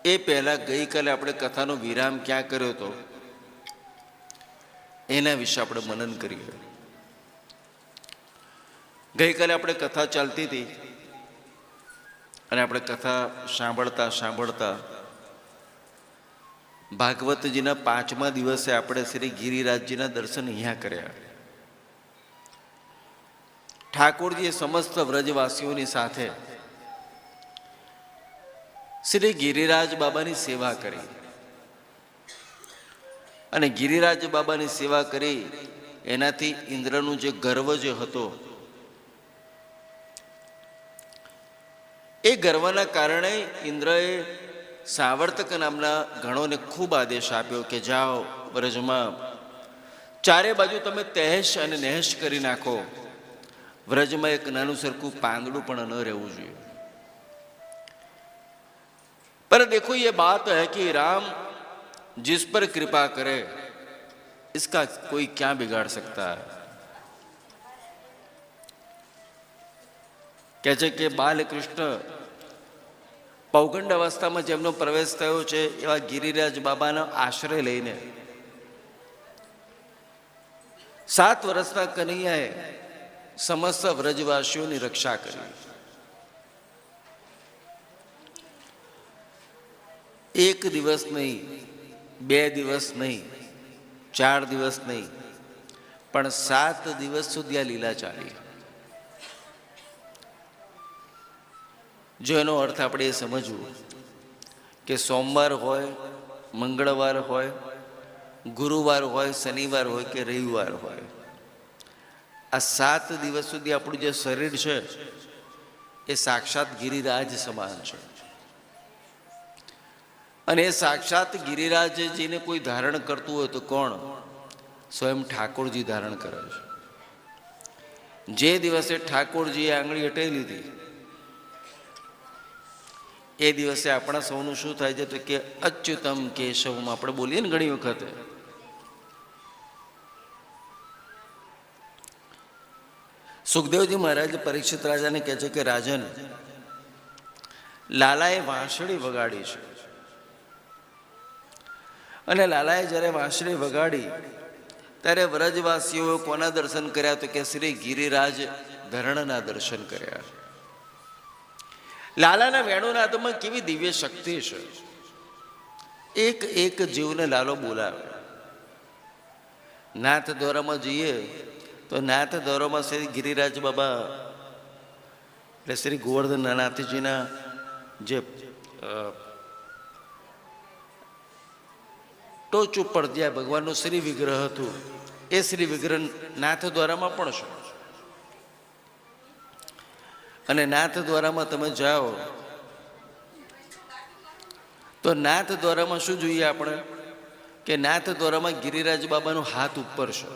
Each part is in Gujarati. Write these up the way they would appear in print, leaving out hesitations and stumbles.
એ પહેલાં ગઈકાલે આપણે કથાનો વિરામ ક્યાં કર્યો હતો એના વિશે આપણે મનન કરીએ. ગઈકાલે આપણે કથા ચાલતી હતી અને આપણે કથા સાંભળતા સાંભળતા ભાગવતજીના 5મા દિવસે આપણે શ્રી ગિરિરાજજીના દર્શન અહીંયા કર્યા. ઠાકોરજીએ સમસ્ત વ્રજવાસીઓની સાથે શ્રી ગિરિરાજ બાબાની સેવા કરી અને ગિરિરાજ બાબાની સેવા કરી એનાથી ઇન્દ્રનું જે ગર્વ જે હતો એ ગર્વના કારણે ઇન્દ્રએ સાવર્તક નામના ગણોને ખૂબ આદેશ આપ્યો કે જાઓ વ્રજમાં ચારે બાજુ તમે તહેશ અને નહેશ કરી નાખો. વ્રજમાં એક નાનું સરખું પાંદડું પણ ન રહેવું જોઈએ. पर देखो ये बात है कि राम जिस पर कृपा करे इसका कोई क्या बिगाड़ सकता है. કહે છે કે બાલકૃષ્ણ પૌગંડ અવસ્થામાં જેમનો પ્રવેશ થયો છે એવા ગિરિરાજ બાબાનો આશ્રય લઈને 7 વર્ષના કનૈયાએ સમસ્ત વ્રજવાસીઓની રક્ષા કરી. એક દિવસ નહીં, 2 દિવસ નહીં, 4 દિવસ નહીં, પણ 7 દિવસ સુધી આ લીલા ચાલી. જો એનો અર્થ આપણે એ સમજવું કે સોમવાર હોય, મંગળવાર હોય, ગુરુવાર હોય, શનિવાર હોય કે રવિવાર હોય, આ 7 દિવસ સુધી આપણું જે શરીર છે એ સાક્ષાત ગિરિરાજ સમાન છે. અને એ સાક્ષાત ગિરિરાજજીને કોઈ ધારણ કરતું હોય તો કોણ? સ્વયં ઠાકોરજી ધારણ કરે છે. જે દિવસે ઠાકોરજીએ આંગળી હટાવી લીધી એ દિવસે આપણા સૌનું શું થાય છે તો કે અચ્યુતમ કેશવમ આપણે બોલીએ ને ઘણી વખતે. સુખદેવજી મહારાજ પરીક્ષિત રાજાને કહે છે કે રાજન, લાલાએ વાંસળી વગાડી છે અને લાલાએ જ્યારે વાંસળી વગાડી ત્યારે વ્રજવાસીઓ કોના દર્શન કર્યા તો કે શ્રી ગિરિરાજ ધરણના દર્શન કર્યા. લાલાના વેણુનાદમાં કેવી દિવ્ય શક્તિ છે. એક એક જીવને લાલો બોલાવે. નાથ દ્વારામાં જઈએ તો નાથ દ્વારામાં શ્રી ગિરિરાજ બાબા એટલે શ્રી ગોવર્ધન નાથજીના જે ટોચ ઉપર જ્યાં ભગવાનનું શ્રી વિગ્રહ હતું એ શ્રી વિગ્રહ નાથ દ્વારામાં પણ છે. અને નાથ દ્વારામાં તમે જાઓ તો નાથ દ્વારામાં શું જોઈએ આપણે કે નાથ દ્વારામાં ગિરિરાજ બાબાનો હાથ ઉપર છે.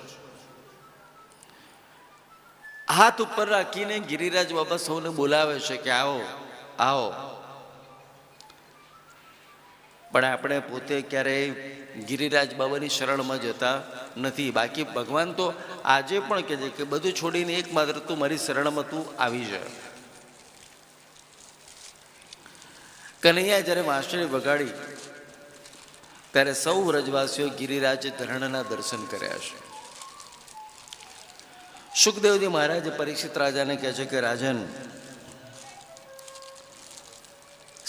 હાથ ઉપર રાખીને ગિરિરાજ બાબા સૌને બોલાવે છે કે આવો આવો. પણ આપણે પોતે ક્યારેય ગિરિરાજ બાબાની શરણમાં જતા નથી. બાકી ભગવાન તો આજે પણ કહે છે કે બધું છોડીને એકમાત્ર તું મારી શરણમાં તું આવી જા. કનૈયા જ્યારે વાંસળી વગાડી ત્યારે સૌ વ્રજવાસીઓ ગિરિરાજ ધરણના દર્શન કર્યા છે. સુખદેવજી મહારાજ પરીક્ષિત રાજાને કહે છે કે રાજન,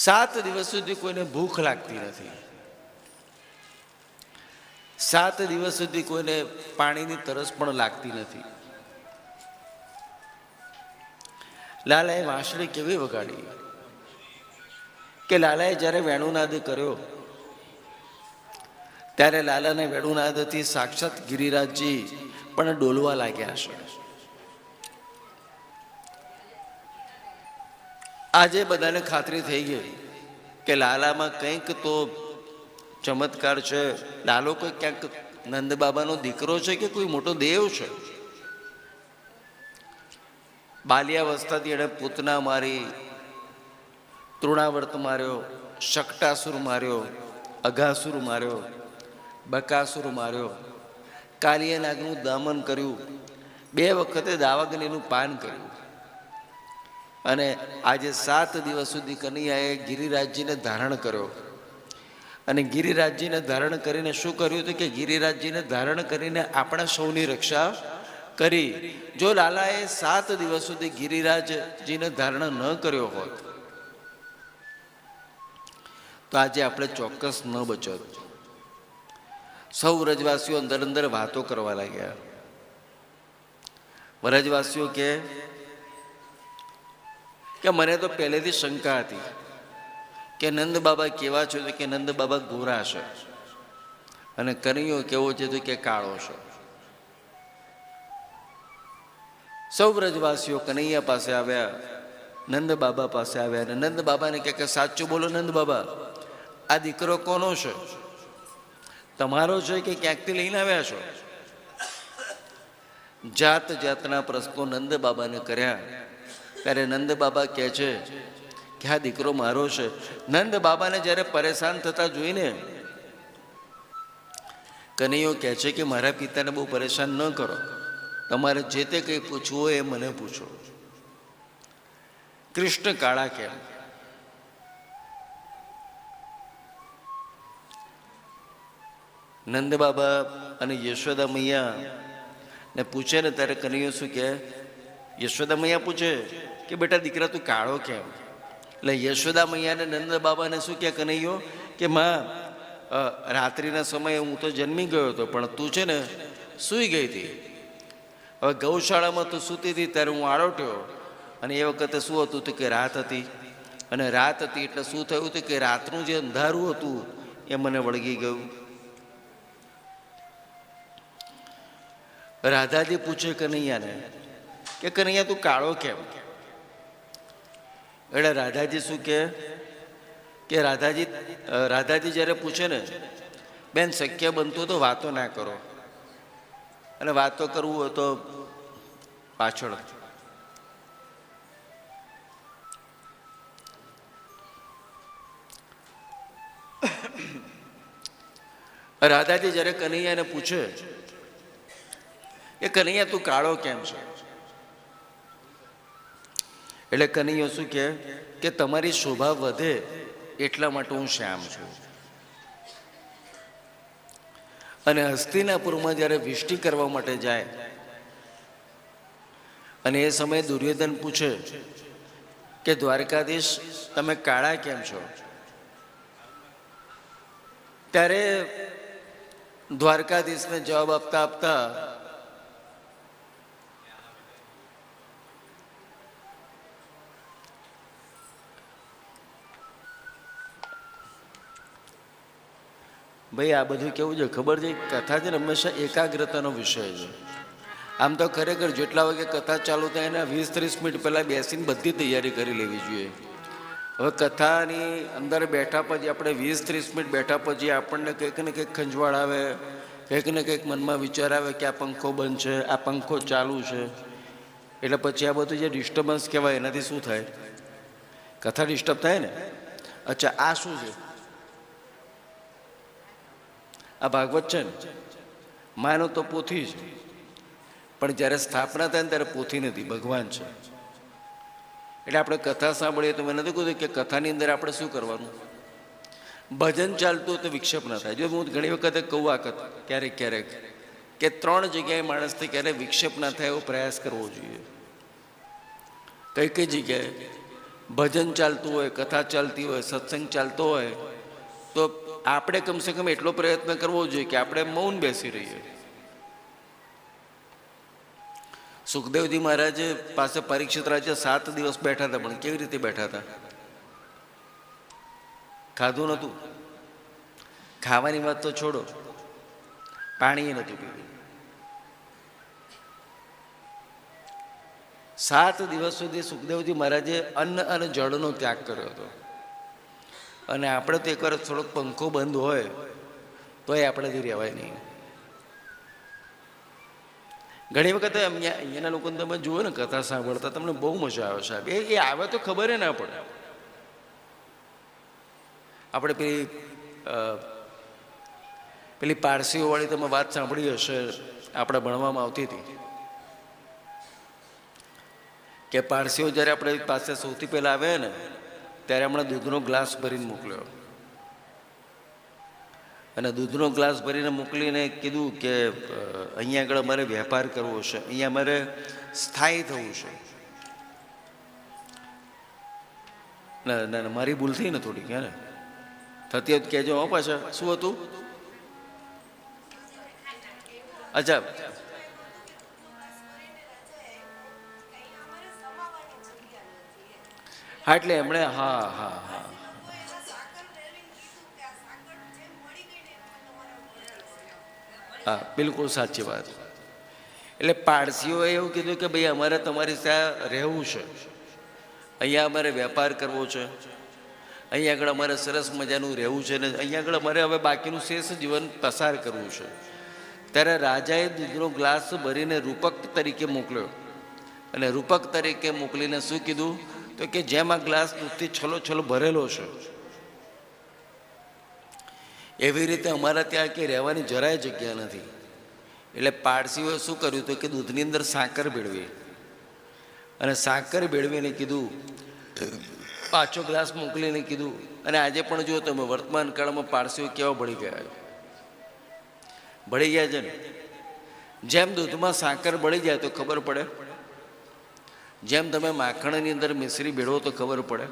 7 દિવસ સુધી કોઈને ભૂખ લાગતી નથી. 7 દિવસ સુધી કોઈને પાણીની તરસ પણ લાગતી નથી. લાલાએ વાંસળી કેવી વગાડી કે લાલાએ જ્યારે વેણુનાદ કર્યો ત્યારે લાલાને વેણુનાદથી સાક્ષાત ગિરિરાજજી પણ ડોલવા લાગ્યા છે. આજે બધાને ખાતરી થઈ ગઈ કે લાલામાં કંઈક તો ચમત્કાર છે. લાલો કોઈ ક્યાંક નંદ બાબાનો દીકરો છે કે કોઈ મોટો દેવ છે. બાલ્યાવસ્થાથી એણે પૂતના મારી, તૃણાવર્ત માર્યો, શકટાસુર માર્યો, અઘાસુર માર્યો, બકાસુર માર્યો, કાલિય નાગનું દમન કર્યું, 2 વખતે દાવાગ્નિનું પાન કર્યું. અને આજે 7 દિવસ સુધી કનૈયાએ ગિરિરાજજીને ધારણ કર્યો. અને ગિરિરાજજીને ધારણ કરીને શું કર્યું હતું કે ગિરિરાજજીને ધારણ કરીને આપણા સૌની રક્ષા કરી. જો લાલાએ 7 દિવસ સુધી ગિરિરાજજીને ધારણ ન કર્યો હોત તો આજે આપણે ચોક્કસ ન બચત. સૌ વ્રજવાસીઓ અંદર અંદર વાતો કરવા લાગ્યા. વ્રજવાસીઓ કે મને તો પહેલેથી શંકા હતી કે નંદ બાબા કેવા છે, તો કે નંદ બાબા ગોરા છે અને કનૈયો કેવો છે તો કે કાળો છે. સૌ વ્રજવાસીઓ કનૈયા પાસે આવ્યા, નંદ બાબા પાસે આવ્યા અને નંદ બાબાને કે સાચું બોલો નંદ બાબા, આ દીકરો કોનો છે? તમારો છે કે ક્યાંકથી લઈને આવ્યા છો? જાત જાતના પ્રશ્નો નંદ બાબાને કર્યા. ત્યારે નંદ બાબા કહે છે કે આ દીકરો મારો છે. નંદ બાબાને જ્યારે પરેશાન થતા જોઈને કનૈયો કહે છે કે મારા પિતાને બહુ પરેશાન ન કરો, તમારે જે તે કંઈ પૂછવું હોય એ મને પૂછો. કૃષ્ણ કાળા કેમ? નંદ બાબા અને યશોદા મૈયા ને પૂછે ને ત્યારે કનૈયો શું કહે? યશોદા મૈયા પૂછે કે બેટા દીકરા તું કાળો કેમ? એટલે યશોદા મૈયાને નંદ બાબાને શું કહે કનૈયો કે માં રાત્રિના સમયે હું તો જન્મી ગયો હતો પણ તું છે ને સૂઈ ગઈ હતી. હવે ગૌશાળામાં તું સૂતી હતી ત્યારે હું આળોટ્યો અને એ વખતે શું હતું તો કે રાત હતી અને રાત હતી એટલે શું થયું હતું કે રાતનું જે અંધારું હતું એ મને વળગી ગયું. રાધાજી પૂછે કનૈયાને કે કનૈયા તું કાળો કેમ? એટલે રાધાજી શું કે રાધાજી જ્યારે પૂછે ને બેન શક્ય બનતું તો વાતો ના કરો અને વાતો કરવું હોય તો પાછળ. રાધાજી જ્યારે કનૈયાને પૂછે એ કનૈયા તું કાળો કેમ છે? એટલે કનૈયો શું કહે કે તમારી શોભા વધે એટલા માટે હું શ્યામ છું. અને હસ્તિનાપુરમાં જ્યારે વિષ્ટિ કરવા માટે જાય અને એ સમયે દુર્યોધન પૂછે કે દ્વારકાધીશ તમે કાળા કેમ છો? ત્યારે દ્વારકાધીશને જવાબ આપતા આપતા ભાઈ આ બધું કેવું છે ખબર છે? કથા છે ને હંમેશા એકાગ્રતાનો વિષય છે. આમ તો ખરેખર જેટલા વાગે કથા ચાલુ થાય એના 20-30 મિનિટ પહેલાં બેસીને બધી તૈયારી કરી લેવી જોઈએ. હવે કથાની અંદર બેઠા પછી આપણે 20-30 મિનિટ બેઠા પછી આપણને કંઈક ને કંઈક ખંજવાળ આવે, કંઈક ને કંઈક મનમાં વિચાર આવે કે આ પંખો બંધ છે, આ પંખો ચાલુ છે. એટલે પછી આ બધું જે ડિસ્ટર્બન્સ કહેવાય એનાથી શું થાય? કથા ડિસ્ટર્બ થાય ને. અચ્છા આ શું છે? આ ભાગવત છે ને, માનો તો પોથી છે પણ જ્યારે સ્થાપના થાય ને ત્યારે પોથી નથી, ભગવાન છે. એટલે આપણે કથા સાંભળીએ તો મેં નથી કહ્યું કે કથાની અંદર આપણે શું કરવાનું? ભજન ચાલતું હોય તો વિક્ષેપ ના થાય. જો હું ઘણી વખતે કહું આ કથા ક્યારેક ક્યારેક કે 3 જગ્યાએ માણસથી ક્યારેક વિક્ષેપ ના થાય એવો પ્રયાસ કરવો જોઈએ. કઈ કઈ જગ્યાએ? ભજન ચાલતું હોય, કથા ચાલતી હોય, સત્સંગ ચાલતો હોય તો આપણે કમસે કમ એટલો પ્રયત્ન કરવો જોઈએ કે આપણે મૌન બેસી રહીએ. સુખદેવજી મહારાજ પાસે પરીક્ષિત રાજા 7 દિવસ બેઠા હતા, પણ કેવી રીતે બેઠા હતા? ખાધું નહોતું. ખાવાની વાત તો છોડો, પાણી નહોતું પીવું. 7 દિવસ સુધી સુખદેવજી મહારાજે અન્ન અને જળનો ત્યાગ કર્યો હતો. અને આપણે તો એકવાર થોડોક પંખો બંધ હોય તો એ આપણેથી રહેવાય નહીં. ઘણી વખત અહીંયાના લોકોને તમે જુઓ ને કથા સાંભળતા તમને બહુ મજા આવે સાહેબ. એ આવે તો ખબર ના પડે. આપણે પેલી પારસીઓવાળી તમે વાત સાંભળી હશે, આપણે ભણવામાં આવતી હતી કે પારસીઓ જ્યારે આપણે પાસે સૌથી પહેલાં આવે ને ત્યારે હમણાં દૂધનો ગ્લાસ ભરીને મોકલ્યો. અને દૂધનો ગ્લાસ ભરીને મોકલીને કીધું કે અહીંયા આગળ અમારે વેપાર કરવો છે, અહીંયા અમારે સ્થાયી થવું છે. ના મારી ભૂલ થઈ ને થોડીક, હે ને થતી હતી કહેજો. હો પાછા શું હતું? અચ્છા, હા એટલે એમણે હા હા હા હા બિલકુલ સાચી વાત. એટલે પારસીઓએ એવું કીધું કે ભાઈ અમારે તમારી સાથે રહેવું છે, અહીંયા અમારે વેપાર કરવો છે, અહીંયા આગળ અમારે સરસ મજાનું રહેવું છે ને અહીંયા આગળ અમારે હવે બાકીનું શેષ જીવન પસાર કરવું છે. ત્યારે રાજાએ દૂધનો ગ્લાસ ભરીને રૂપક તરીકે મોકલ્યો, અને રૂપક તરીકે મોકલીને શું કીધું તો કે જેમ આ ગ્લાસ દૂધથી છલો ભરેલો છે એવી રીતે અમારા ત્યાં કે રહેવાની જરાય જગ્યા નથી. એટલે પારસીઓએ શું કર્યું તો કે દૂધની અંદર સાકર ભેળવી, અને સાકર ભેળવીને કીધું, પાછો ગ્લાસ મોકલીને કીધું. અને આજે પણ જુઓ તમે વર્તમાન કાળમાં પારસીઓ કેવા ભળી ગયા છે ને. જેમ દૂધમાં સાકર ભળી જાય તો ખબર પડે, જેમ તમે માખણની અંદર મિશ્રી ભેળવો તો ખબર પડે,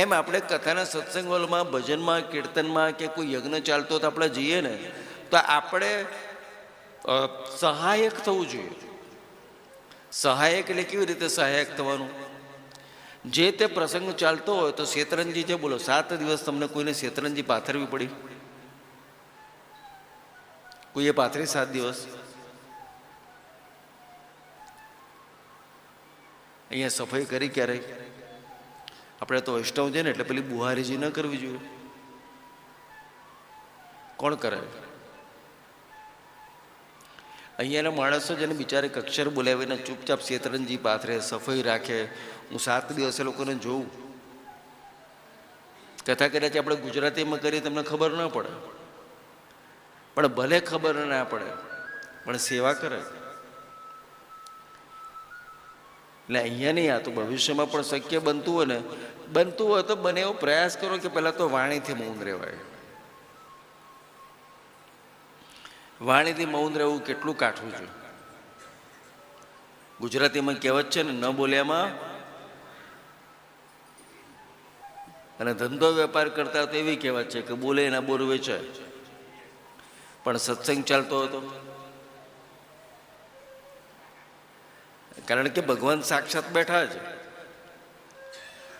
એમ આપણે કથાના સત્સંગ હોલમાં, ભજનમાં, કીર્તનમાં કે કોઈ યજ્ઞ ચાલતો તો આપણે જઈએ ને તો આપણે સહાયક થવું જોઈએ. સહાયક એટલે કેવી રીતે સહાયક થવાનું? જે તે પ્રસંગ ચાલતો હોય તો શેતરંજી છે, બોલો 7 દિવસ તમને કોઈને શેતરંજી પાથરવી પડી? કોઈએ પાથરી 7 દિવસ? અહીંયા સફાઈ કરી ક્યારેય? આપણે તો વૈષ્ણવ છે ને એટલે પેલી બુહારીજી ન કરવી જોઈએ. કોણ કરે? અહીંયાના માણસો જેને બિચારે અક્ષર બોલાવીને ચૂપચાપ શેતરંજી પાથરે, સફાઈ રાખે. હું 7 દિવસે લોકોને જોઉં. કથા કદાચ આપણે ગુજરાતીમાં કરીએ તમને ખબર ન પડે, પણ ભલે ખબર ના પડે પણ સેવા કરે. એટલે અહીંયા નહીં, આ તો ભવિષ્યમાં પણ શક્ય બનતું હોય તો બને એવો પ્રયાસ કરો કે પહેલાં તો વાણીથી મૌન રહેવાય. વાણીથી મૌન રહેવું કેટલું કાઠું છે. ગુજરાતીમાં કહેવત છે ને, ન બોલ્યામાં. અને ધંધો વેપાર કરતા તો એવી કહેવત છે કે બોલે એના બોર વેચાય. પણ સત્સંગ ચાલતો હતો, કારણ કે ભગવાન સાક્ષાત બેઠા છે.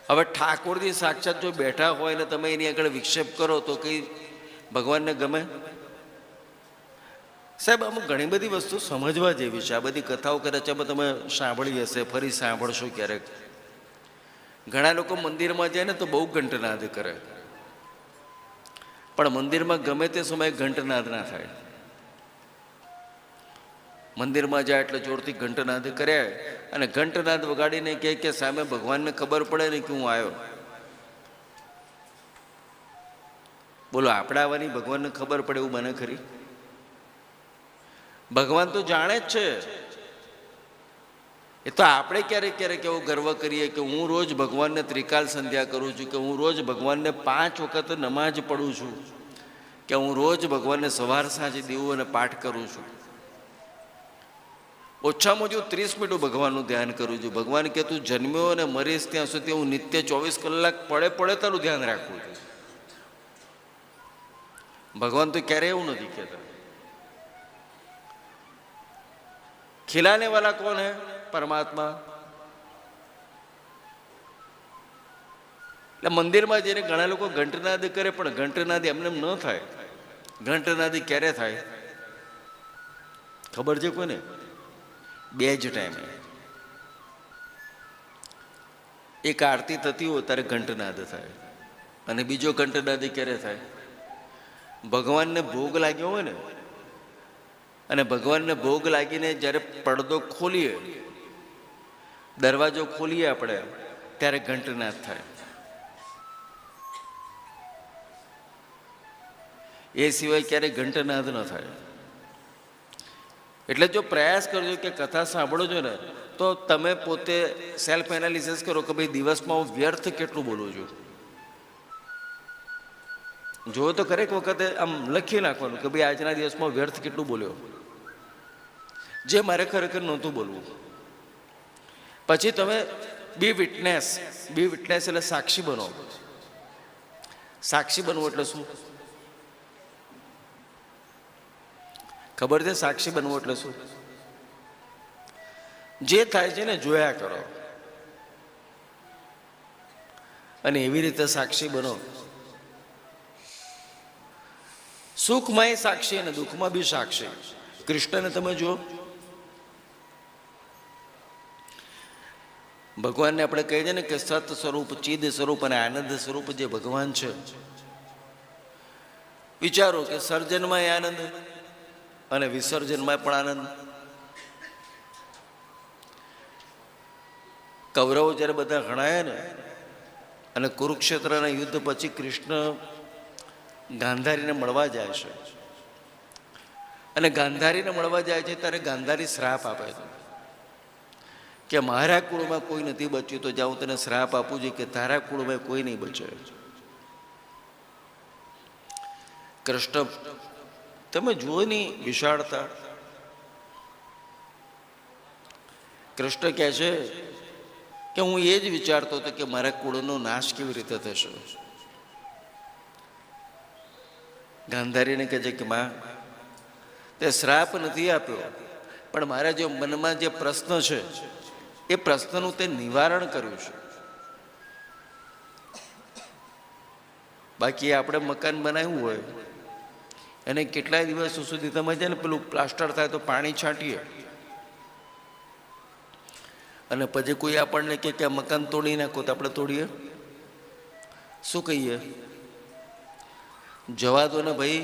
હવે ઠાકોરજી સાક્ષાત જો બેઠા હોય ને તમે એની આગળ વિક્ષેપ કરો તો કઈ ભગવાનને ગમે? સાહેબ, અમુક ઘણી બધી વસ્તુ સમજવા જેવી છે. આ બધી કથાઓ કદાચ તમે સાંભળી હશે, ફરી સાંભળશો ક્યારેક. ઘણા લોકો મંદિરમાં જાય ને તો બહુ ઘંટનાદ કરે, પણ મંદિરમાં ગમે તે સમયે ઘંટનાદ ના થાય. મંદિરમાં જાય એટલે જોરથી ઘંટનાદ કરે, અને ઘંટનાદ વગાડીને કહે કે સામે ભગવાનને ખબર પડે ને કે હું આવ્યો. બોલો, આપણે આવવાની ભગવાનને ખબર પડે એવું મને ખરી? ભગવાન તો જાણે જ છે. એ તો આપણે ક્યારેક ક્યારેક એવો ગર્વ કરીએ કે હું રોજ ભગવાનને ત્રિકાલ સંધ્યા કરું છું, કે હું રોજ ભગવાનને 5 વખત નમાજ પડું છું, કે હું રોજ ભગવાનને સવાર સાંજે દેવું અને પાઠ કરું છું. ઓછામાં ઓછું 30 મિનિટ ભગવાનનું ધ્યાન કરું છું. ભગવાન કે તું જન્મ્યો અને મરીશ ત્યાં સુધી હું નિત્ય 24 કલાક પડે તારું ધ્યાન રાખું છું. ભગવાન તો ક્યારેય એવું નથી કહેતા. ખિલાને વાલા કોણ હે? પરમાત્મા. એટલે મંદિરમાં જઈને ઘણા લોકો ઘંટનાદ કરે, પણ ઘંટનાદ એમને ન થાય. ઘંટનાદ ક્યારે થાય ખબર છે કોને? 2 જ ટાઈમે. એક આરતી થતી હોય ત્યારે ઘંટનાદ થાય, અને બીજો ઘંટનાદ ક્યારે થાય? ભગવાનને ભોગ લાગ્યો હોય ને, અને ભગવાનને ભોગ લાગીને જ્યારે પડદો ખોલીએ, દરવાજો ખોલીએ આપણે, ત્યારે ઘંટનાદ થાય. એ સિવાય ક્યારેય ઘંટનાદ ન થાય. એટલે જો પ્રયાસ કરજો કે કથા સાંભળો છો ને તો તમે પોતે સેલ્ફ એનાલિસિસ કરો કે ભાઈ દિવસમાં હું વ્યર્થ કેટલું બોલું છું. જો તો ખરેક વખતે આમ લખી નાખવાનું કે ભાઈ આજના દિવસમાં વ્યર્થ કેટલું બોલ્યો, જે મારે ખરેખર નહોતું બોલવું. પછી તમે બી વિટનેસ. બી વિટનેસ એટલે સાક્ષી બનો. સાક્ષી બનવું એટલે શું ખબર છે? સાક્ષી બનવું એટલે શું? જે થાય છે ને જોયા કરો અને એવી રીતે સાક્ષી બનો. સુખમાં સાક્ષી અને દુઃખમાં બી સાક્ષી. કૃષ્ણને તમે જુઓ, ભગવાનને આપણે કહીએ છીએ ને કે સત સ્વરૂપ, ચિદ સ્વરૂપ અને આનંદ સ્વરૂપ જે ભગવાન છે, વિચારો કે સર્જનમાં આનંદ અને વિસર્જનમાં પણ આનંદ. કૌરવો જ્યારે બધા હણાયા ને અને કુરુક્ષેત્રના યુદ્ધ પછી કૃષ્ણ ગાંધારીને મળવા જાય છે અને ગાંધારીને મળવા જાય છે ત્યારે ગાંધારી શ્રાપ આપે છે કે મારા કુળમાં કોઈ નથી બચ્યું, તો જાઉં તને શ્રાપ આપું છું કે તારા કુળમાં કોઈ નહીં બચે. કૃષ્ણ તમે જુઓ ની વિશાળતા. કૃષ્ણ કહે છે કે હું એ જ વિચારતો હતો કે મારા કુળનો નાશ કેવી રીતે થશે. ગાંધારીને કહે છે કે માં, તે શ્રાપ નથી આપ્યો, પણ મારા જે મનમાં જે પ્રશ્ન છે એ પ્રશ્નનું તે નિવારણ કર્યું છે. બાકી આપણે મકાન બનાવ્યું હોય અને કેટલાય દિવસો સુધી તમે છે ને પેલું પ્લાસ્ટર થાય તો પાણી છાંટીએ અને પછી કોઈ આપણને કે આ મકાન તોડી નાખો તો આપણે તોડીએ? શું કહીએ? જવા દો ને ભાઈ,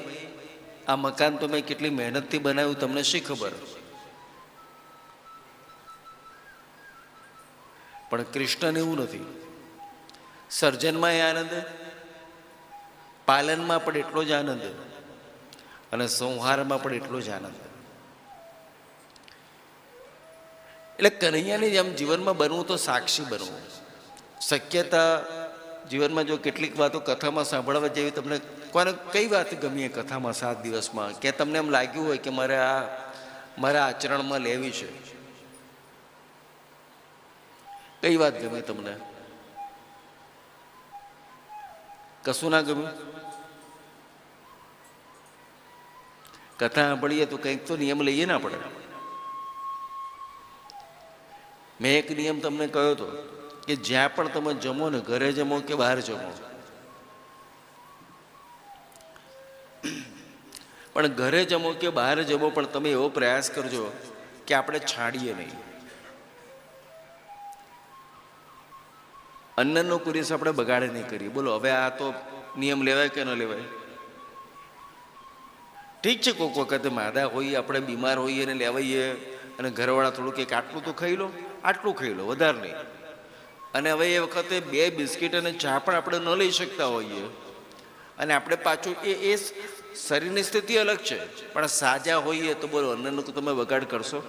આ મકાન તો મેં કેટલી મહેનતથી બનાવ્યું, તમને શી ખબર. પણ કૃષ્ણને એવું નથી. સર્જનમાં એ આનંદ, પાલનમાં પણ એટલો જ આનંદ અને સંહારમાં પણ એટલો જ આનંદ. એટલે કનૈયાની જેમ જીવનમાં બનવું તો સાક્ષી બનવું. શક્યતા જીવનમાં જો કેટલીક વાતો કથામાં સાંભળવા જેવી, તમને કોને કઈ વાત ગમી કથામાં 7 દિવસમાં, કે તમને એમ લાગ્યું હોય કે મારે આ મારા આચરણમાં લેવી છે? કઈ વાત ગમી તમને? કશું ના ગમ્યું? કથા સાંભળીએ તો કંઈક તો નિયમ લઈએ ને આપણે. મેં એક નિયમ તમને કહ્યો હતો કે જ્યાં પણ તમે જમો ને, ઘરે જમો કે બહાર જમો, પણ ઘરે જમો કે બહાર જમો, પણ તમે એવો પ્રયાસ કરજો કે આપણે છાડીએ નહીં. અન્નનો કુરીસ આપણે બગાડે નહીં કરીએ. બોલો હવે આ તો નિયમ લેવાય કે ન લેવાય? ઠીક છે, કોઈક વખતે માદા હોઈએ, આપણે બીમાર હોઈએ ને લેવાઈએ અને ઘરવાળા થોડું કંઈક આટલું તો ખાઈ લો, આટલું ખાઈ લો, વધારે નહીં. અને હવે એ વખતે 2 બિસ્કિટ અને ચા પણ આપણે ન લઈ શકતા હોઈએ અને આપણે પાછું એ શરીરની સ્થિતિ અલગ છે, પણ સાજા હોઈએ તો બોલો અન્નનો તમે બગાડ કરશો?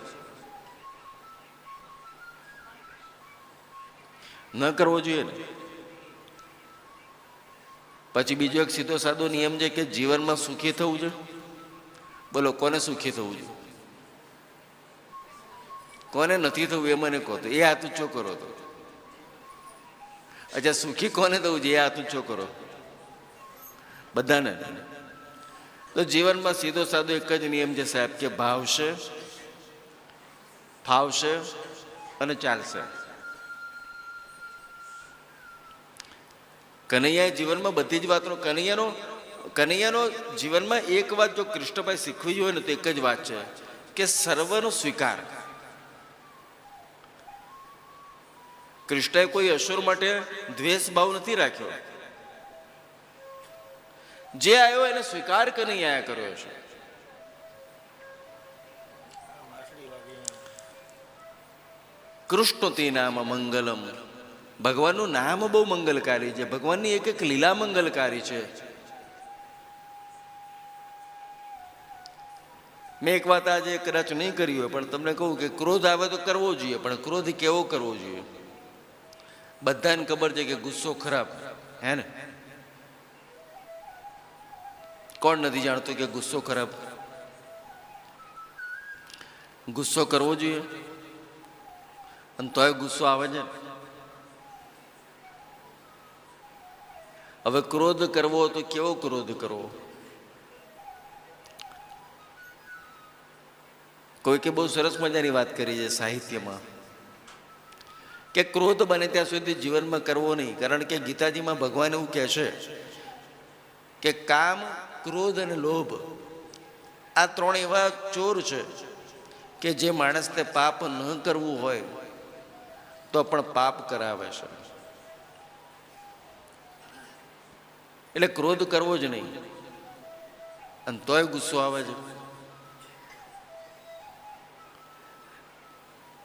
ન કરવો જોઈએ ને. પછી બીજો એક સીધો સાદો નિયમ છે કે જીવનમાં સુખી થવું છે. બોલો કોને સુખી થવું છે? કોને નથી થવું એ મને કહો તો. એ હાથ ઊંચો કરો તો. અચ્છા, સુખી કોને થવું છે એ હાથ ઊંચો કરો. બધાને. તો જીવનમાં સીધો સાદો એક જ નિયમ છે સાહેબ, કે ભાવશે, ફાવશે અને ચાલશે. કનૈયાએ જીવનમાં બધી જ વાતનો, કનૈયાનો જીવનમાં એક વાત જો કૃષ્ણભાઈ શીખવી હોય ને તો એક જ વાત છે કે સર્વનો સ્વીકાર. કૃષ્ણએ કોઈ અસુર માટે દ્વેષ ભાવ નથી રાખ્યો. જે આવ્યો એને સ્વીકાર કનૈયાએ કર્યો છે. કૃષ્ણ તે નામ મંગલમ. ભગવાનનું નામ બહુ મંગલકારી છે. ભગવાનની એક એક લીલા મંગલકારી છે. મેં એક વાત આજે કદાચ નહીં કરી હોય પણ તમને કહું કે ક્રોધ આવે તો કરવો જોઈએ, પણ ક્રોધ કેવો કરવો જોઈએ? બધાને ખબર છે કે ગુસ્સો ખરાબ, હે ને? કોણ નથી જાણતું કે ગુસ્સો ખરાબ? ગુસ્સો કરવો જોઈએ, અને તોય ગુસ્સો આવે છે. હવે ક્રોધ કરવો તો કેવો ક્રોધ કરવો? કોઈકે બહુ સરસ મજાની વાત કરી છે સાહિત્યમાં કે ક્રોધ બને ત્યાં સુધી જીવનમાં કરવો નહીં. કારણ કે ગીતાજીમાં ભગવાન એવું કહે છે કે કામ, ક્રોધ અને લોભ આ ત્રણ એવા ચોર છે કે જે માણસને પાપ ન કરવું હોય તો પણ પાપ કરાવે છે. એટલે ક્રોધ કરવો જ નહીં, અને તોય ગુસ્સો આવે છે.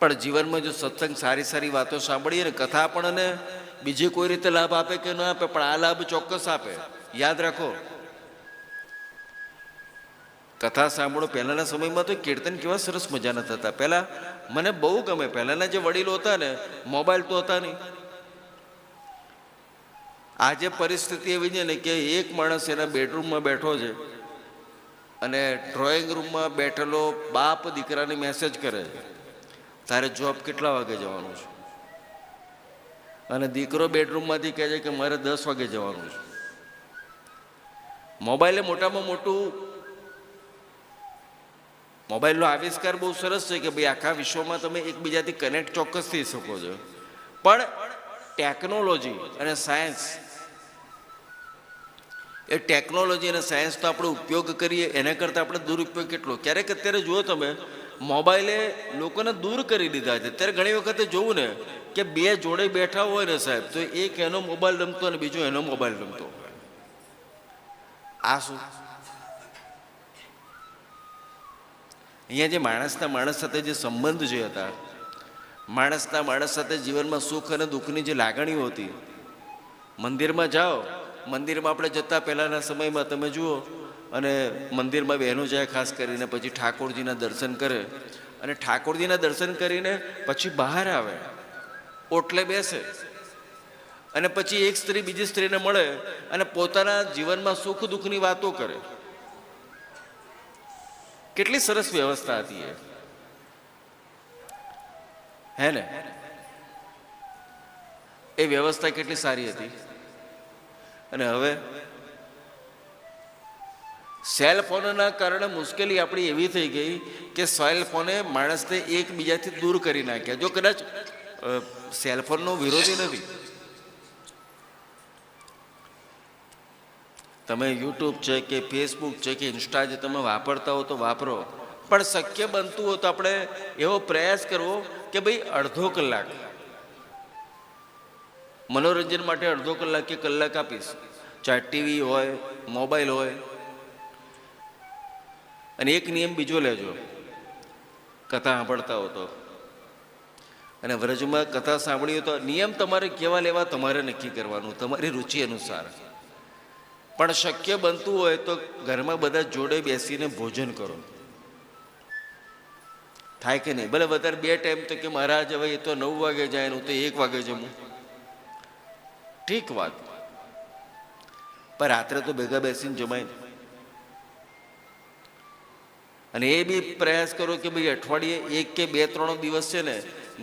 પણ જીવનમાં જો સત્સંગ, સારી સારી વાતો સાંભળીએ ને, કથા આપણને બીજી કોઈ રીતે લાભ આપે કે ન આપે, પણ આ લાભ ચોક્કસ આપે. યાદ રાખો, કથા સાંભળો. પહેલાના સમયમાં તો કીર્તન કેવા સરસ મજાના થતા. પહેલા મને બહુ ગમે, પહેલાના જે વડીલો હતા ને, મોબાઈલ તો હતા નહીં. આજે પરિસ્થિતિ એવી છે ને કે એક માણસ એના બેડરૂમમાં બેઠો છે અને ડ્રોઈંગ રૂમમાં બેઠેલો બાપ દીકરાને મેસેજ કરે છે, તારે જોબ કેટલા વાગે જવાનું છે? અને દીકરો બેડરૂમમાંથી કહે છે કે મારે 10 વાગે જવાનું છે. મોબાઈલે મોટામાં મોટું, મોબાઈલનો આવિષ્કાર બહુ સરસ છે કે ભાઈ આખા વિશ્વમાં તમે એકબીજાથી કનેક્ટ ચોક્કસ થઈ શકો છો. પણ ટેકનોલોજી અને સાયન્સ, એ ટેકનોલોજી અને સાયન્સનો આપણે ઉપયોગ કરીએ એના કરતાં આપણે દુરુપયોગ કેટલો. ક્યારેક અત્યારે જુઓ તમે, મોબાઈલે લોકોને દૂર કરી દીધા છે. ત્યારે ઘણી વખતે જોવું ને કે બે જોડે બેઠા હોય ને સાહેબ, તો એક એનો મોબાઈલ રમતો અને બીજો એનો મોબાઈલ રમતો. આ શું? અહીંયા જે માણસના માણસ સાથે જે સંબંધ જે હતા, માણસના માણસ સાથે જીવનમાં સુખ અને દુઃખની જે લાગણીઓ હતી. મંદિરમાં જાઓ, મંદિરમાં આપણે જતા પહેલાંના સમયમાં તમે જુઓ, અને મંદિરમાં બહેનો જાય ખાસ કરીને, પછી ઠાકોરજીના દર્શન કરે, અને ઠાકોરજીના દર્શન કરીને પછી બહાર આવે, ઓટલે બેસે, અને પછી એક સ્ત્રી બીજી સ્ત્રીને મળે અને પોતાના જીવનમાં સુખ દુઃખની વાતો કરે. કેટલી સરસ વ્યવસ્થા હતી એ, હે ને? એ વ્યવસ્થા કેટલી સારી હતી. અને હવે સેલ ફોનના કારણે મુશ્કેલી આપણી એવી થઈ ગઈ કે સેલ ફોને માણસને એકબીજાથી દૂર કરી નાખ્યા. જો કદાચ સેલફોનનો વિરોધી નથી, તમે યુટ્યુબ છે કે ફેસબુક છે કે ઇન્સ્ટા જે તમે વાપરતા હો તો વાપરો, પણ શક્ય બનતું હોય તો આપણે એવો પ્રયાસ કરવો કે ભાઈ અડધો કલાક મનોરંજન માટે, અડધો કલાક કે કલાક આપીશ. ચાહે ટીવી હોય, મોબાઈલ હોય. અને એક નિયમ બીજો લેજો, કથા સાંભળતા હો તો, અને વ્રજમાં કથા સાંભળી તો નિયમ તમારે કેવા લેવા તમારે નક્કી કરવાનું, તમારી રુચિ અનુસાર. પણ શક્ય બનતું હોય તો ઘરમાં બધા જોડે બેસીને ભોજન કરો. થાય કે નહીં? ભલે વધારે 2 ટાઈમ તો કે મહારાજ હવે એ તો 9 વાગે જાય, હું તો 1 વાગે જમું, ઠીક વાત, પણ રાત્રે તો ભેગા બેસીને જમાય. અને એ બી પ્રયાસ કરો કે ભાઈ અઠવાડિયે 1 કે 2-3 દિવસ છે ને,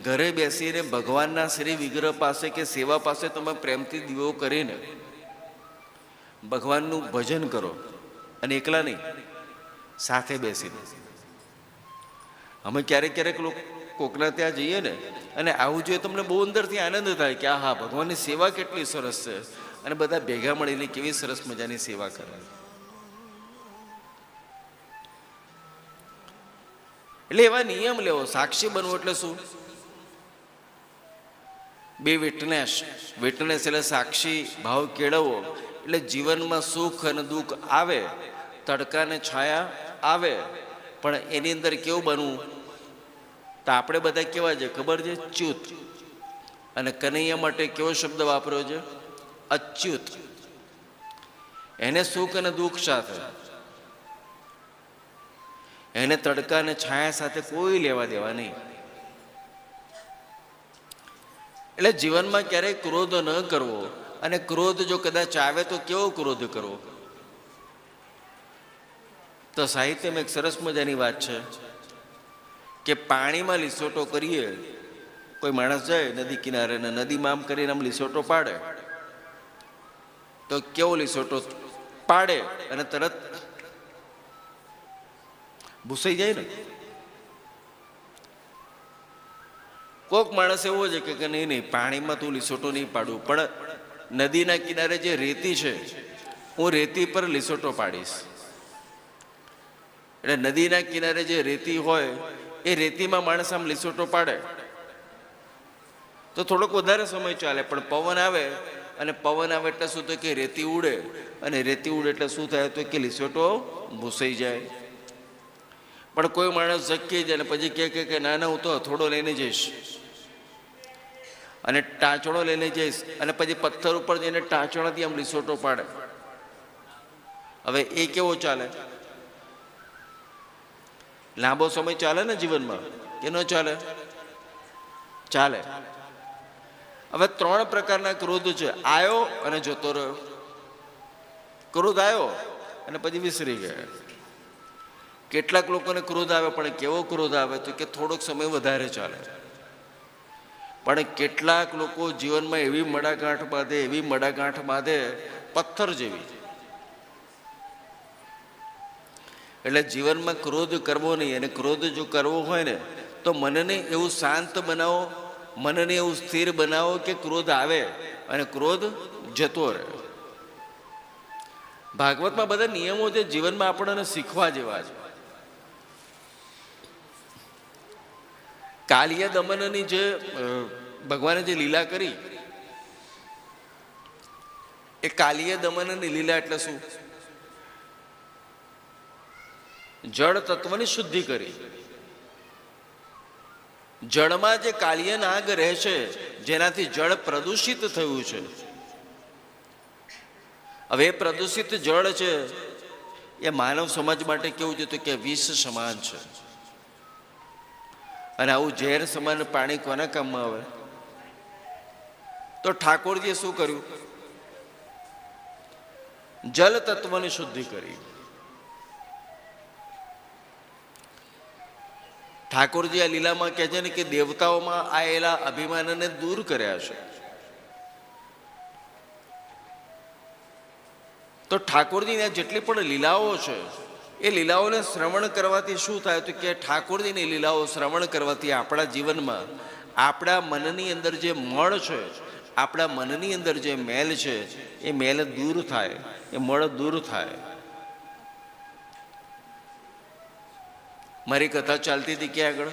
ઘરે બેસીને ભગવાનના શ્રી વિગ્રહ પાસે કે સેવા પાસે તમે પ્રેમથી દીવો કરીને ભગવાનનું ભજન કરો. અને એકલા નહીં, સાથે બેસીને. અમે ક્યારેક ક્યારેક કોકના ત્યાં જઈએ ને, અને આવું જોઈએ તમને બહુ અંદરથી આનંદ થાય કે હા, ભગવાનની સેવા કેટલી સરસ છે, અને બધા ભેગા મળીને કેવી સરસ મજાની સેવા કરે. એટલે એવા નિયમ લેવો. સાક્ષી બનવું એટલે શું? 2 વિટનેસ એટલે સાક્ષી ભાવ કેળવવો. એટલે જીવનમાં સુખ અને દુઃખ આવે, તડકા ને છાયા આવે, પણ એની અંદર કેવું બનવું? તો આપણે બધા કેવા છે ખબર છે? ચ્યુત. અને કનૈયા માટે કેવો શબ્દ વાપર્યો છે? અચ્યુત. એને સુખ અને દુઃખ સાથે, એને તડકા અને છાયા સાથે કોઈ લેવા દેવા નહીં. એટલે જીવનમાં ક્યારેય ક્રોધ ન કરવો. અને ક્રોધ જો કદાચ આવે તો કેવો ક્રોધ કરવો? તો સાહિત્યમાં એક સરસ મજાની વાત છે કે પાણીમાં લીસોટો કરીએ, કોઈ માણસ જાય નદી કિનારે ને નદીમાં આમ કરીને આમ લીસોટો પાડે તો કેવો લીસોટો પાડે અને તરત ભૂસાઈ જાય ને. કોક માણસ એવો છે કે નહીં નહીં પાણીમાં તું લીસોટો નહીં પાડું, પણ નદીના કિનારે જે રેતી છે હું રેતી પર લીસોટો પાડીશ. એટલે નદીના કિનારે જે રેતી હોય એ રેતીમાં માણસ આમ લીસોટો પાડે તો થોડોક વધારે સમય ચાલે, પણ પવન આવે અને પવન આવે એટલે શું થાય કે રેતી ઉડે, અને રેતી ઉડે એટલે શું થાય તો કે લીસોટો ભૂસાઈ જાય. પણ કોઈ માણસ ઝટકી જાય અને પછી કે ના ના હું તો હથોડો લઈને જઈશ અને ટાંચણો લઈને જઈશ, અને પછી પથ્થર ઉપર જઈને ટાંચણાથી આમ લીસોટો પાડે. હવે એ કેવો ચાલે? લાંબો સમય ચાલે ને જીવનમાં કે ન ચાલે? ચાલે. હવે 3 પ્રકારના ક્રોધ છે. આવ્યો અને જતો રહ્યો. ક્રોધ આવ્યો અને પછી વિસરી ગયા. કેટલાક લોકોને ક્રોધ આવે, પણ કેવો ક્રોધ આવે તો કે થોડોક સમય વધારે ચાલે. પણ કેટલાક લોકો જીવનમાં એવી મડાગાંઠ બાંધે પથ્થર જેવી. એટલે જીવનમાં ક્રોધ કરવો નહીં, અને ક્રોધ જો કરવો હોય ને તો મનને એવું શાંત બનાવો, મનને એવું સ્થિર બનાવો કે ક્રોધ આવે અને ક્રોધ જતો રહે. ભાગવતમાં બધા નિયમો જે જીવનમાં આપણને શીખવા જેવા છે. કાલિયા દમનની જે ભગવાને જે લીલા કરી, એ કાલિયા દમનની લીલા એટલે શું? જળ તત્વની શુદ્ધિ કરી. જળમાં જે કાલિય નાગ રહે છે, જેનાથી જળ પ્રદૂષિત થયું છે. હવે એ પ્રદૂષિત જળ છે એ માનવ સમાજ માટે કેવું છે તો કે વિષ સમાન છે. અને આવું ઝેર સમાન પાણી કોના કામમાં આવે? તો ઠાકોરજીએ શું કર્યું? જલ તત્વની શુદ્ધિ કરી. ઠાકોરજી આ લીલામાં કહે છે ને કે દેવતાઓમાં આવેલા અભિમાનને દૂર કર્યા છે. તો ઠાકોરજીની જેટલી પણ લીલાઓ છે એ લીલાઓને શ્રવણ કરવાથી શું થાય તો કે ઠાકોરજીની લીલાઓ શ્રવણ કરવાથી આપણા જીવનમાં આપણા મનની અંદર જે મળ છે, આપણા મનની અંદર જે મેલ છે એ મેલ દૂર થાય, એ મળ દૂર થાય. મારી કથા ચાલતી હતી ક્યાં આગળ?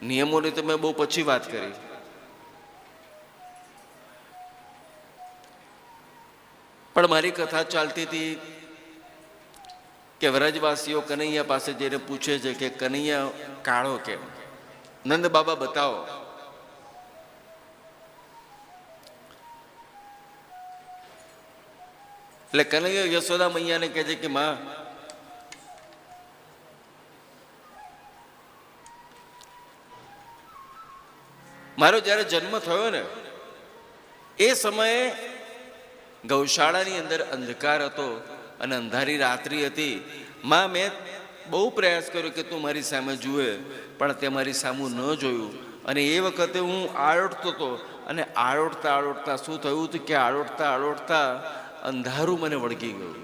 નિયમોની તો મેં બહુ પછી વાત કરી. પણ મારી કથા ચાલતી હતી કે વ્રજવાસીઓ કનૈયા પાસે જઈને પૂછે છે કે કનૈયા કાળો કેમ? નંદ બાબા બતાવો. એટલે કનૈયો યશોદા મૈયાને કહે છે કે માં, મારો જ્યારે જન્મ થયો ને એ સમયે ગૌશાળાની અંદર અંધકાર હતો અને અંધારી રાત્રિ હતી. માં, મેં બહુ પ્રયાસ કર્યો કે તું મારી સામે જુએ, પણ તે મારી સામું ન જોયું. અને એ વખતે હું આળોટતો હતો, અને આળોટતા શું થયું હતું કે આળોટતા અંધારું મને વળગી ગયું.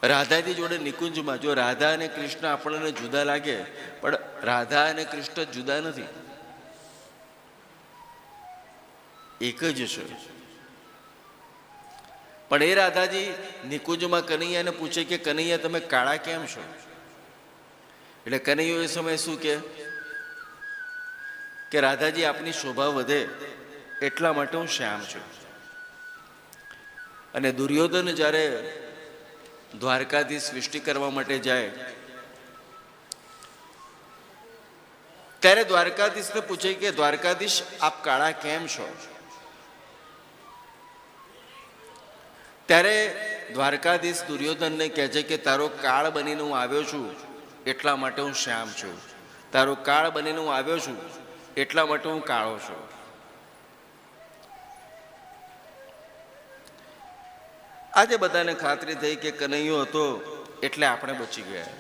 રાધાજી જોડે નિકુંજમાં, જો રાધા અને કૃષ્ણ આપણને જુદા લાગે, પણ રાધા અને કૃષ્ણ જુદા નથી, એક જ છે. પણ એ રાધાજી નિકુંજમાં કનૈયાને પૂછે કે કનૈયા તમે કાળા કેમ છો? એટલે કનૈયો એ સમયે શું કે રાધાજી આપની શોભા વધે એટલા માટે હું શ્યામ છું. અને દુર્યોધન જ્યારે દ્વારકાધીશ સૃષ્ટિ કરવા માટે જાય ત્યારે દ્વારકાધીશને પૂછે કે દ્વારકાધીશ આપ કાળા કેમ છો? ત્યારે દ્વારકાધીશ દુર્યોધનને કહે છે કે તારો કાળ બનીને હું આવ્યો છું એટલા માટે હું શ્યામ છું. તારો કાળ બનીને હું આવ્યો છું એટલા માટે હું કાળો છું. આજે બધાને ખાતરી થઈ કે કનૈયો હતો એટલે આપણે બચી ગયા.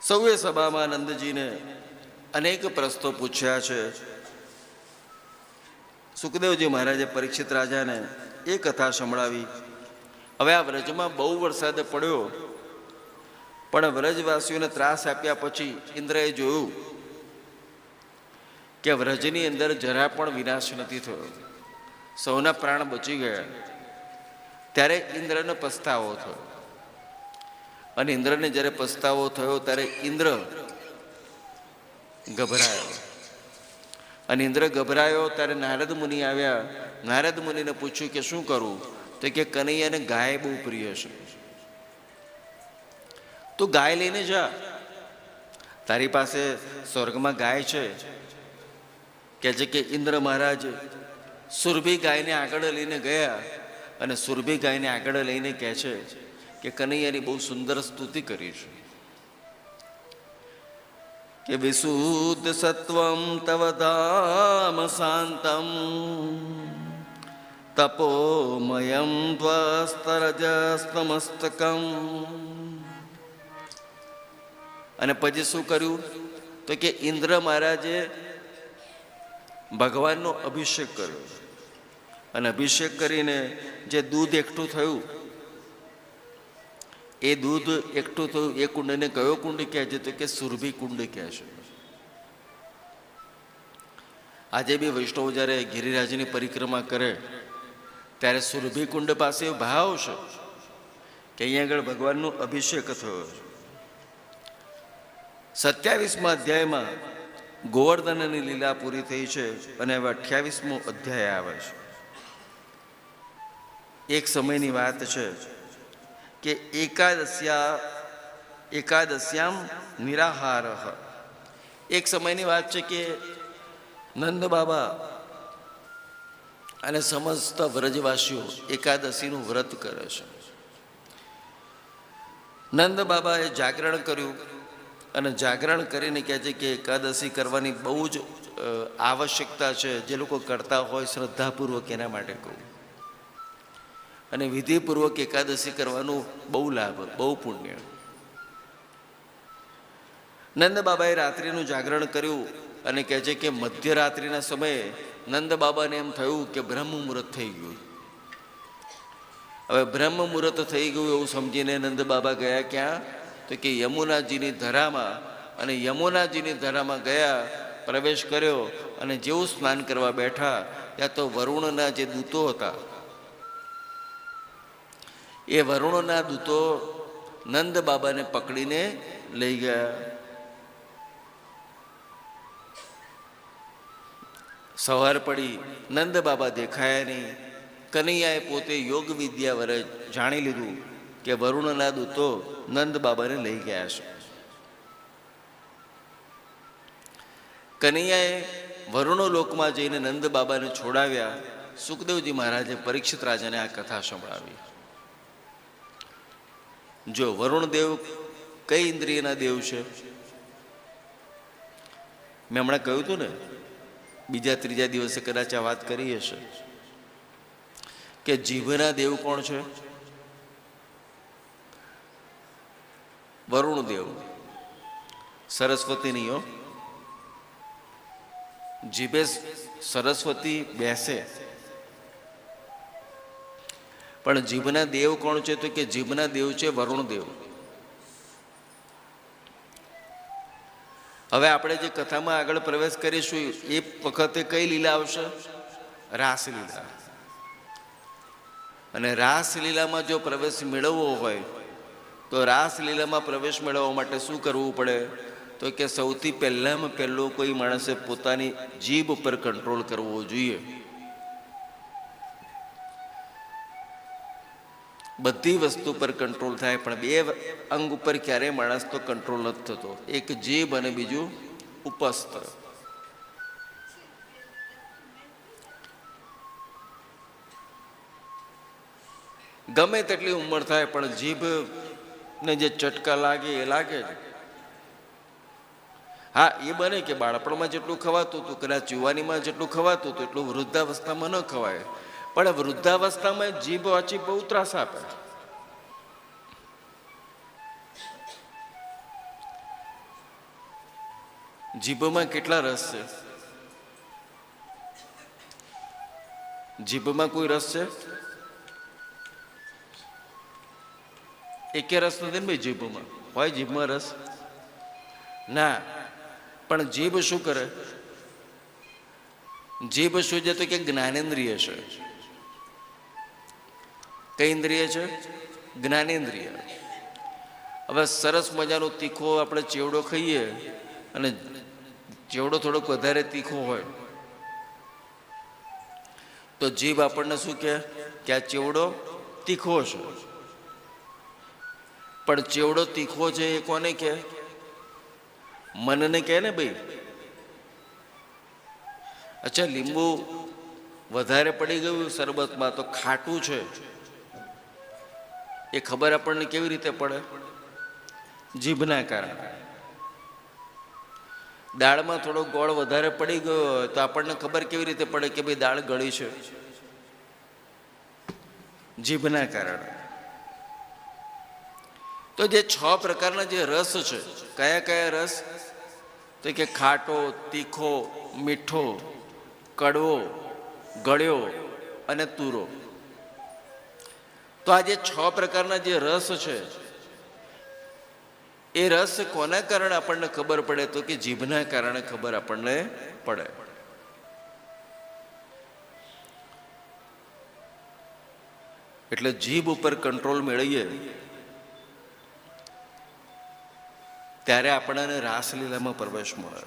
સૌએ સભામાં નંદજીને અનેક પ્રશ્નો પૂછ્યા છે. સુખદેવજી મહારાજે પરીક્ષિત રાજાને એ કથા સંભળાવી. હવે આ વ્રજમાં બહુ વરસાદ પડ્યો, પણ વ્રજવાસીઓને ત્રાસ આપ્યા પછી ઇન્દ્રએ જોયું કે વ્રજની અંદર જરા પણ વિનાશ નથી થયો, સૌના પ્રાણ બચી ગયા. ત્યારે ઇન્દ્રને પસ્તાવો થયો, અને ઇન્દ્રને જ્યારે પસ્તાવો થયો ત્યારે ઇન્દ્ર ગભરાયો. અને ઇન્દ્ર ગભરાયો ત્યારે નારદ મુનિ આવ્યા. નારદ મુનિને પૂછ્યું કે શું કરવું? તો કે કનૈયાને ગાય બહુ પ્રિય છે, તું ગાય લઈને જા. તારી પાસે સ્વર્ગમાં ગાય છે. કે છે કે ઇન્દ્ર મહારાજ સુરભી ગાયને આગળ લઈને ગયા, અને સુરભી ગાયને આગળ લઈને કહે છે કે કનૈયાની બહુ સુંદર સ્તુતિ કરી છે કે વિશુદ્ધ સત્વમ તવ ધામ શાંતમ તપોમયમ ત્વસ્તરજસ્તમસ્તકમ. અને પછી શું કર્યું? તો કે ઇન્દ્ર મહારાજે ભગવાનનો અભિષેક કર્યો, અને અભિષેક કરીને જે દૂધ એકઠું થયું, એ દૂધ એકઠું થયું એ કુંડને કયો કુંડ કહે છે? તો કે સુરભી કુંડ કહે છે. આજે બી વૈષ્ણવ જ્યારે ગિરિરાજની પરિક્રમા કરે ત્યારે સુરભી કુંડ પાસે ભાવ છે કે અહીંયા આગળ ભગવાનનો અભિષેક થયો. 27મા અધ્યાયમાં ગોવર્ધનની લીલા પૂરી થઈ છે, અને હવે 28મો અધ્યાય આવે છે. એક સમયની વાત છે કે એકાદશ્યામ નિરાહાર. એક સમયની વાત છે કે નંદ બાબા અને સમસ્ત વ્રજવાસીઓ એકાદશીનું વ્રત કરે છે. નંદ બાબાએ જાગરણ કર્યું, અને જાગરણ કરીને કહે છે કે એકાદશી કરવાની બહુ જ આવશ્યકતા છે. જે લોકો કરતા હોય શ્રદ્ધાપૂર્વક એના માટે કહું. અને વિધિપૂર્વક એકાદશી કરવાનું બહુ લાભ, બહુ પુણ્ય. નંદ બાબાએ રાત્રિનું જાગરણ કર્યું, અને કહે છે કે મધ્યરાત્રિના સમયે નંદ બાબાને એમ થયું કે બ્રહ્મ મુહૂર્ત થઈ ગયું. હવે બ્રહ્મ મુહૂર્ત થઈ ગયું એવું સમજીને નંદ બાબા ગયા ક્યાં? તો કે યમુનાજીની ધરામાં. અને યમુનાજીની ધરામાં ગયા, પ્રવેશ કર્યો, અને જેવું સ્નાન કરવા બેઠા ત્યાં તો વરુણના જે દૂતો હતા, એ વરુણના દૂતો નંદ બાબાને પકડીને લઈ ગયા. સવાર પડી, નંદ બાબા દેખાયા નહીં. કનૈયાએ પોતે યોગ વિદ્યા વડે જાણી લીધું કે વરુણના દૂતો નંદ બાબાને લઈ ગયા છે. કનૈયાએ વરુણ લોકમાં જઈને નંદ બાબાને છોડાવ્યા. સુખદેવજી મહારાજે પરીક્ષિત રાજાને આ કથા સંભળાવી. જો વરુણ દેવ કઈ ઇન્દ્રિયના દેવ છે? મેં હમણાં કહ્યું હતું ને, બીજા ત્રીજા દિવસે કદાચ આ વાત કરી હશે કે જીભના દેવ કોણ છે? વરુણ દેવ. સરસ્વતી નહીં હો. જીભે સરસ્વતી બેસે, પણ જીભના દેવ કોણ છે? તો કે જીભના દેવ છે વરુણ દેવ. હવે આપણે જે કથામાં આગળ પ્રવેશ કરીશું એ વખતે કઈ લીલા આવશે? રાસલીલા. અને રાસલીલામાં જો પ્રવેશ મેળવવો હોય તો રાસલીલામાં પ્રવેશ મેળવવા માટે શું કરવું પડે? તો કે સૌથી પહેલામાં પહેલું કોઈ માણસે પોતાની જીભ ઉપર કંટ્રોલ કરવો જોઈએ. બધી વસ્તુ પર કંટ્રોલ થાય, પણ બે અંગ ઉપર ક્યારેય માણસ તો કંટ્રોલ નથી થતો. એક જીભ અને બીજું ઉપસ્થ. ગમે તેટલી ઉંમર થાય પણ જીભને જે ચટકા લાગે એ લાગે જ. હા, એ બને કે બાળપણમાં જેટલું ખવાતું હતું, કદાચ યુવાનીમાં જેટલું ખવાતું હતું એટલું વૃદ્ધાવસ્થામાં ન ખવાય, પણ વૃદ્ધાવસ્થામાં જીભ વાંચી બહુ ત્રાસ આપે. જીભમાં કેટલા રસ છે? જીભમાં કોઈ રસ છે? એકે રસ નથી ને ભાઈ જીભમાં. હોય જીભમાં રસ? ના. પણ જીભ શું કરે? જીભ શું છે તો કે જ્ઞાનેન્દ્રિય છે. કઈ ઇન્દ્રિય છે? જ્ઞાનેન્દ્રિય. હવે સરસ મજાનો તીખો આપણે ચેવડો ખાઈએ અને ચેવડો થોડોક વધારે તીખો હોય તો જીભ આપણને શું કહે કે આ ચેવડો તીખો છે. પણ ચેવડો તીખો છે એ કોને કહે? મનને કહે ને ભાઈ. અચ્છા, લીંબુ વધારે પડી ગયું શરબતમાં તો ખાટું છે એ ખબર આપણને કેવી રીતે પડે? જીભના કારણે. દાળમાં થોડો ગોળ વધારે પડી ગયો હોય તો આપણને ખબર કેવી રીતે પડે કે ભાઈ દાળ ગળી છે? જીભના કારણે. તો જે 6 પ્રકારના જે રસ છે, કયા કયા રસ? તો કે ખાટો, તીખો, મીઠો, કડવો, ગળ્યો અને તુરો. તો આ જે 6 પ્રકારના જે રસ છે એ રસ કોના કારણે આપણને ખબર પડે? તો કે જીભના કારણે ખબર આપણને પડે. એટલે જીભ ઉપર કંટ્રોલ મેળવીએ ત્યારે આપણને રાસલીલામાં પ્રવેશ મળે.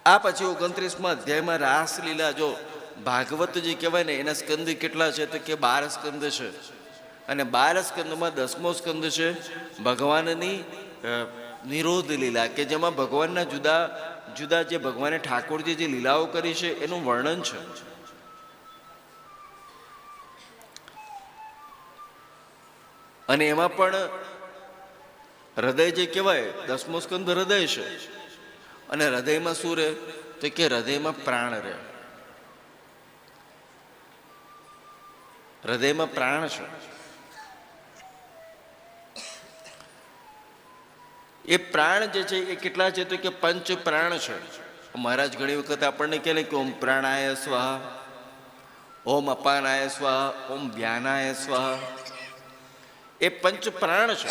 આ પછી 29મા અધ્યાયમાં રાસલીલા, જો ભાગવત જે કહેવાય ને એના સ્કંદ કેટલા છે તો કે 12 સ્કંદ છે. અને 12 સ્કંદમાં 10મો સ્કંદ છે ભગવાનની નિરોધ લીલા, કે જેમાં ભગવાનના જુદા જુદા જે ભગવાને ઠાકોરજી જે લીલાઓ કરી છે એનું વર્ણન છે. અને એમાં પણ હૃદય જે કહેવાય 10મો સ્કંદ હૃદય છે. અને હૃદયમાં શું રહે તો કે હૃદયમાં પ્રાણ રહે. હૃદયમાં પ્રાણ છે. એ પ્રાણ જે છે એ કેટલા છે તો કે 5 પ્રાણ છે. મહારાજ ઘણી વખત આપણને કહે કે ઓમ પ્રાણાય સ્વાહા, ઓમ અપાનાય સ્વાહા, ઓમ વ્યાનાય સ્વાહા. એ 5 પ્રાણ છે.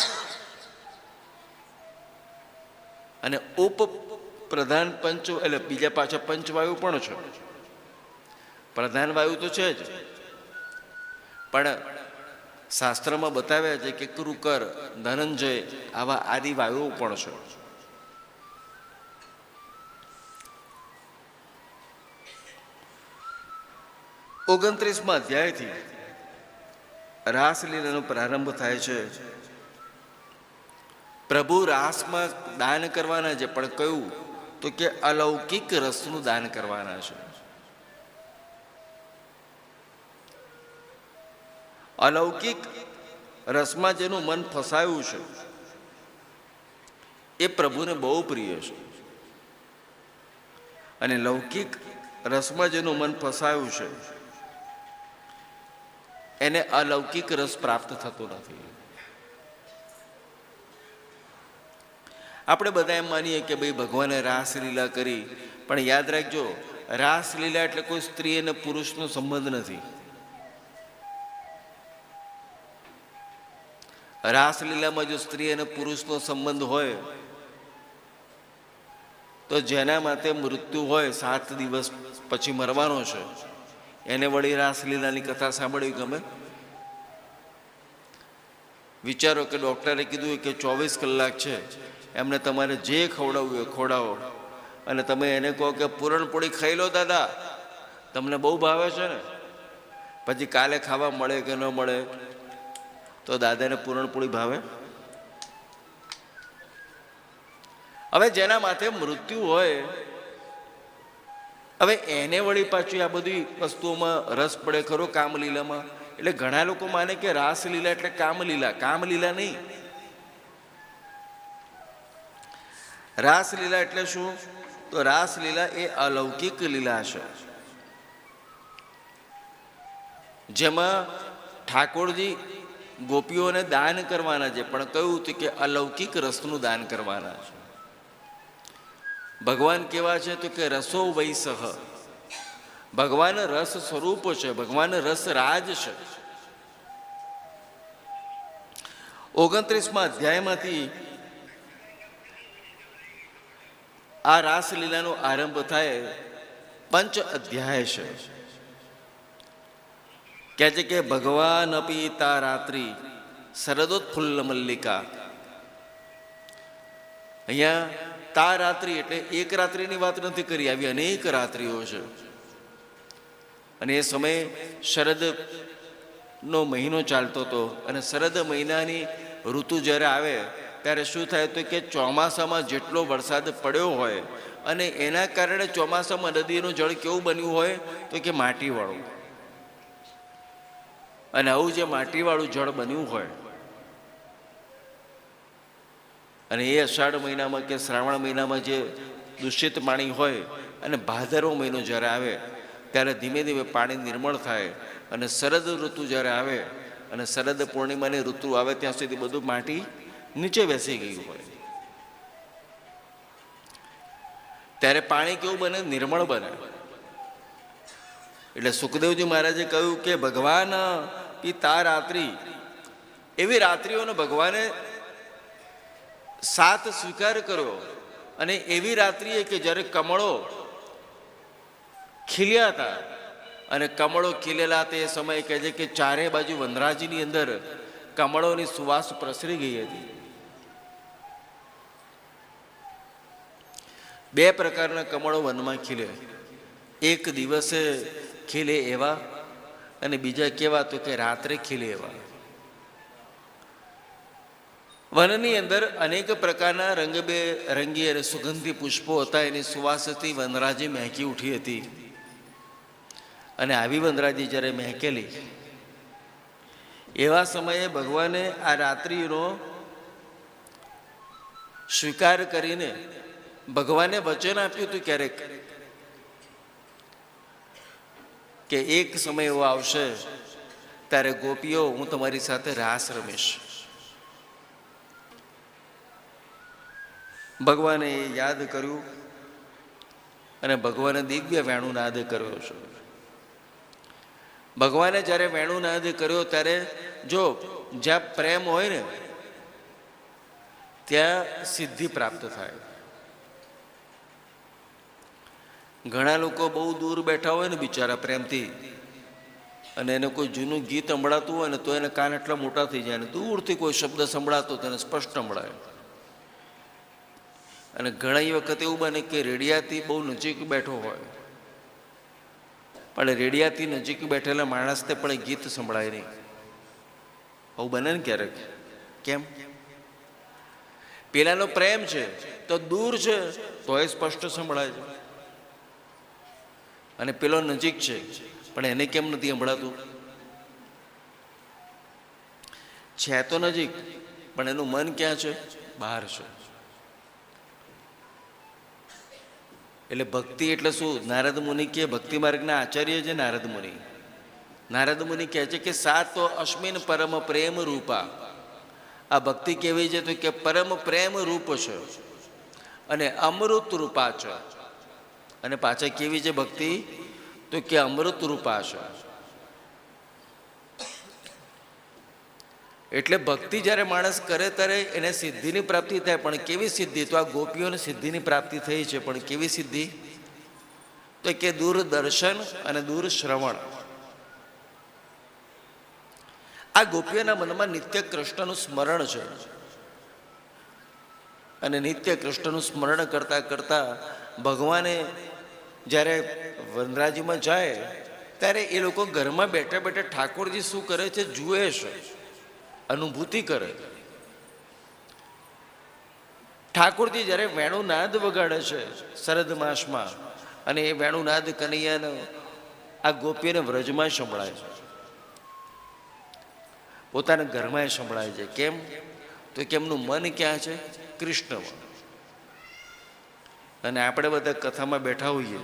અને ઉપ પ્રધાન પંચ એટલે બીજા પાછા પંચવાયુ પણ છે. પ્રધાન વાયુ તો છે જ, પણ શાસ્ત્રમાં બતાવ્યા છે કે કૃકર, ધનંજય આવા આદિ વાયુઓ પણ છે. ઓગણત્રીસમાં અધ્યાયથી રાસલીલાનો પ્રારંભ થાય છે. પ્રભુ રાસમાં દાન કરવાના છે, પણ કયું તો કે અલૌકિક રસનું દાન કરવાના છે. અલૌકિક રસમાં જેનું મન ફસાયું છે એ પ્રભુને બહુ પ્રિય છે. અને લૌકિક રસમાં જેનું મન ફસાયું છે એને અલૌકિક રસ પ્રાપ્ત થતો નથી. આપણે બધા એમ માનીએ કે ભાઈ ભગવાને રાસલીલા કરી, પણ યાદ રાખજો રાસલીલા એટલે કોઈ સ્ત્રી અને પુરુષનો સંબંધ નથી. રાસલીલામાં જો સ્ત્રી અને પુરુષનો સંબંધ હોય તો જેના માટે મૃત્યુ હોય 7 દિવસ પછી મરવાનો છે એને વળી રાસલીલાની કથા સાંભળવી ગમે? વિચારો કે ડૉક્ટરે કીધું કે 24 કલાક છે, એમને તમારે જે ખવડાવવું એ ખવડાવો, અને તમે એને કહો કે પૂરણપોળી ખાઈ લો દાદા, તમને બહુ ભાવે છે ને, પછી કાલે ખાવા મળે કે ન મળે તો દાદાને પૂરણપોળી ભાવે? હવે જેના માથે મૃત્યુ હોય, હવે એને વળી પાછું આ બધી વસ્તુઓમાં રસ પડે ખરો કામલીલામાં? એટલે ઘણા લોકો માને કે રાસલીલા એટલે કામલીલા. કામલીલા નહીં. રાસલીલા એટલે શું? તો રાસલીલા એ અલૌકિક લીલા છે. જેમાં ઠાકોરજી ગોપીઓને દાન કરવાના છે, પણ કહ્યું હતું કે અલૌકિક રસનું દાન કરવાના છે. ભગવાન કેવા છે તો કે રસો વૈસહ, ભગવાન રસ સ્વરૂપ છે, ભગવાન રસ રાજ છે. 29મા અધ્યાયમાંથી આ રાસલીલાનો આરંભ થાય. પંચ અધ્યાય છે. કહે છે કે ભગવાન અપી તા રાત્રિ શરદોત્ફુલ્લ મલ્લિકા. અહીંયા તા રાત્રિ એટલે એક રાત્રિની વાત નથી કરી, આવી અનેક રાત્રિઓ છે. અને એ સમયે શરદનો મહિનો ચાલતો હતો, અને શરદ મહિનાની ઋતુ જ્યારે આવે ત્યારે શું થાય તો કે ચોમાસામાં જેટલો વરસાદ પડ્યો હોય અને એના કારણે ચોમાસામાં નદીનું જળ કેવું બન્યું હોય તો કે માટીવાળું. અને આવું જે માટીવાળું જળ બન્યું હોય, અને એ અષાઢ મહિનામાં કે શ્રાવણ મહિનામાં જે દૂષિત પાણી હોય, અને ભાદરવો મહિનો જ્યારે આવે ત્યારે ધીમે ધીમે પાણી નિર્મળ થાય. અને શરદ ઋતુ જ્યારે આવે અને શરદ પૂર્ણિમાની ઋતુ આવે ત્યાં સુધી બધું માટી નીચે બેસી ગયું હોય, ત્યારે પાણી કેવું બને? નિર્મળ બને. એટલે સુખદેવજી મહારાજે કહ્યું કે ભગવાન પિતા રાત્રિ, એવી રાત્રિઓનો ભગવાને 7 સ્વીકાર કર્યો. અને એવી રાત્રિએ કે જ્યારે કમળો ખીલ્યા હતા, અને કમળો ખીલેલા તે સમયે કહે છે કે ચારે બાજુ વનરાજીની અંદર કમળોની સુવાસ પ્રસરી ગઈ હતી. 2 પ્રકારના કમળો વનમાં ખીલે, એક દિવસે ખીલે એવા, અને બીજા કેવા તો કે રાત્રે ખીલે એવા. વનની અંદર અનેક પ્રકારના રંગબેરંગી અને સુગંધી પુષ્પો હતા. એની સુવાસથી વનરાજી મહેકી ઉઠી હતી. અને આવી વનરાજી જ્યારે મહેકેલી, એવા સમયે ભગવાને આ રાત્રિનો સ્વીકાર કરીને ભગવાને વચન આપ્યું હતું ક્યારેક કે એક સમય એવો આવશે ત્યારે ગોપીઓ હું તમારી સાથે રાસ રમીશ. ભગવાને એ યાદ કર્યું, અને ભગવાને દિવ્ય વેણુનાદ કર્યો છે. ભગવાને જ્યારે વેણુનાદ કર્યો ત્યારે જો જ્યાં પ્રેમ હોય ને ત્યાં સિદ્ધિ પ્રાપ્ત થાય. ઘણા લોકો બહુ દૂર બેઠા હોય ને બિચારા પ્રેમથી, અને એને કોઈ જૂનું ગીત સંભળાતું હોય ને તો એને કાન એટલા મોટા થઈ જાય, ને દૂરથી કોઈ શબ્દ સંભળાતો તેને સ્પષ્ટ સંભળાય. અને ઘણી વખત એવું બને કે રેડિયાથી બહુ નજીક બેઠો હોય, પણ રેડિયાથી નજીક બેઠેલા માણસને પણ ગીત સંભળાય નહીં. આવું બને ને ક્યારેક. કેમ? પેલાનો પ્રેમ છે તો દૂર છે તોય સ્પષ્ટ સંભળાય છે, અને પેલો નજીક છે પણ એને કેમ નથી સંભળાતું? છે તો નજીક પણ એનું મન ક્યાં છે? બહાર છે. એટલે ભક્તિ એટલે શું? નારદ મુનિ કે ભક્તિ માર્ગના આચાર્ય છે નારદ મુનિ. નારદ મુનિ કહે છે કે સાતો અસ્મિન પરમ પ્રેમ રૂપા. આ ભક્તિ કેવી છે તો કે પરમ પ્રેમ રૂપ છે અને અમૃત રૂપા છે. અને પાછા કેવી છે ભક્તિ તો કે અમૃત રૂપા છે. એટલે ભક્તિ જ્યારે માણસ કરે ત્યારે એને સિદ્ધિની પ્રાપ્તિ થાય. પણ કેવી સિદ્ધિ? તો આ ગોપીઓને સિદ્ધિની પ્રાપ્તિ થઈ છે. પણ કેવી સિદ્ધિ? તો કે દૂરદર્શન અને દૂર શ્રવણ. આ ગોપીઓના મનમાં નિત્ય કૃષ્ણનું સ્મરણ છે, અને નિત્ય કૃષ્ણનું સ્મરણ કરતા કરતા ભગવાને જ્યારે વનરાજીમાં જાય ત્યારે એ લોકો ઘરમાં બેઠા બેઠા ઠાકોરજી શું કરે છે જુએ છે, અનુભૂતિ કરે. ઠાકોરજી જ્યારે વેણુનાદ વગાડે છે શરદ માસમાં, અને એ વેણુનાદ કનૈયાનો આ ગોપીઓને વ્રજમાં સંભળાય છે, પોતાના ઘરમાં સંભળાય છે. કેમ? તો કે એમનું મન ક્યાં છે? કૃષ્ણમાં. અને આપણે બધા કથામાં બેઠા હોઈએ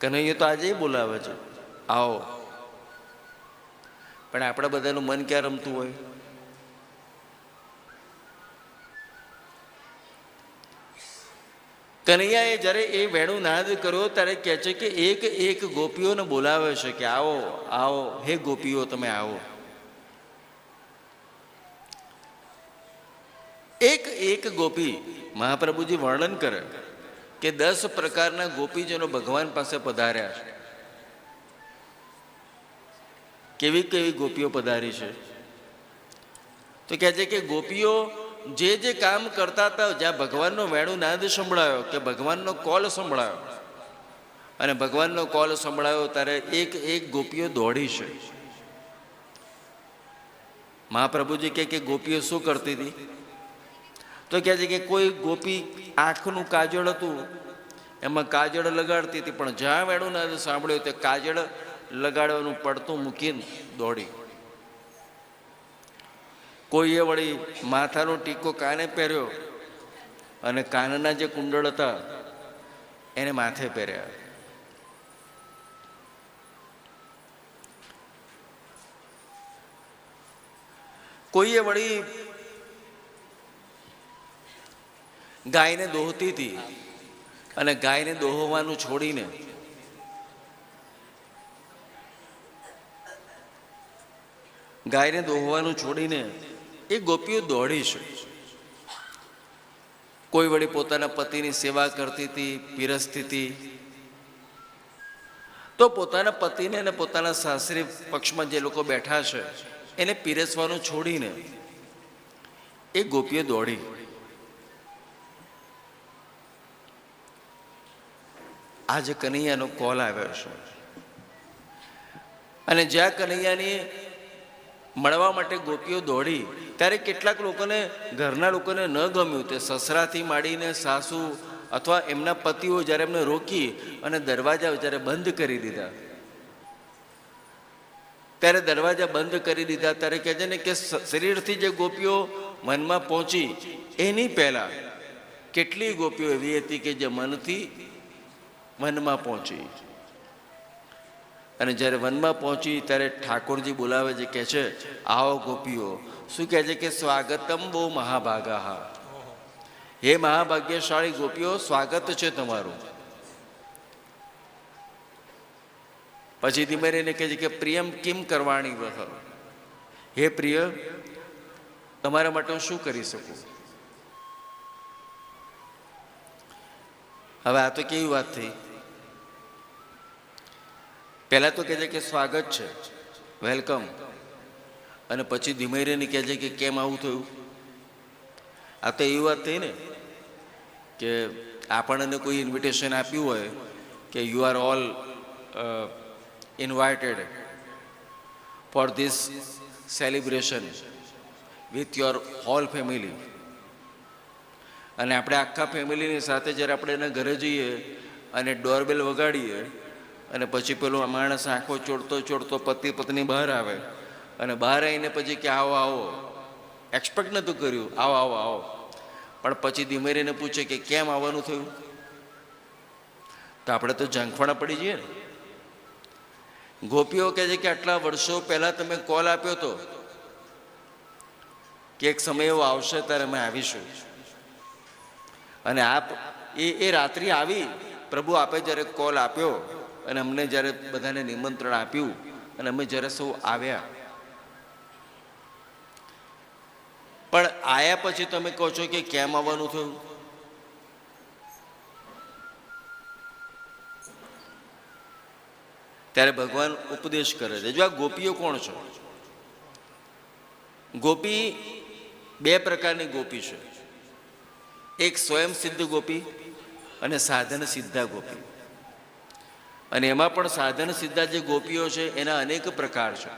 કનૈયો તો આજે બોલાવે છે, આવો. પણ આપણા બધાનું મન ક્યાં રમતું હોય? કનૈયાએ જ્યારે એ વેણું નાદ કર્યો ત્યારે કહે છે કે એક એક ગોપીઓને બોલાવે છે કે આવો આવો, હે ગોપીઓ તમે આવો. એક એક ગોપી, મહાપ્રભુજી વર્ણન કરે કે 10 પ્રકારના ગોપીજનો ભગવાન પાસે પધાર્યા છે. કેવી કેવી ગોપીઓ પધારી છે? તો કહે છે કે ગોપીઓ જે જે કામ કરતા હતા, જ્યાં ભગવાનનો વેણું નાદ સંભળાયો, કે ભગવાનનો કોલ સંભળાયો, અને ભગવાનનો કોલ સંભળાયો ત્યારે એક એક ગોપીઓ દોડી છે. મહાપ્રભુજી કહે કે ગોપીઓ શું કરતી હતી? તો કહે છે કે કોઈ ગોપી આંખનું કાજળ હતું, એમાં કાજળ લગાડતી હતી, પણ જ્યાં વેણું નાદ સાંભળ્યો તે કાજળ લગાડવાનું પડતું મૂકીને દોડી. કોઈએ વળી માથાનો ટીકો કાને પહેર્યો અને કાનના જે કુંડળ હતા એને માથે પહેર્યા. કોઈએ વળી ગાયને દોહતી હતી અને ગાયને દોહવાનું છોડીને એ ગોપીઓ દોડી છે. કોઈ વળી પોતાના પતિની સેવા કરતી હતી, પીરસતી હતી, તો પોતાના પતિને અને પોતાના સાસરી પક્ષમાં જે લોકો બેઠા છે એને પીરસવાનું છોડીને એ ગોપીઓ દોડી. આજે કનૈયાનો કોલ આવ્યો છે અને જ્યાં કનૈયાની મળવા માટે ગોપીઓ દોડી ત્યારે કેટલાક લોકોને, ઘરના લોકોને ન ગમ્યું. તે સસરાથી માંડીને સાસુ અથવા એમના પતિઓ જ્યારે એમને રોકી અને દરવાજા જ્યારે બંધ કરી દીધા, ત્યારે કહે છે ને કે શરીરથી જે ગોપીઓ મનમાં પહોંચી એની પહેલા કેટલી ગોપીઓ એવી હતી કે જે મનથી વનમાં પહોંચી. અને જ્યારે વનમાં પહોંચી ત્યારે ઠાકોરજી બોલાવે છે, કહે છે આવો ગોપીઓ. શું કહે છે કે સ્વાગતમ બહુ મહાભાગા, હે મહાભાગ્યશાળી ગોપીઓ, સ્વાગત છે તમારું. પછી ધીમે રહીને કહે છે કે પ્રિયમ કિમ કરવાણી વહ, હે પ્રિય તમારા માટે હું શું કરી શકું? હવે આ તો કેવી વાત થઈ? પહેલા તો કહે છે કે સ્વાગત છે, વેલકમ, અને પછી ધીમે રહીને કહે છે કે કેમ આવું થયું? આ તો એવી વાત થઈ ને કે આપણને કોઈ ઇન્વિટેશન આપ્યું હોય કે you are all invited for this celebration with your whole family, અને આપણે આખા ફેમિલીની સાથે જ્યારે આપણે એના ઘરે જઈએ અને ડોરબેલ વગાડીએ અને પછી પેલો માણસ આંખો ચોડતો પતિ પત્ની બહાર આવે અને બહાર આવીને પછી કે આવો આવો, એક્સપેક્ટ નહોતું કર્યું, આવો આવો આવો, પણ પછી ધીમે રહીને પૂછે કે કેમ આવવાનું થયું? તો આપણે તો ઝંખવાણા પડી જઈએ ને. ગોપીઓ કહે છે કે આટલા વર્ષો પહેલા તમે કોલ આપ્યો હતો કે એક સમય એવો આવશે ત્યારે અમે આવીશું, અને આપ એ રાત્રિ આવી. પ્રભુ આપે જ્યારે કોલ આપ્યો અને અમને જ્યારે બધાને નિમંત્રણ આપ્યું અને અમે જ્યારે સૌ આવ્યા, પણ આયા પછી તમે કહો છો કે કેમ આવવાનું થયું? ત્યારે ભગવાન ઉપદેશ કરે છે. જો આ ગોપીઓ કોણ છે? ગોપી બે પ્રકારની ગોપી છે, એક સ્વયં સિદ્ધ ગોપી અને સાધન સિદ્ધા ગોપી. અને એમાં પણ સાધન સિદ્ધા જે ગોપીઓ છે એના અનેક પ્રકાર છે.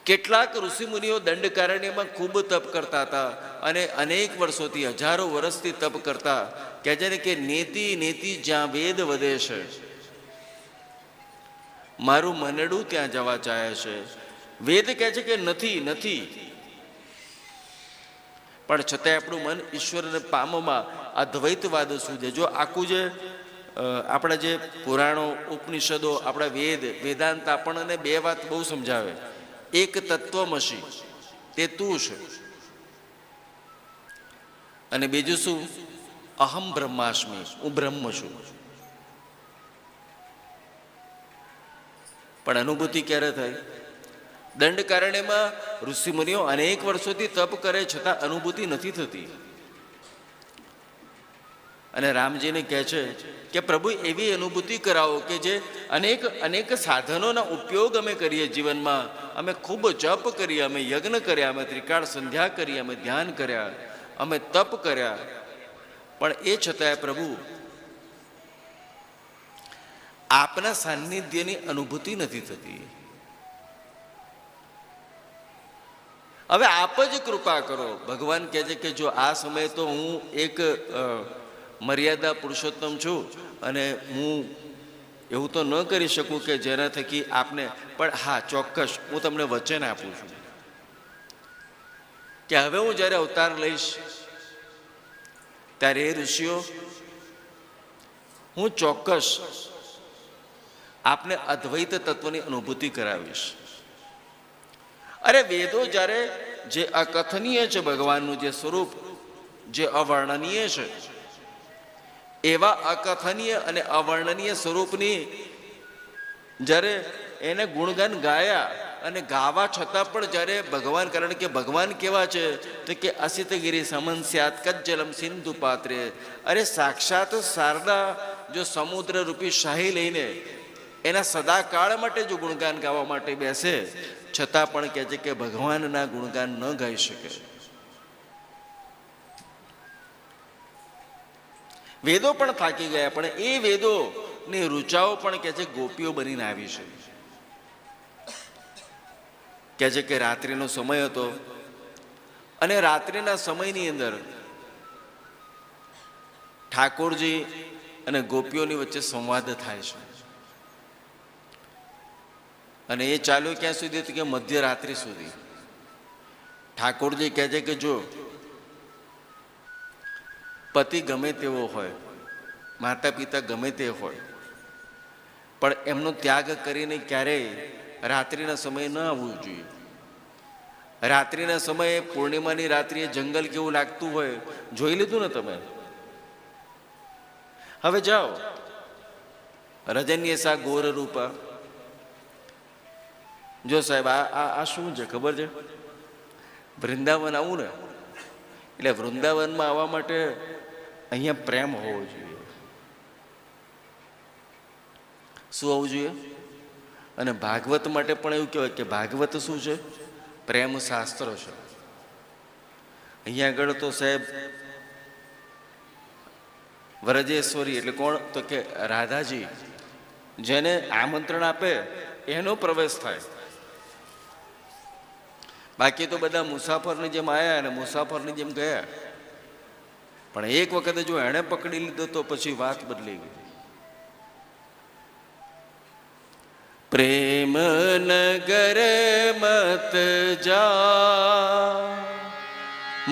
કેટલાક ઋષિમુનિઓ દંડકારણ્યમાં ખૂબ તપ કરતા હતા અને અનેક વર્ષોથી, હજારો વર્ષથી તપ કરતા. કહે છે ને કે નેતિ નેતિ જ્યાં વેદ વધે છે, મારું મનડું ત્યાં જવા ચાહે છે. વેદ કહે છે કે નથી નથી, પણ છતાંય આપણું મન ઈશ્વરને પામવામાં અદ્વૈતવાદ સુધી. જો આખું જે આપણા જે પુરાણો, ઉપનિષદો, આપણા વેદાંત આપણને બે વાત બહુ સમજાવે. એક તત્વમસી, તે તું છે, અને બીજું શું? અહમ બ્રહ્માસ્મિ, હું બ્રહ્મ છું. પણ અનુભૂતિ ક્યારે થાય? દંડકારણ્યમાં ઋષિમુનિઓ અનેક વર્ષોથી તપ કરે છતાં અનુભૂતિ નથી થતી. અને રામજીને કહે છે કે પ્રભુ એવી અનુભૂતિ કરાવો કે જે અનેક સાધનોના ઉપયોગ અમે કરીએ જીવનમાં. અમે ખૂબ જપ કરીએ, અમે યજ્ઞ કર્યા, અમે ત્રિકાળ સંધ્યા કરી, અમે ધ્યાન કર્યા, અમે તપ કર્યા, પણ એ છતાંય પ્રભુ આપના સાનિધ્યની અનુભૂતિ નથી થતી. હવે આપ જ કૃપા કરો. ભગવાન કહે છે કે જો આ સમયે તો હું એક મર્યાદા પુરુષોત્તમ છું અને હું એવું તો ન કરી શકું કે જેના થકી આપને, પણ હા ચોક્કસ હું તમને વચન આપું છું કે હવે હું જ્યારે અવતાર લઈશ ત્યારે એ ઋષિઓ હું ચોક્કસ આપને અદ્વૈત તત્વની અનુભૂતિ કરાવીશ. અરે વેદો જ્યારે જે અકથનીય છે, ભગવાનનું જે સ્વરૂપ જે અવર્ણનીય છે, એવા અકથનીય અને અવર્ણનીય સ્વરૂપની જ્યારે એને ગુણગાન ગાયા, અને ગાવા છતાં પણ જ્યારે ભગવાન, કારણ કે ભગવાન કેવા છે તો કે અસિતગીરી સમન સ્યાત કજ્જલમ સિંધુ પાત્રે. અરે સાક્ષાત શારદા જો સમુદ્ર રૂપી શાહી લઈને એના સદાકાળ માટે જો ગુણગાન ગાવા માટે બેસે, છતાં પણ કહે છે કે ભગવાનના ગુણગાન ન ગાઈ શકે. વેદો પણ થાકી ગયા, પણ એ વેદોની ઋચાઓ પણ કહે છે ગોપીઓ બનીને આવી છે. કહે છે કે રાત્રિનો સમય હતો અને રાત્રિના સમયની અંદર ઠાકોરજી અને ગોપીઓની વચ્ચે સંવાદ થાય છે. અને એ ચાલ્યું ક્યાં સુધી? કે મધ્યરાત્રિ સુધી. ઠાકોરજી કહે છે કે જો પતિ ગમે તેવો હોય, માતા પિતા ગમે તે હોય, પણ એમનો ત્યાગ કરીને ક્યારેય રાત્રિના સમયે ન આવવું જોઈએ. રાત્રિના સમયે, પૂર્ણિમાની રાત્રિએ જંગલ કેવું લાગતું હોય, જોઈ લીધું ને તમે? હવે જાઓ રજન્યસા ગોર રૂપા. જો સાહેબ આ શું છે ખબર છે? વૃંદાવન આવું ને એટલે વૃંદાવનમાં આવવા માટે અહીંયા પ્રેમ હોવો જોઈએ. શું હોવું જોઈએ? અને ભાગવત માટે પણ એવું કહેવાય કે ભાગવત શું છે? પ્રેમ શાસ્ત્ર છે. અહીંયા આગળ તો સાહેબ વ્રજેશ્વરી એટલે કોણ? તો કે રાધાજી જેને આમંત્રણ આપે એનો પ્રવેશ થાય. બાકી તો બધા મુસાફરની જેમ આવ્યા અને મુસાફરની જેમ ગયા. પણ એક વખતે જો એણે પકડી લીધો તો પછી વાત બદલી ગઈ. પ્રેમ નગર મત જા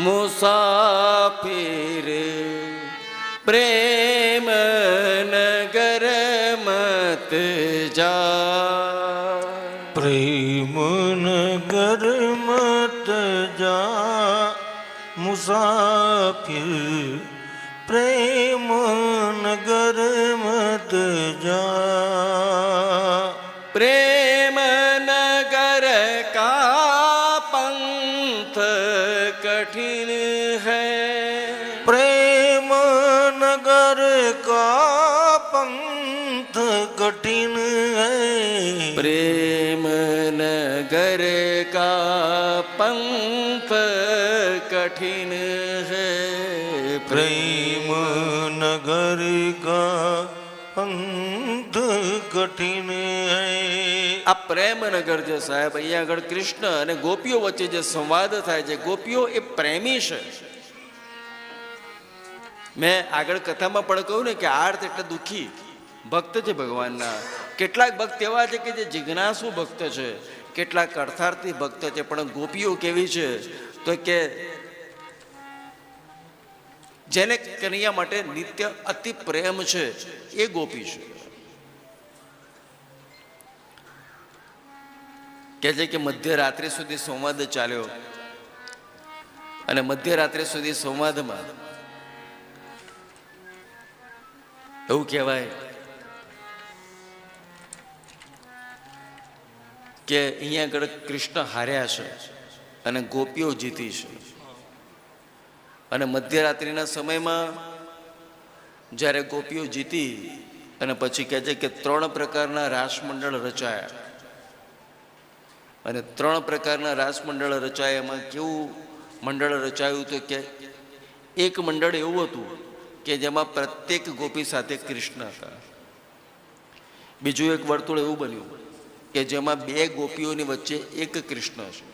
મુસાફિર, પ્રેમ નગર મત જા, પ્રેમ નગર મત જા મુસાફિર, પ્રેમ નગર મત જા. પ્રેમ નગર કા પંથ કઠિન હૈ, પ્રેમ નગર કા પંથ કઠિન હૈ, પ્રેમ નગર કા પંથ કઠિન હૈ, પ્રેમ નગર કા પંથ કઠિન હૈ. આ પ્રેમનગર છે સાહેબ. અહીંયા આગળ કૃષ્ણ અને ગોપીઓ વચ્ચે જે સંવાદ થાય છે, ગોપીઓ એ પ્રેમી છે. મેં આગળ કથામાં પણ કહ્યું ને કે આર્ત એટલે દુઃખી ભક્ત છે ભગવાનના. કેટલાક ભક્ત એવા છે કે જે જિજ્ઞાસુ ભક્ત છે, કેટલાક અર્થાર્થી ભક્ત છે. પણ ગોપીઓ કેવી છે તો કે જેને કનૈયા માટે નિત્ય અતિ પ્રેમ છે એ ગોપી છે. કહે છે કે મધ્યરાત્રિ સુધી સંવાદ ચાલ્યો અને મધ્યરાત્રિ સુધી સંવાદમાં એવું કહેવાય કે અહીંયા આગળ કૃષ્ણ હાર્યા છે અને ગોપીઓ જીતી છે. અને મધ્યરાત્રિના સમયમાં જ્યારે ગોપીઓ જીતી અને પછી કહે છે કે 3 પ્રકારના રાસમંડળ રચાયા. અને 3 પ્રકારના રાસમંડળ રચાયા. એમાં કેવું મંડળ રચાયું તો કે એક મંડળ એવું હતું કે જેમાં પ્રત્યેક ગોપી સાથે કૃષ્ણ હતા. બીજું એક વર્તુળ એવું બન્યું કે જેમાં 2 ગોપીઓની વચ્ચે એક કૃષ્ણ છે.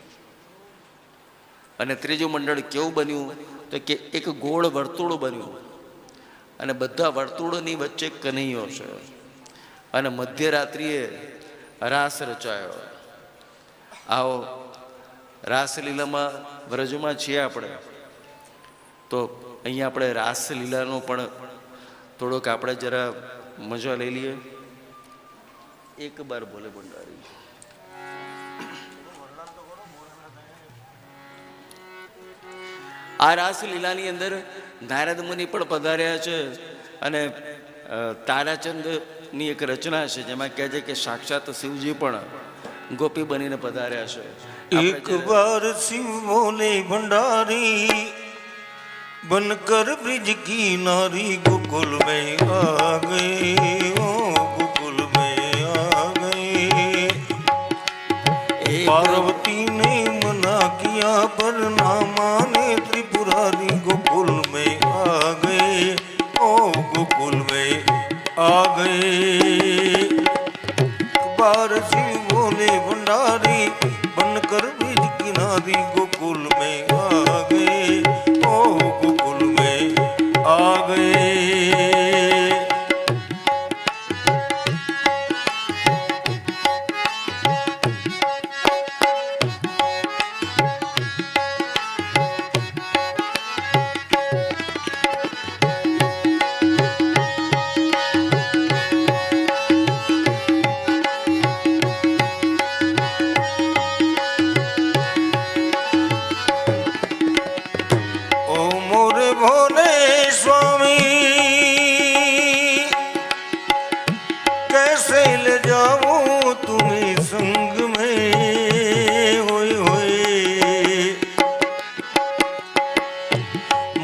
અને ત્રીજું મંડળ કેવું બન્યું તો કે એક ગોળ વર્તુળ બન્યું અને બધા વર્તુળોની વચ્ચે કનૈયો છે. અને મધ્યરાત્રિએ રાસ રચાયો. આવો રાસલીલામાં વ્રજમાં છીએ આપણે, તો અહીંયા આપણે રાસલીલાનો પણ થોડોક આપણે જરા મજા લઈ લઈએ. એક બાર બોલે ભંડારી. આ રાસલીલાની અંદર નારદ મુનિ પણ પધાર્યા છે અને તારાચંદની એક રચના છે જેમાં કહે છે કે સાક્ષાત શિવજી પણ ગોપી બનીને પધાર્યા છે. एक बार शिव बोले भंडारी बनकर ब्रिज की नारी गोकुल में आ गए, ओ गोकुल में आ गए. पार्वती ने मना किया पर ना माने त्रिपुरारी गोकुल में आ गए, ओ गोकुल में आ गए. बार शिव बोले भंडारी बनकर ब्रिज किनारी गोकुल में आ गए, ओ गोकुल में आ गए.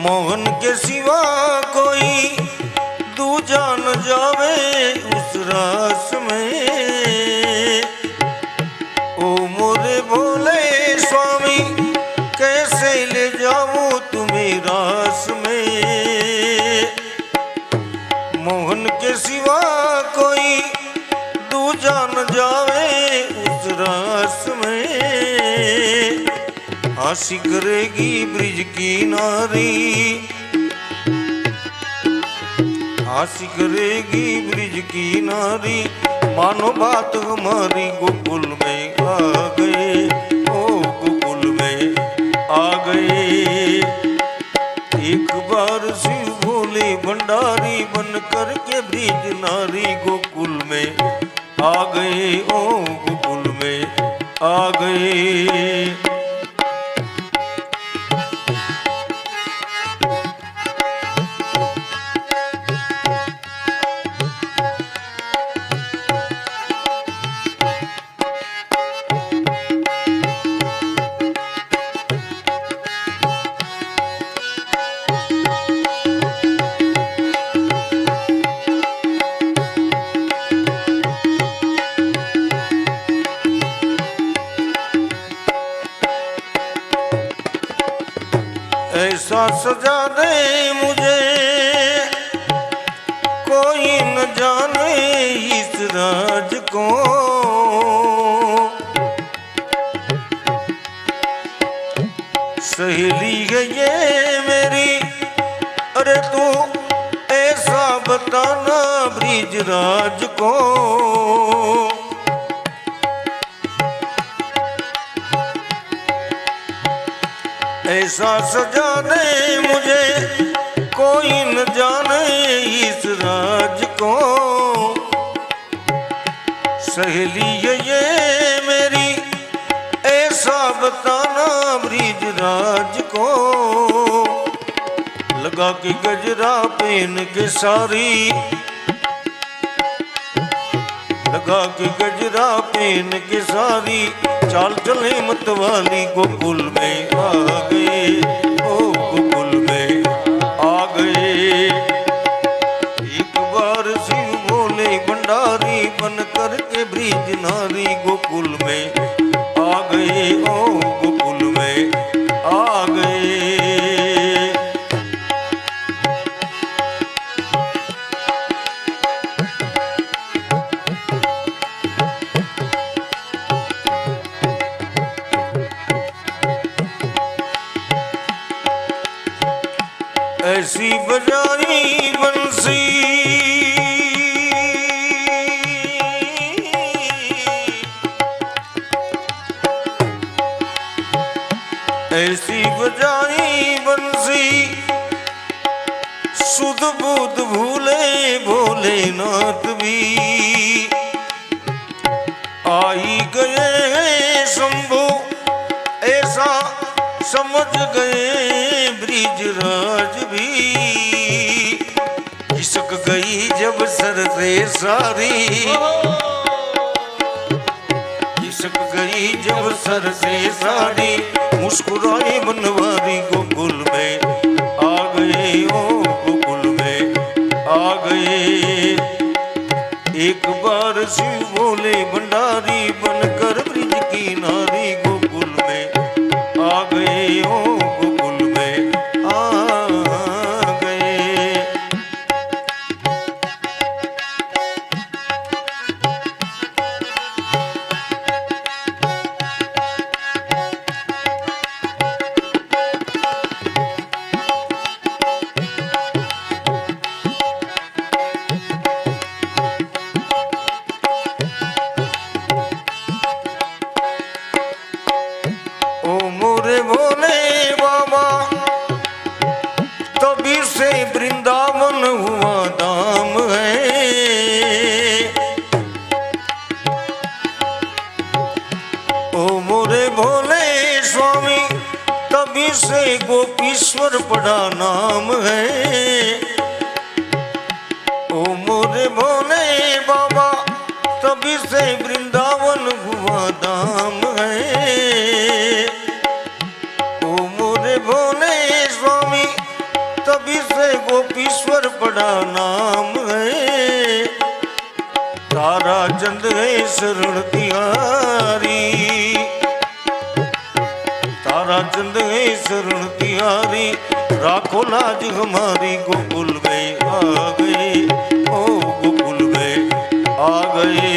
मोहन के सिवा कोई दूजा न जावे उस रास में. ओ मोरे भोले स्वामी कैसे ले जाऊं तुम्हें रास में. मोहन के सिवा कोई दूजा न जावे उस रास में. हासी करेगी ब्रिज की नारी, हासी करेगी ब्रिज की नारी. मानो बात हमारी गोकुल में आ गए, ओ गोकुल में आ गए. एक बार शिव भोले भंडारी बन कर के ब्रिज नारी गोकुल में आ गए, ओ गोकुल में आ गए. ऐसा सजा दे मुझे कोई न जाने इस राज को. सहेली है ये मेरी, अरे तू ऐसा बताना ब्रिज राज को. ऐसा सजा दे मुझे सहेली ये मेरी ऐसा बताना ब्रिजराज को, लगा के गजरा पहन के सारी, लगा के गजरा पहन के सारी, चाल चले मतवाली गोकुल में आ गए, ओ गोकुल में आ गए। एक बार शिव बोले भंडारी बन कर के ब्रिज नारी गोकुल में आ गए, ओ गोकुल में आ गए। ऐसी बजाई बंसी ऐसी बजाई बंसी, सुध बुध भूले भोलेनाथ भी आई गए शंभु, ऐसा समझ गए ब्रिजराज भी। खिसक गई जब सर से सारी, खिसक गई जब सर से सारी, मुस्कुराए बनवारी गोकुल में आ गए, ओ गोकुल में आ गए। एक बार शिव बोले भंडारी बनकर ब्रिज की नारी गोकुल में आ गए, ओ गोकुल में आ गए। ओ मोरे भोले बाबा, तभी से वृंदावन हुआ धाम है। ओ मोरे भोले स्वामी, तभी से गोपीश्वर पड़ा नाम है। ओ मोरे भोले बाबा, तभी से वृंदावन हुआ धाम है। ओ मोरे भोले स्वामी, तभी से गोपीश्वर पड़ा नाम है। तारा चंद है शरण तिहारी, तारा चंद है शरण तिहारी, राखो लाज हमारी गोकुल में आ गए, ओ गोकुल में आ गए।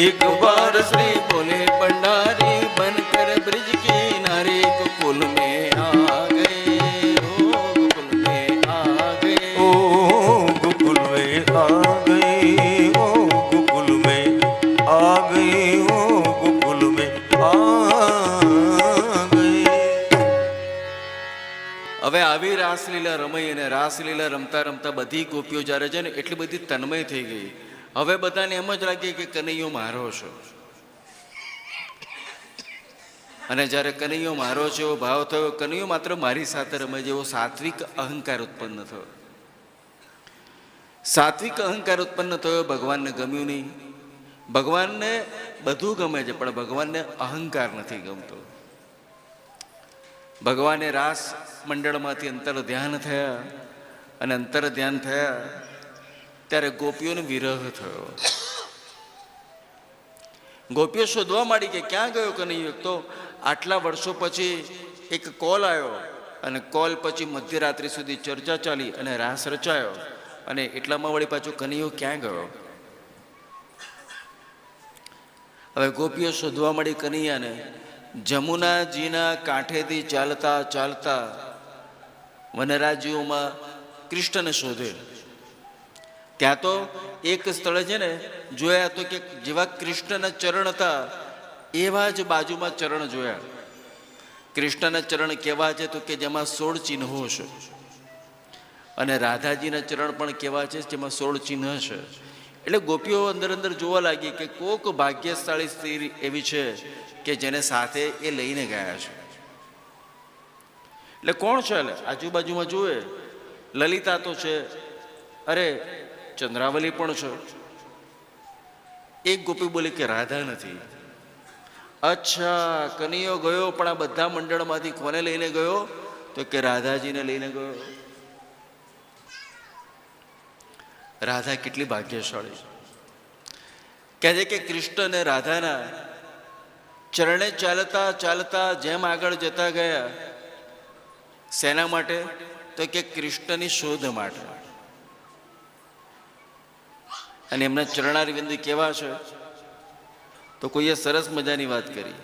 एक बार श्री बोले भंडारी बनकर ब्रिज की नारी गोकुल में आ गए, ओ गोकुल में आ गए। ओ गोकुल में आ गए, ओ गोकुल में आ गए, ओ गोकुल में आ गए। હવે આવી રાસલીલા રમાઈ અને રાસલીલા રમતા રમતા બધી ગોપીઓ જ્યારે છે ને એટલી બધી તન્મય થઈ ગઈ, હવે બધાને એમ જ લાગે કે કનૈયો મારો છો. અને જ્યારે કનૈયો મારો છે એવો ભાવ થયો, કનૈયો માત્ર મારી સાથે રમે જેવો સાત્વિક અહંકાર ઉત્પન્ન થયો. સાત્વિક અહંકાર ઉત્પન્ન થયો, ભગવાનને ગમ્યું નહીં. ભગવાનને બધું ગમે છે પણ ભગવાનને અહંકાર નથી ગમતો. ભગવાને રાસ મંડળમાંથી અંતર ધ્યાન થયા અને અંતર ધ્યાન થયા ત્યારે ગોપીઓને વિરહ થયો. ગોપીઓ શોધવા માંડી કે ક્યાં ગયો કનૈયો. તો આટલા વર્ષો પછી એક કોલ આવ્યો અને કોલ પછી મધ્યરાત્રિ સુધી ચર્ચા ચાલી અને રાસ રચાયો અને એટલામાં વળી પાછો કનૈયો ક્યાં ગયો. હવે ગોપીઓ શોધવા મળી કનૈયાને. જમુનાજીના કાંઠેથી ચાલતા ચાલતા વનરાજીઓમાં કૃષ્ણને શોધે. ત્યાં તો એક સ્થળે છે ને જોયા તો કે જેવા કૃષ્ણના ચરણ હતા એવા જ બાજુમાં ચરણ જોયા. કૃષ્ણના ચરણ કેવા છે તો કે જેમાં 16 ચિહ્નો છે અને રાધાજીના ચરણ પણ કેવા છે જેમાં 16 ચિહ્ન છે. એટલે ગોપીઓ અંદર અંદર જોવા લાગી કે કોક ભાગ્યશાળી સ્ત્રી એવી છે કે જેને સાથે એ લઈને ગયા છે. એટલે કોણ છે? આજુબાજુમાં જુએ, લલિતા તો છે, અરે ચંદ્રાવલી પણ છે. એક ગોપી બોલી કે રાધા નથી. અચ્છા, કનૈયો ગયો, પણ આ બધા મંડળમાંથી કોને લઈને ગયો? તો કે રાધાજીને લઈને ગયો. રાધા કેટલી ભાગ્યશાળી. કહે છે કે કૃષ્ણ અને રાધાના ચરણે ચાલતા ચાલતા જેમ આગળ જતા ગયા, શેના માટે? તો કે કૃષ્ણની શોધ માટે. અને એમના ચરણારવિંદ કેવા છે? તો કોઈએ સરસ મજાની વાત કરી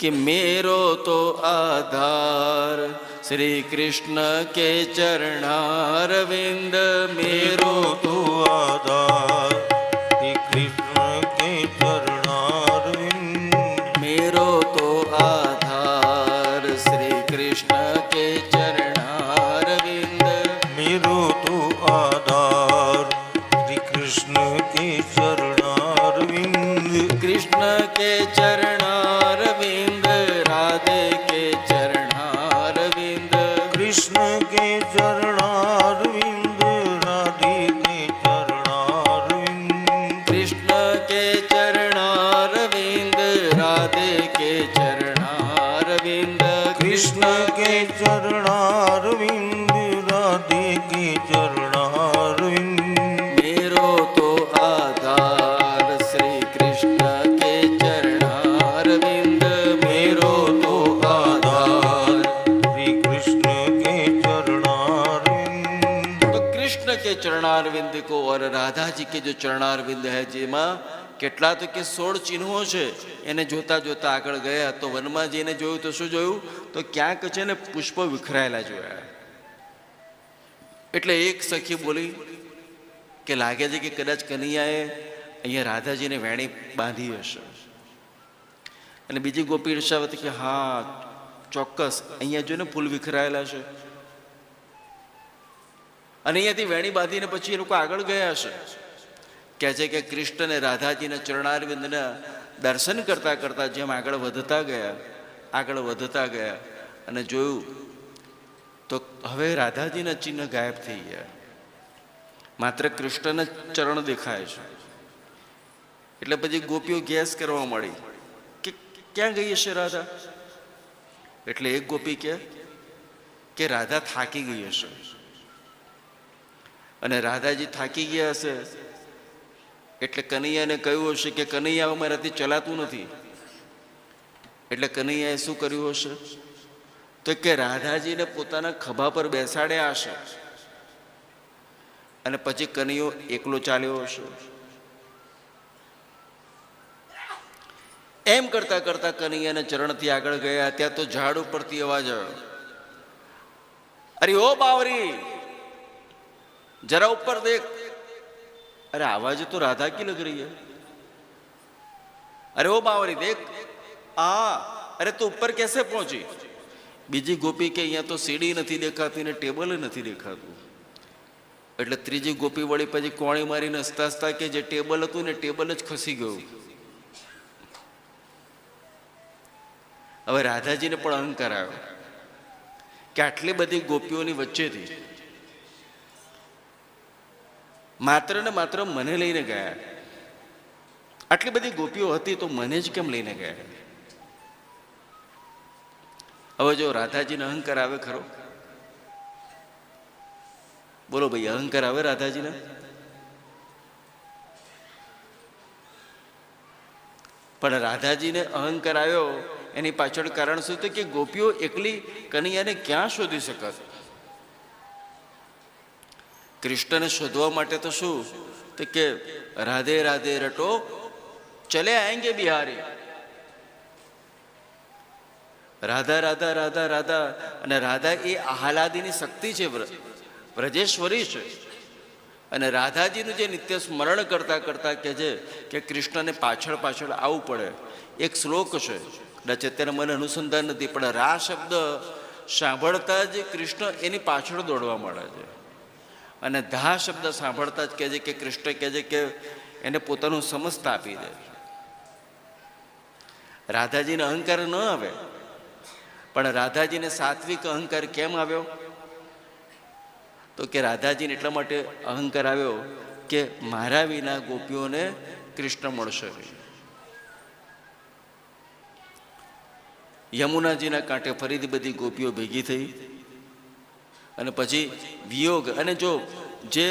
કે મેરો તો આધાર શ્રી કૃષ્ણ કે ચરણારવિંદ, મેરો તો આધાર શ્રી કૃષ્ણ કે ચરણારવિંદ, મેરો તો આધાર શ્રી કૃષ્ણ કે ચરણારવિંદ, મેરો તો આધાર શ્રી કૃષ્ણ કે ચરણારવિંદ, કૃષ્ણ કે ચરણારવિંદ, રાધે કે ચરણારવિંદ, કૃષ્ણ કે ચરણારવિંદ, રાધે કે ચરણારવિંદ, કૃષ્ણ કે ચરણારવિંદ, રાધે કે ચરણારવિંદ, કૃષ્ણ કે ચરણારવિંદ, રાધે કે ચરણારવિંદ, મેરો તો આધાર શ્રી કૃષ્ણ કે ચરણારવિંદ, મેરો તો આધાર. શ્રી કૃષ્ણ કે ચરણારવિંદ. तो कृष्ण के चरणारविंद को और राधा जी के जो चरणारविंद है, જેમાં કેટલા તો કે 16 ચિહ્નો છે. એને જોતા જોતા આગળ ગયા તો વનમાં જઈને જોયું તો શું જોયું? તો ક્યાંક છે ને પુષ્પ વિખરાયેલા જોયા. એટલે એક સખી બોલી કે લાગે છે કે કદાચ કનૈયાએ અહીંયા રાધાજીને વેણી બાંધી હશે. અને બીજી ગોપી ઈર્ષાવતી કે હા ચોક્કસ, અહીંયા જો ને ફૂલ વિખરાયેલા છે, અને અહીંયાથી વેણી બાંધીને પછી એ લોકો આગળ ગયા હશે. કહે છે કે કૃષ્ણ અને રાધાજીના ચરણારવિંદના દર્શન કરતા કરતા જેમ આગળ વધતા ગયા અને જોયું તો હવે રાધાજીના ચિહ્ન ગાયબ થઈ ગયા, માત્ર કૃષ્ણના ચરણ દેખાય છે. એટલે પછી ગોપીઓ ગેસ કરવા મળી કે ક્યાં ગઈ હશે રાધા? એટલે એક ગોપી કે રાધા થાકી ગઈ હશે. અને રાધાજી થાકી ગયા હશે એટલે કનૈયાને કહ્યું હશે કે કનૈયા અમારાથી ચલાતું નથી. એટલે કનૈયાએ શું કર્યું હશે? તો કે રાધાજીને પોતાના ખભા પર બેસાડ્યા હશે અને પછી કનૈયો એકલો ચાલ્યો હશે. એમ કરતા કરતા કનૈયાના ચરણથી આગળ ગયા. ત્યાં તો ઝાડ ઉપરથી અવાજ આવ્યો, અરે ઓ બાવરી, जरा ऊपर देख. अरे आवाज तो राधा की लग रही है. अरे ओ बावरी देख. अरे तो ऊपर कैसे पहुंची? બીજી ગોપી કે અહીંયા તો સીડી નથી દેખાતી ને ટેબલ નથી દેખાતું. એટલે ત્રીજી ગોપી વળી પછી કોણી મારીને હસતા હસતા કે જે ટેબલ હતું ને ટેબલ જ ખસી ગયું. હવે રાધાજીને પણ અહંકાર આવ્યો કે આટલી બધી ગોપીઓની વચ્ચેથી માત્ર ને માત્ર મને લઈને ગયા. આટલી બધી ગોપીઓ હતી તો મને જ કેમ લઈને ગયા? હવે જો રાધાજીને અહંકાર આવે ખરો? બોલો ભાઈ, અહંકાર આવે રાધાજીને? પણ રાધાજીને અહંકાર આવ્યો એની પાછળ કારણ શું? તો કે ગોપીઓ એકલી કનૈયાને ક્યાં શોધી શકત? કૃષ્ણને શોધવા માટે તો શું? તો કે રાધે રાધે રટો ચલે આएंगे બિહારી. રાધા રાધા રાધા રાધા. અને રાધા એ આહલાદીની શક્તિ છે, વ્રજેશ્વરી છે. અને રાધાજીનું જે નિત્ય સ્મરણ કરતા કરતા કે છે કે કૃષ્ણને પાછળ પાછળ આવવું પડે. એક શ્લોક છે, કદાચ અત્યારે મને અનુસંધાન નથી, પણ રા શબ્દ સાંભળતા જ કૃષ્ણ એની પાછળ દોડવા મળે છે. અને ધા શબ્દ સાંભળતા જ કહે છે કે કૃષ્ણ કહે છે કે એને પોતાનું સમસ્ત આપી દે. રાધાજીને અહંકાર ન આવે, પણ રાધાજીને સાત્વિક અહંકાર કેમ આવ્યો? તો કે રાધાજીને એટલા માટે અહંકાર આવ્યો કે મારા વિના ગોપીઓને કૃષ્ણ મળશે નહીં. યમુનાજીના કાંઠે ફરીથી બધી ગોપીઓ ભેગી થઈ અને પછી વિયોગ, અને જો જે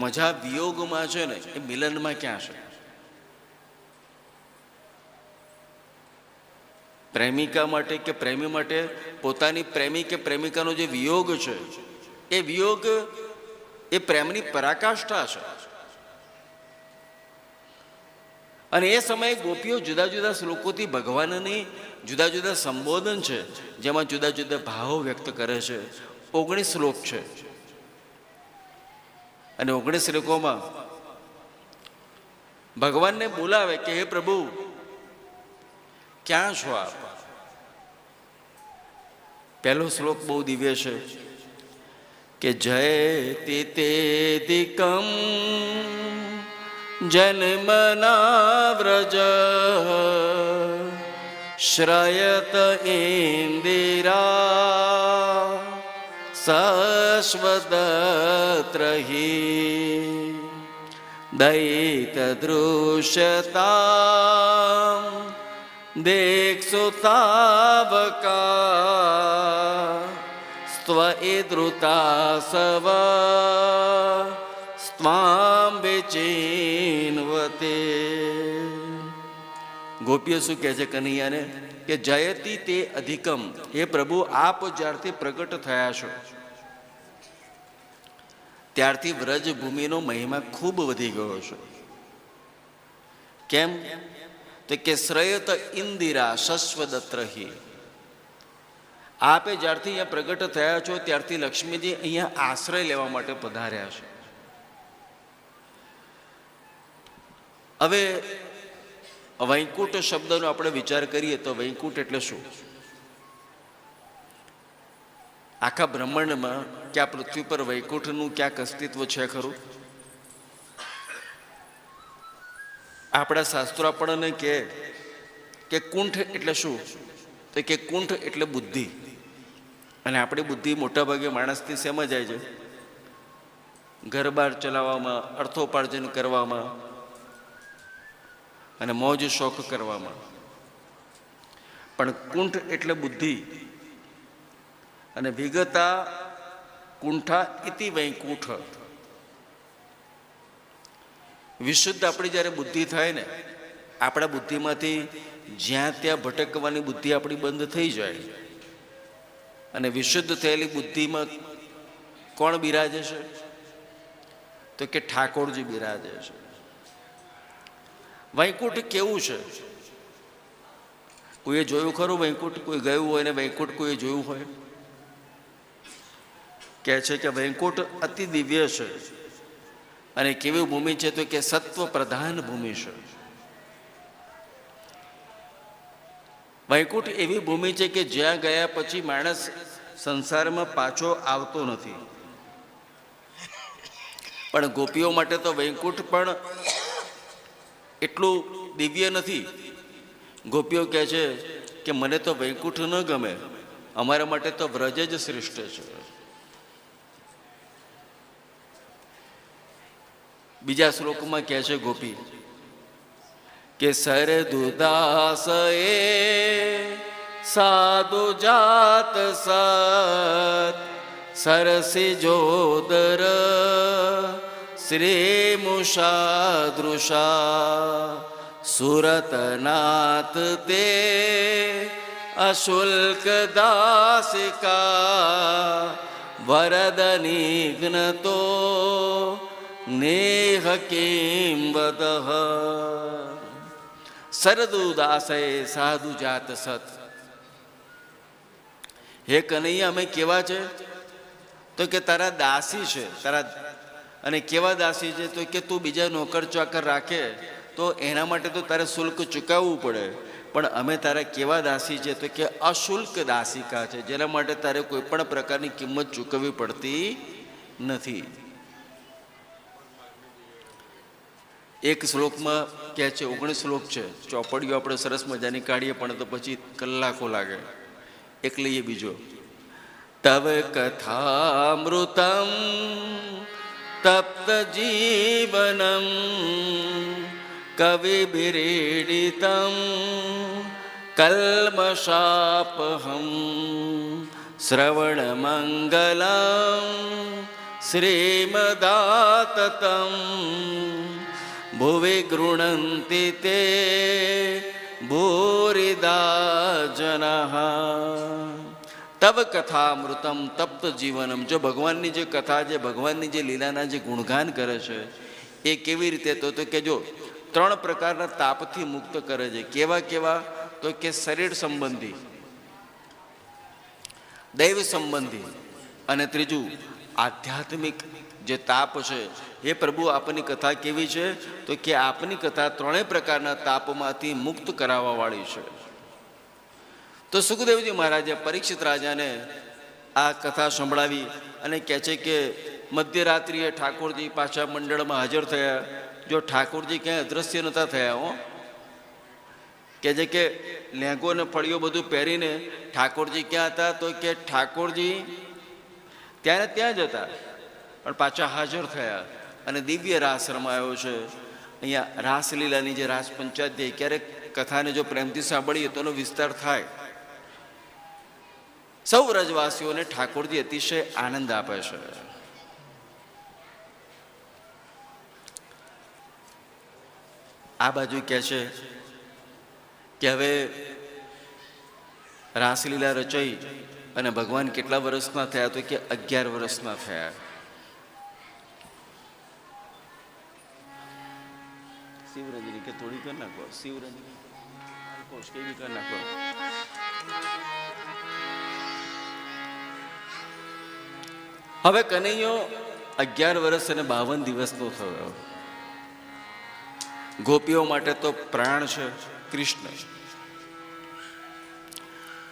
મજા વિયોગમાં છે ને એ મિલનમાં ક્યાં છે? પ્રેમિકા માટે કે પ્રેમી માટે પોતાની પ્રેમી કે પ્રેમિકાનો જે વિયોગ છે એ વિયોગ એ પ્રેમની પરાકાષ્ઠા છે. અને એ સમયે ગોપીઓ જુદા જુદા શ્લોકોથી ભગવાનની જુદા જુદા સંબોધન છે, જેમાં જુદા જુદા ભાવો વ્યક્ત કરે છે. 19 શ્લોક છે અને 19 શ્લોકોમાં ભગવાનને બોલાવે કે હે પ્રભુ, ક્યાં છો આપ? પહેલો શ્લોક બહુ દિવ્ય છે કે જયતિ તેદિકમ જન્મના વ્રજ શ્રયત ઇન્દિરા સશ્વદત્રહી દૈતદૃશ્યતા દેક્ષુતાવકા સ્ત્વ ઇદ્રુતાસવ સ્ત્વાં વિચિન્વતે. ગોપીઓ શું કહે છે કનૈયાને કે જયતિ તે અધિકમ, હે પ્રભુ આપ જ્યારથી પ્રગટ થયા છો ત્યારથી વ્રજભૂમિનો મહિમા ખૂબ વધી ગયો છે. કેમ? તો કે શ્રયત ઇન્દિરા શશ્વદત્રહી, આપે જ્યારથી અહીંયા પ્રગટ થયા છો ત્યારથી લક્ષ્મીજી અહીંયા આશ્રય લેવા માટે પધાર્યા છે. હવે વૈકુંઠ શબ્દનો આપણે વિચાર કરીએ તો વૈકુંઠ એટલે શું? આખા બ્રહ્માંડમાં ક્યાં પૃથ્વી પર વૈકુંઠનું ક્યાંક અસ્તિત્વ છે ખરું? આપણા શાસ્ત્રો આપણને કહે કે કુંઠ એટલે શું? તો કે કુંઠ એટલે બુદ્ધિ. અને આપણી બુદ્ધિ મોટાભાગે માણસથી શેમાં જાય છે? ઘર બાર ચલાવવામાં, અર્થોપાર્જન કરવામાં અને મોજ શોખ કરવામાં. પણ કુંઠ એટલે બુદ્ધિ. અને વિગતા કુંઠા ઇતિ વૈકુંઠ. વિશુદ્ધ આપણી જ્યારે બુદ્ધિ થાય ને, આપણા બુદ્ધિમાંથી જ્યાં ત્યાં ભટકવાની બુદ્ધિ આપણી બંધ થઈ જાય અને વિશુદ્ધ થયેલી બુદ્ધિમાં કોણ બિરાજે છે? તો કે ઠાકોરજી બિરાજે છે. વૈકુંઠ કેવું છે? કોઈએ જોયું ખરું વૈકુંઠ? કોઈ ગયું હોય ને વૈકુંઠ કોઈએ જોયું હોય? કહે છે કે વૈકુંઠ અતિ દિવ્ય છે. અને કેવી ભૂમિ છે? તો કે સત્વ પ્રધાન ભૂમિ છે. વૈકુંઠ એવી ભૂમિ છે કે જ્યાં ગયા પછી માણસ સંસારમાં પાછો આવતો નથી. પણ ગોપીઓ માટે તો વૈકુંઠ પણ એટલું દિવ્ય નથી. ગોપીઓ કહે છે કે મને તો વૈકુંઠ ન ગમે, અમારા માટે તો વ્રજ જ શ્રેષ્ઠ છે. બીજા શ્લોકમાં કહે છે ગોપી કે સરદુદાસ એ સાધુ જાત સત સરસી જોદર શ્રી મુષાદૃષા સુરતનાથ તે અશુલ્ક દાસિકા વરદ નિઘ્નતો નેહ કિમ વદહ. સરદુદાસે સાધુ જાત સત. હે કનૈયા, અમે કેવા છે? તો કે તારા દાસી છે. તારા અને કેવા દાસી છે? તો કે તું બીજા નોકર ચાકર રાખે તો એના માટે તો તારે શુલ્ક ચૂકવવું પડે, પણ અમે તારા કેવા દાસી છે? તો કે અશુલ્ક દાસિકા છે, જેના માટે તારે કોઈ પણ પ્રકારની કિંમત ચૂકવવી પડતી નથી. એક શ્લોકમાં કહે છે, 19 શ્લોક છે, ચોપડીઓ આપણે સરસ મજાની કાઢીએ પણ તો પછી કલાકો લાગે. એક લઈએ બીજો. તવ કથામૃતમ તપ્ત જીવનમ કવિ બિરીડિતમ કલ્મષાપહમ શ્રવણ મંગલમ શ્રીમદાતતમ ભુવિ ગૃણંતિ તે ભૂરિદા જનઃ. તવ કથામૃતમ તપ્ત જીવનમ. જો ભગવાનની જે કથા, જે ભગવાનની જે લીલાના જે ગુણગાન કરે છે એ કેવી રીતે, તો કે જો 3 પ્રકારના તાપથી મુક્ત કરે છે. કેવા કેવા, તો કે શરીર સંબંધી, દૈવ સંબંધી, અને ત્રીજું આધ્યાત્મિક જે તાપ છે. એ પ્રભુ આપની કથા કેવી છે, તો કે આપની કથા 3 પ્રકારના તાપમાંથી મુક્ત કરાવવા વાળી છે. તો સુખદેવજી મહારાજે પરીક્ષિત રાજાને આ કથા સંભળાવી અને કહે છે કે મધ્યરાત્રિએ ઠાકોરજી પાછા મંડળમાં હાજર થયા. જો ઠાકોરજી ક્યાંય અદ્રશ્ય નહોતા થયા. કહે છે કે લેંગો ને ફળીઓ બધું પહેરીને ઠાકોરજી ક્યાં હતા, તો કે ઠાકોરજી ત્યાં ત્યાં જ હતા પણ પાછા હાજર થયા અને દિવ્ય રાસ રમાયો છે. અહીંયા રાસલીલાની જે રાસ પંચાયત થઈ, ક્યારેક કથાને જો પ્રેમથી સાંભળીએ તો એનો વિસ્તાર થાય. સૌ વ્રજવાસીઓને ઠાકોરજી અતિશય આનંદ આપે છે. આ બાજુ કહે છે કે હવે રાસલીલા રચાઈ અને ભગવાન કેટલા વર્ષના થયા, તો કે 11 વર્ષના થયા. શિવરંજની કે થોડી કરી નાખો, શિવરંજની કેવી કરી નાખો. હવે કનૈયો 11 વર્ષ અને 52 દિવસનો થયો. ગોપીઓ માટે તો પ્રાણ છે કૃષ્ણ.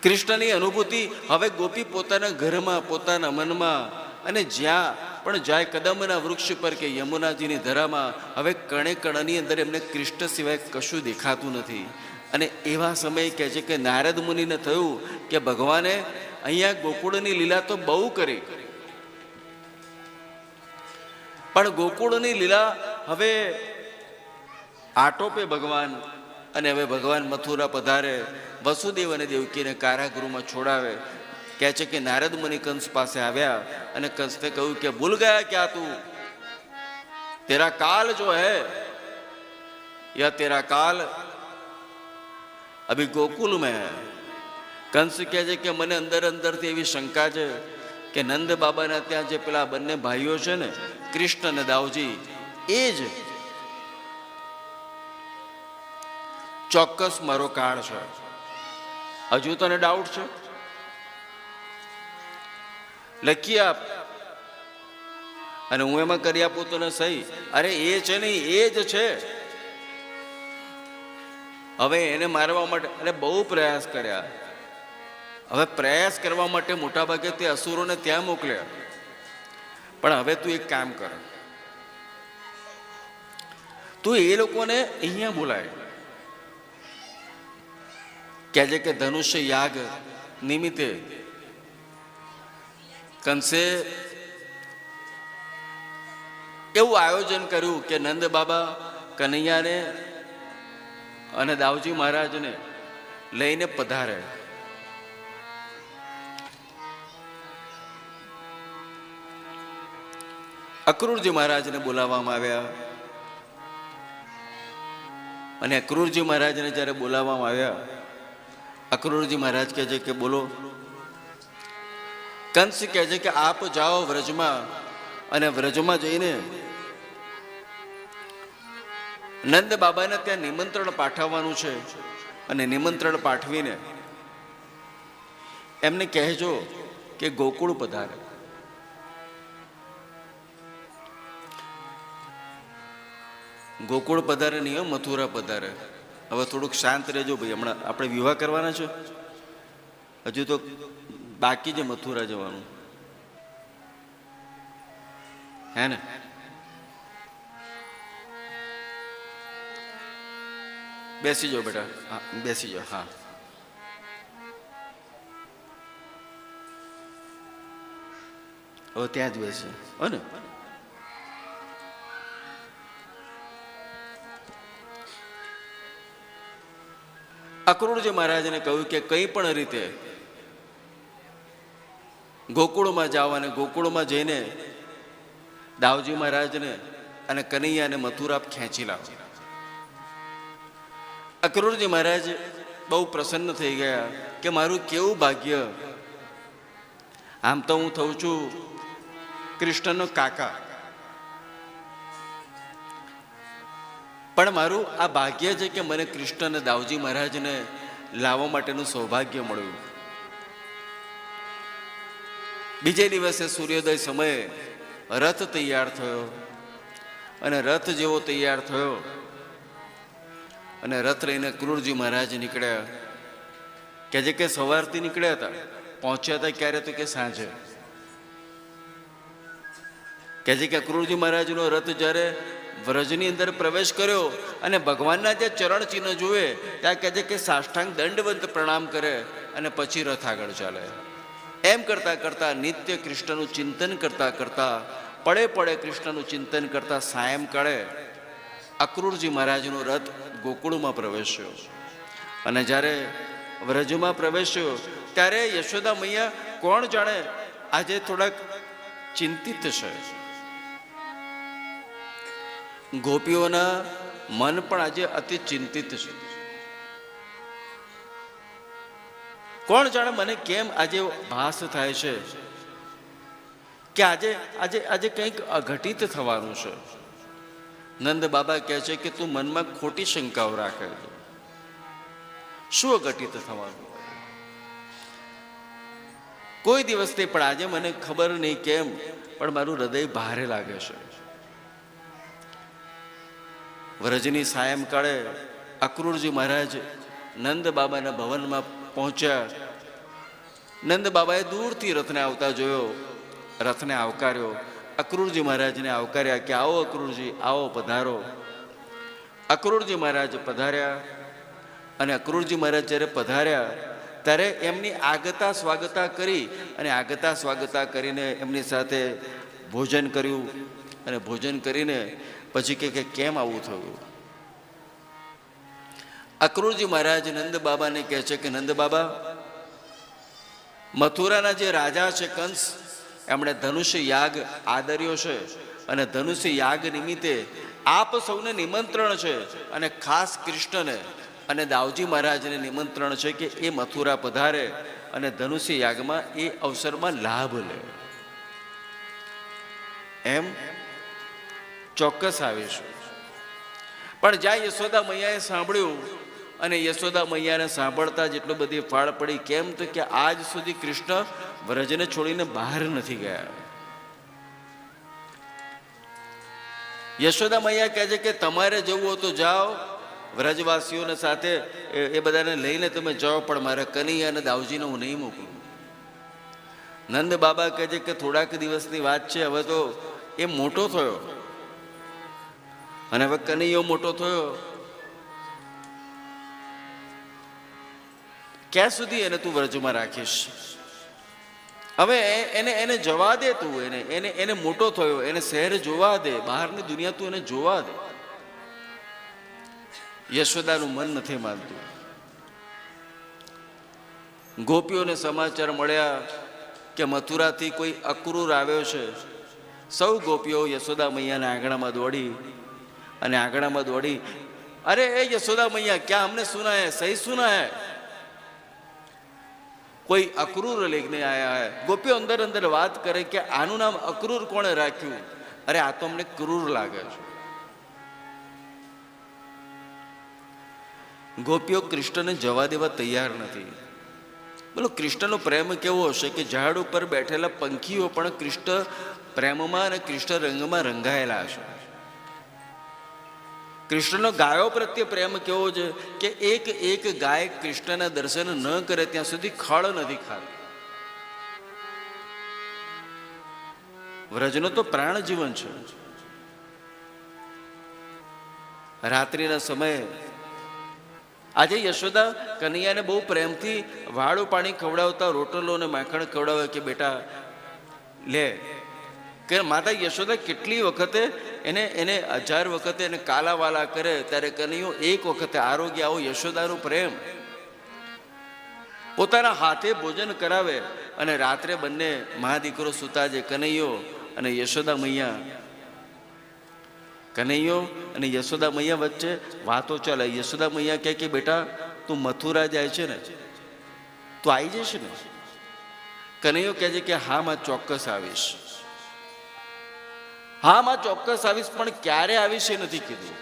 કૃષ્ણની અનુભૂતિ હવે ગોપી પોતાના ઘરમાં, પોતાના મનમાં, અને જ્યાં પણ જાય, કદમના વૃક્ષ પર કે યમુનાજીની ધરામાં, હવે કણે કણની અંદર એમને કૃષ્ણ સિવાય કશું દેખાતું નથી. અને એવા સમયે કહે છે કે નારદ મુનિને થયું કે ભગવાને અહીંયા ગોકુળની લીલા તો બહુ કરી, પણ ગોકુળની લીલા હવે આટોપે ભગવાન. અને હવે ભગવાન મથુરા પધારે, વસુદેવ અને દેવકીને કારાગૃહમાં છોડાવે. કહે છે કે નારદ મુનિ કંસ પાસે આવ્યા અને કંસને કહ્યું કે ભૂલ ગયા ક્યાં તું, તેરા કાલ જો હૈ યા તેરા કાલ અભી ગોકુલ મેં હૈ. કંસ કહે છે કે મને અંદર અંદરથી એવી શંકા છે કે નંદ બાબાના ત્યાં જે પેલા બંને ભાઈઓ છે ને, કૃષ્ણ અને દાવજી, એ જ ચોક્કસ મારો કાળ છે. હજુ તને ડાઉટ છે? લખી આપ અને હું એમાં કરી આપું તને સહી. અરે એ છે નહીં, એ જ છે. હવે એને મારવા માટે અને બહુ પ્રયાસ કર્યા. હવે પ્રયાસ કરવા માટે મોટા ભાગે તે અસુરોને ત્યાં મોકલ્યા. પણ હવે તું એક કામ કર, તું એ લોકોને અહીંયા બોલાય. કહે છે કે ધનુષ્ય યાગ નિમિત્તે કંસે એવું આયોજન કર્યું કે નંદ બાબા કનૈયાને અને દાવજી મહારાજને લઈને પધારે. અક્રૂરજી મહારાજને બોલાવવામાં આવ્યા અને અક્રૂરજી મહારાજને જ્યારે બોલાવવામાં આવ્યા, અક્રૂરજી મહારાજ કહે છે કે બોલો. કંસ કહે છે કે આપ જાઓ વ્રજમાં અને વ્રજમાં જઈને નંદ બાબાને ત્યાં નિમંત્રણ પાઠવવાનું છે અને નિમંત્રણ પાઠવીને એમને કહેજો કે ગોકુળ પધારે. ગોકુળ પધારે નહીં, મથુરા પધારે. હવે થોડુંક શાંત રહેજો ભાઈ, હમણાં આપણે વિવાહ કરવાના છે, હજુ તો બાકી છે મથુરા જવાનું, હે ને? બેસી જાઓ બેટા, હા બેસી જાઓ. હા, હવે ત્યાં જ બેસે હો ને. અક્રૂરજી મહારાજને કહ્યું કે કંઈ પણ રીતે ગોકુળમાં જાઓ અને ગોકુળમાં જઈને દાવજી મહારાજને અને કનૈયાને મથુરા ખેંચી લાવો. અક્રૂરજી મહારાજ બહુ પ્રસન્ન થઈ ગયા કે મારું કેવું ભાગ્ય. આમ તો હું થઉં છું કૃષ્ણનો કાકા, પણ મારું આ ભાગ્ય છે કે મને કૃષ્ણ અને દાવજી મહારાજને લાવવા માટેનું સૌભાગ્ય મળ્યું. બીજે દિવસે સૂર્યોદય સમયે રથ તૈયાર થયો અને રથ જેવો તૈયાર થયો અને રથ લઈને ક્રૂરજી મહારાજ નીકળ્યા. કે જે કે સવારથી નીકળ્યા હતા, પહોંચ્યા હતા ક્યારે તો કે સાંજે. કે જે કે ક્રૂરજી મહારાજનો રથ જ્યારે વ્રજની અંદર પ્રવેશ કર્યો અને ભગવાનના જે ચરણ ચિહ્ન જુએ ત્યાં કહે છે કે સાષ્ટાંગ દંડવંત પ્રણામ કરે અને પછી રથ આગળ ચાલે. એમ કરતાં કરતાં નિત્ય કૃષ્ણનું ચિંતન કરતાં કરતાં પડે પડે કૃષ્ણનું ચિંતન કરતાં સાયંકાળે અક્રૂરજી મહારાજનો રથ ગોકુળમાં પ્રવેશ્યો. અને જ્યારે વ્રજમાં પ્રવેશ્યો ત્યારે યશોદા મૈયા કોણ જાણે આજે થોડાક ચિંતિત છે. ગોપીઓના મન પણ આજે અતિ ચિંતિત છે. કોણ જાણે મને કેમ આજે ભાસ થાય છે કે આજે આજે આજે કંઈક અઘટિત થવાનું છે. નંદ બાબા કહે છે કે તું મનમાં ખોટી શંકાઓ રાખે છે. શું અઘટિત થવાનું? કોઈ દિવસથી પણ આજે મને ખબર નહીં કેમ પણ મારું હૃદય ભારે લાગે છે. વ્રજની સાયંકાળે અક્રૂરજી મહારાજ નંદ બાબાના ભવનમાં પહોંચ્યા. નંદ બાબાએ દૂરથી રથને આવતા જોયો, રથને આવકાર્યો. અક્રૂરજી મહારાજને આવકાર્યા કે આવો અક્રૂરજી, આવો પધારો. અક્રૂરજી મહારાજ પધાર્યા અને અક્રૂરજી મહારાજ જ્યારે પધાર્યા ત્યારે એમની આગતા સ્વાગતા કરી અને આગતા સ્વાગતા કરીને એમની સાથે ભોજન કર્યું. અને ભોજન કરીને પછી કે કેમ આવું થયું? અક્રૂરજી મહારાજ નંદ બાબાને કહે છે કે નંદ બાબા, મથુરાના જે રાજા છે કંસ, એમણે ધનુષ્ય યાગ આદર્યો છે અને ધનુષ્ય યાગ નિમિત્તે આપ સૌને નિમંત્રણ છે અને ખાસ કૃષ્ણને અને દાવજી મહારાજને નિમંત્રણ છે કે એ મથુરા પધારે અને ધનુષ્ય યાગમાં એ અવસરમાં લાભ લે. એમ ચોક્કસ આવીશું. પણ જ્યાં યશોદા મૈયાએ સાંભળ્યું અને યશોદા મૈયાને સાંભળતા જેટલો બધી ફાળ પડી. કેમ તો કે આજ સુધી કૃષ્ણ વ્રજને છોડીને બહાર નથી ગયા. યશોદા મૈયા કહે છે કે તમારે જવું હોય તો જાઓ, વ્રજવાસીઓને સાથે એ બધાને લઈને તમે જાઓ, પણ મારા કનૈયા અને દાવજીને હું નહીં મોકલું. નંદ બાબા કહે છે કે થોડાક દિવસની વાત છે, હવે તો એ મોટો થયો અને હવે કનૈયો મોટો થયો, ક્યાં સુધી એને તું વ્રજમાં રાખીશ? હવે એને જવા દે, તું એને મોટો થયો, એને શહેર જોવા દે, બહારની દુનિયા તું એને જોવા દે. યશોદાનું મન નથી માનતું. ગોપીઓને સમાચાર મળ્યા કે મથુરાથી કોઈ અક્રૂર આવ્યો છે. સૌ ગોપીઓ યશોદા મૈયાના આંગણામાં દોડી અને આંગણામાં દોડી, અરે એ યશોदा मैया क्या हमने सुना है, सही सुना है, कोई अक्रूर लेने आया है. गोपीઓ અંદર અંદર વાત કરે કે આનું નામ અક્રૂર કોણે રાખ્યું? અરે આ તો અમને ક્રૂર લાગે છે. ગોપીઓ કૃષ્ણને જવા દેવા તૈયાર નથી. બોલો કૃષ્ણનો પ્રેમ કેવો હશે કે ઝાડ ઉપર બેઠેલા પંખીઓ પણ કૃષ્ણ પ્રેમમાં અને કૃષ્ણ રંગમાં રંગાયેલા હશે. કૃષ્ણનો ગાયો પ્રત્યે પ્રેમ કેવો છે કે એક એક ગાય કૃષ્ણના દર્શન ન કરે ત્યાં સુધી ખળ નથી ખાતી. વ્રજનો તો પ્રાણ જીવન છે. રાત્રિના સમયે આજે યશોદા કનૈયાને બહુ પ્રેમથી વાળું પાણી ખવડાવતા, રોટલો અને માખણ ખવડાવે કે બેટા લે. કે માતા યશોદા કેટલી વખતે એને 1000 વખતે એને કાલાવાલા કરે, ત્યારે કનૈયો એક વખતે આરોગ્ય. આવો યશોદાનો પ્રેમ. પોતાના હાથે ભોજન કરાવે અને રાત્રે બંને મા દીકરો સુતા છે, કનૈયો અને યશોદા મૈયા. કનૈયો અને યશોદા મૈયા વચ્ચે વાતો ચાલે. યશોદા મૈયા કહે કે બેટા તું મથુરા જાય છે ને, તું આવી જશે ને? કનૈયો કહે છે કે હા માં ચોક્કસ આવીશ, હા માં ચોક્કસ આવીશ, પણ ક્યારે આવીશ એ નથી કીધું.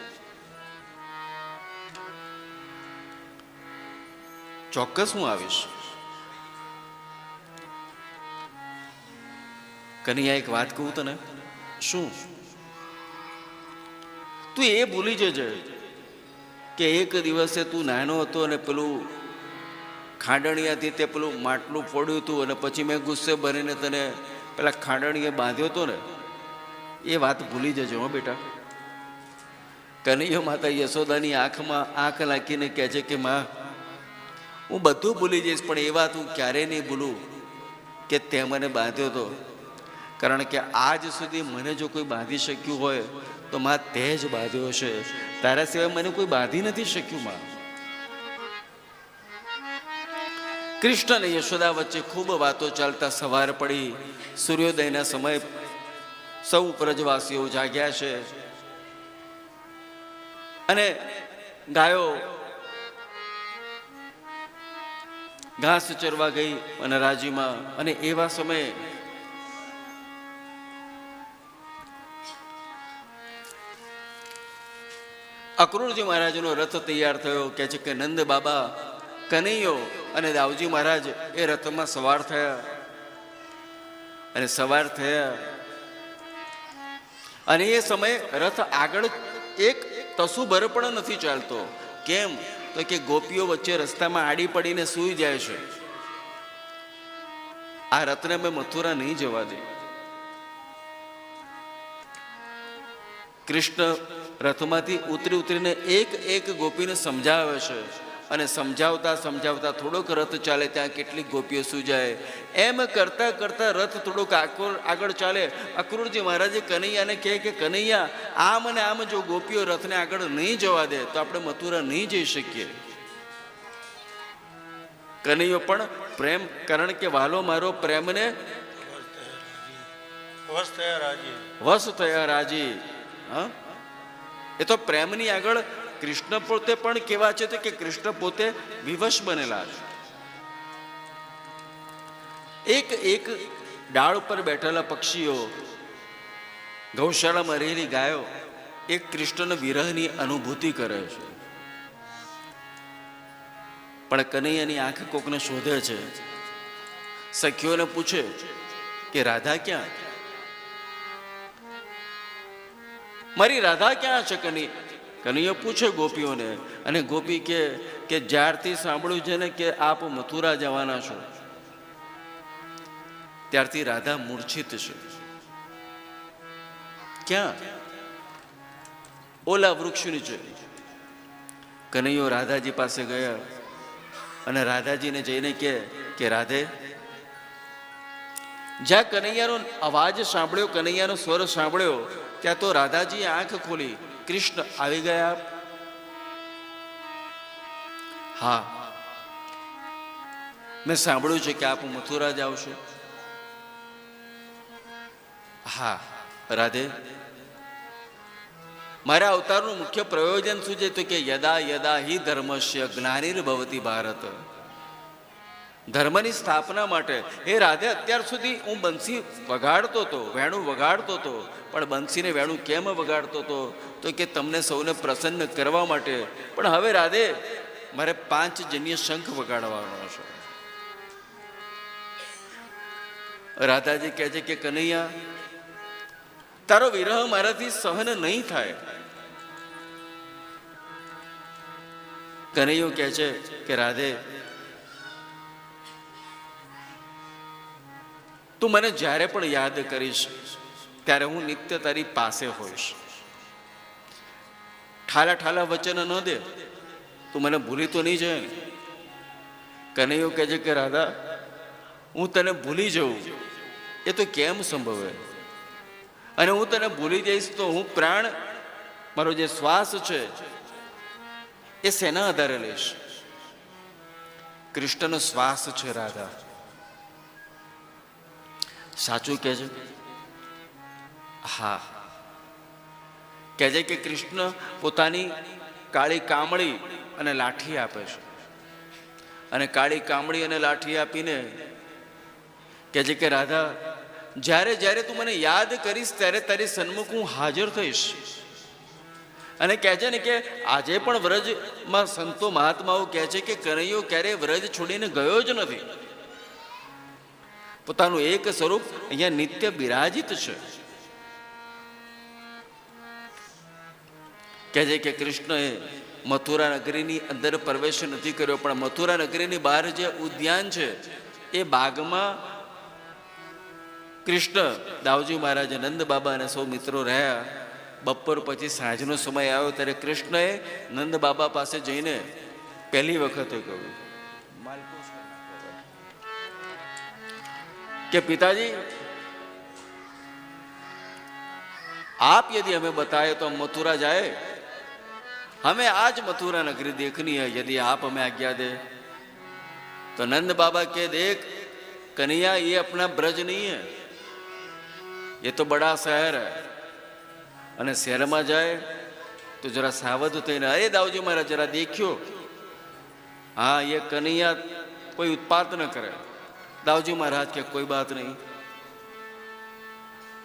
ચોક્કસ હું આવીશ. કનૈયા એક વાત કહું તને. શું? તું એ ભૂલી જજે કે એક દિવસે તું નાનો હતો અને પેલું ખાંડણિયાથી તે પેલું માટલું ફોડ્યું હતું અને પછી મેં ગુસ્સે ભરીને તને પેલા ખાંડણીએ બાંધ્યો હતો ને, એ વાત ભૂલી જજો હો બેટા. કનૈયો માતા યશોદાની આંખમાં આંખ નાખીને કહે છે કે માં હું બધું ભૂલી જઈશ, પણ એ વાત હું ક્યારેય નહીં ભૂલું કે તે મને બાંધ્યો હતો. કારણ કે આજ સુધી મને જો કોઈ બાંધી શક્યું હોય તો માં તે જ બાંધ્યો હશે. તારા સિવાય મને કોઈ બાંધી નથી શક્યું માં. કૃષ્ણ અને યશોદા વચ્ચે ખૂબ વાતો ચાલતા સવાર પડી. સૂર્યોદયના સમય સૌ વ્રજવાસીઓ જાગ્યા છે અને ગાયો ઘાસ ચરવા ગઈ અને રાજીમાં. અને એવા સમયે અક્રૂરજી મહારાજનો રથ તૈયાર થયો. કહે છે કે નંદ બાબા, કનૈયો અને દાઉજી મહારાજ એ રથમાં સવાર થયા. અને સવાર થયા અને એ સમયે રથ આગળ એક તસુભર પણ નથી ચાલતો. કેમ? તો કે ગોપીઓ વચ્ચે રસ્તામાં આડી પડીને સૂઈ જાય છે. આ રથને મેં મથુરા નહીં જવા દે. કૃષ્ણ રથમાંથી ઉતરીને એક ગોપીને સમજાવે છે અને સમજાવતા સમજાવતા થોડોક રથ ચાલે ત્યાં કેટલીક ગોપીઓ સૂઈ જાય. એમ કરતા કરતા રથ થોડોક આગળ ચાલે. અક્રૂરજી મહારાજે કનૈયાને કહે કે કનૈયા, આમ અને આમ જો ગોપીઓ રથને આગળ નહીં જવા દે તો આપણે મથુરા નહીં જઈ શકીએ. કનૈયો પણ પ્રેમ, કારણ કે વાલો મારો પ્રેમને વશ થયા રાજી. હા, એ તો પ્રેમની આગળ કૃષ્ણ પોતે પણ કેવા છે કે કૃષ્ણ પોતે વિવશ બનેલા છે. એક ડાળ ઉપર બેઠેલા પક્ષીઓ, ગૌશાળામાં રહેલી ગાયો એક કૃષ્ણના વિરહની અનુભૂતિ કરે છે. પણ કનૈયાની આંખ કોકને શોધે છે. સખીઓને પૂછે કે રાધા ક્યાં? મારી રાધા ક્યાં છે? કનૈયો પૂછે ગોપીઓને. અને ગોપી કે જ્યારથી સાંભળ્યું છે ને કે આપ મથુરા જવાના છો, ત્યારથી રાધા મૂર્છિત છે. ક્યાં? ઓલા વૃક્ષ નીચે. કનૈયો રાધાજી પાસે ગયા અને રાધાજીને જઈને કે રાધે. જ્યાં કનૈયાનો અવાજ સાંભળ્યો, કનૈયાનો સ્વર સાંભળ્યો, ત્યાં તો રાધાજીએ આંખ ખોલી. કૃષ્ણ આવી ગયા? હા, મેં સાંભળ્યું છે કે આપ મથુરા જાઓ છો. હા રાધે, મારા અવતારનું મુખ્ય પ્રયોજન શું છે? તો કે યદા યદા હિ ધર્મસ્ય ગ્લાનિર્ભવતિ ભારત. ધર્મની સ્થાપના માટે. હે રાધે, અત્યાર સુધી હું બંસી વગાડતો હતો, વેણું વગાડતો હતો, પણ બંસીને વેણું કેમ વગાડતો હતો? તો કે તમને સૌને પ્રસન્ન કરવા માટે. પણ હવે રાધે, મારે 5 જન્ય શંખ વગાડવાનો છે. રાધાજી કહે છે કે કનૈયા, તારો વિરહ મારાથી સહન નહીં થાય. કનૈયો કહે છે કે રાધે, તું મને જ્યારે પણ યાદ કરીશ ત્યારે હું નિત્ય તારી પાસે હોઈશ. ઠાલા ઠાલા વચન ન દે. તું મને ભૂલી તો નહીં જાય ને? કનૈયો કહે છે કે રાધા, હું તને ભૂલી જાઉં એ તો કેમ સંભવે? અને હું તને ભૂલી જઈશ તો હું પ્રાણ, મારો જે શ્વાસ છે એ શેના આધારે લઈશ? કૃષ્ણનો શ્વાસ છે રાધા. સાચું કહે છે? હા. કહે છે કે કૃષ્ણ પોતાની કાળી કામળી અને લાઠી આપે છે, અને કાળી કામળી અને લાઠી આપીને કહે છે કે રાધા, જ્યારે જ્યારે તું મને યાદ કરીશ ત્યારે તારી સન્મુખ હું હાજર થઈશ. અને કહે છે ને કે આજે પણ વ્રજમાં સંતો મહાત્માઓ કહે છે કે કનૈયો ક્યારેય વ્રજ છોડીને ગયો જ નથી. પોતાનું એક સ્વરૂપ અહીંયા નિત્ય બિરાજિત છે. કહે છે કે કૃષ્ણએ મથુરા નગરીની અંદર પ્રવેશ નથી કર્યો, પણ મથુરા નગરીની બહાર જે ઉદ્યાન છે એ બાગમાં કૃષ્ણ, દાઉજી મહારાજ, નંદ બાબા અને સૌ મિત્રો રહ્યા. બપોર પછી સાંજનો સમય આવ્યો ત્યારે કૃષ્ણએ નંદ બાબા પાસે જઈને પહેલી વખતે કહ્યું કે પિતાજી, आप यदि हमें बताए तो हम मथुरा जाए. हमें आज मथुरा नगरी देखनी है, यदि आप हमें आज्ञा दे. तो नंद बाबा के देख कन्हैया, ये अपना ब्रज नहीं है, ये तो बड़ा शहर है, અને શહેરમાં જાય તો જરા સાવધ થઈને, અરે દાઉજી મહારાજ જરા દેખ્યો, હા ये कन्हैया कोई उत्पात न करे. दाऊजी महाराज के कोई बात नहीं.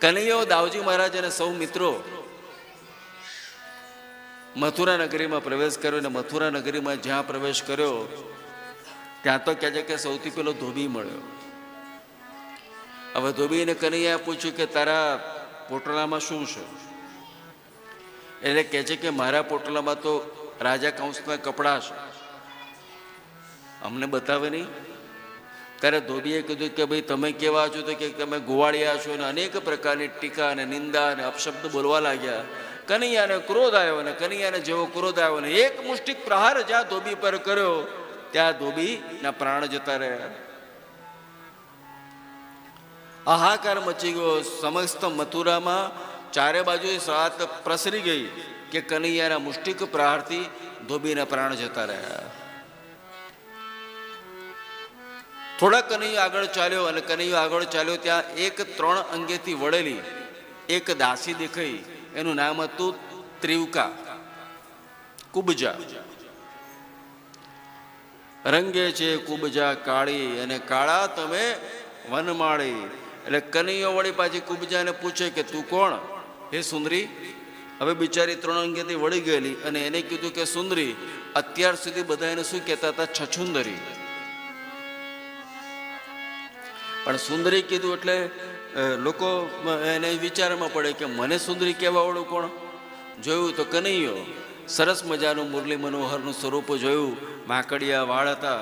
कन्हैयो, दाऊजी महाराज અને સૌ મિત્રો મથુરા નગરીમાં પ્રવેશ કર્યો. અને મથુરા નગરીમાં જ્યાં પ્રવેશ કર્યો ત્યાં તો કહે છે કે સૌથી પેલો ધોબી મળ્યો. હવે ધોબીને કનૈયાએ પૂછ્યું કે તારા પોટલામાં શું છે? એટલે કહે છે કે મારા પોટલામાં તો રાજા કંસના કપડાં છે, અમને બતાવે નહીં. ત્યારે ધોબીએ કીધું કે ભાઈ તમે કેવા છો? તો કે તમે ગોવાળિયા છો. અને અનેક પ્રકારની ટીકા અને નિંદા અને અપશબ્દ બોલવા લાગ્યા. કનૈયાને ક્રોધ આવ્યો, અને કનૈયાને જેવો ક્રોધ આવ્યો ને એક મુષ્ટિક પ્રહાર જ્યાં ધોબી પર કર્યો ત્યાં ધોબીના પ્રાણ જતા રહ્યા. હાહાકાર મચી ગયો. સમસ્ત મથુરામાં ચારે બાજુ વાત પ્રસરી ગઈ કે કનૈયાના મુષ્ટિક પ્રહારથી ધોબીના પ્રાણ જતા રહ્યા. થોડા કનૈયો આગળ ચાલ્યો, અને કનૈયો આગળ ચાલ્યો ત્યાં એક 3 અંગેથી વળેલી એક દાસી દેખાઈ. એનું નામ હતું ત્રિવકા, કુબજા. રંગે છે કુબજા કાળી, અને કાળા તમે વનમાળી. એટલે કનૈયો વળી પાછી કુબજાને પૂછે કે તું કોણ હે સુંદરી? હવે બિચારી 3 અંગેથી વળી ગયેલી, અને એને કીધું કે સુંદરી, અત્યાર સુધી બધા એને શું કહેતા હતા? છછુંદરી. પણ સુંદરી કીધું એટલે લોકો એને વિચારમાં પડે કે મને સુંદરી કહેવા વાળું કોણ? જોયું તો કનૈયો સરસ મજાનું મુરલી મનોહરનું સ્વરૂપ જોયું. માકડિયા વાળ હતા,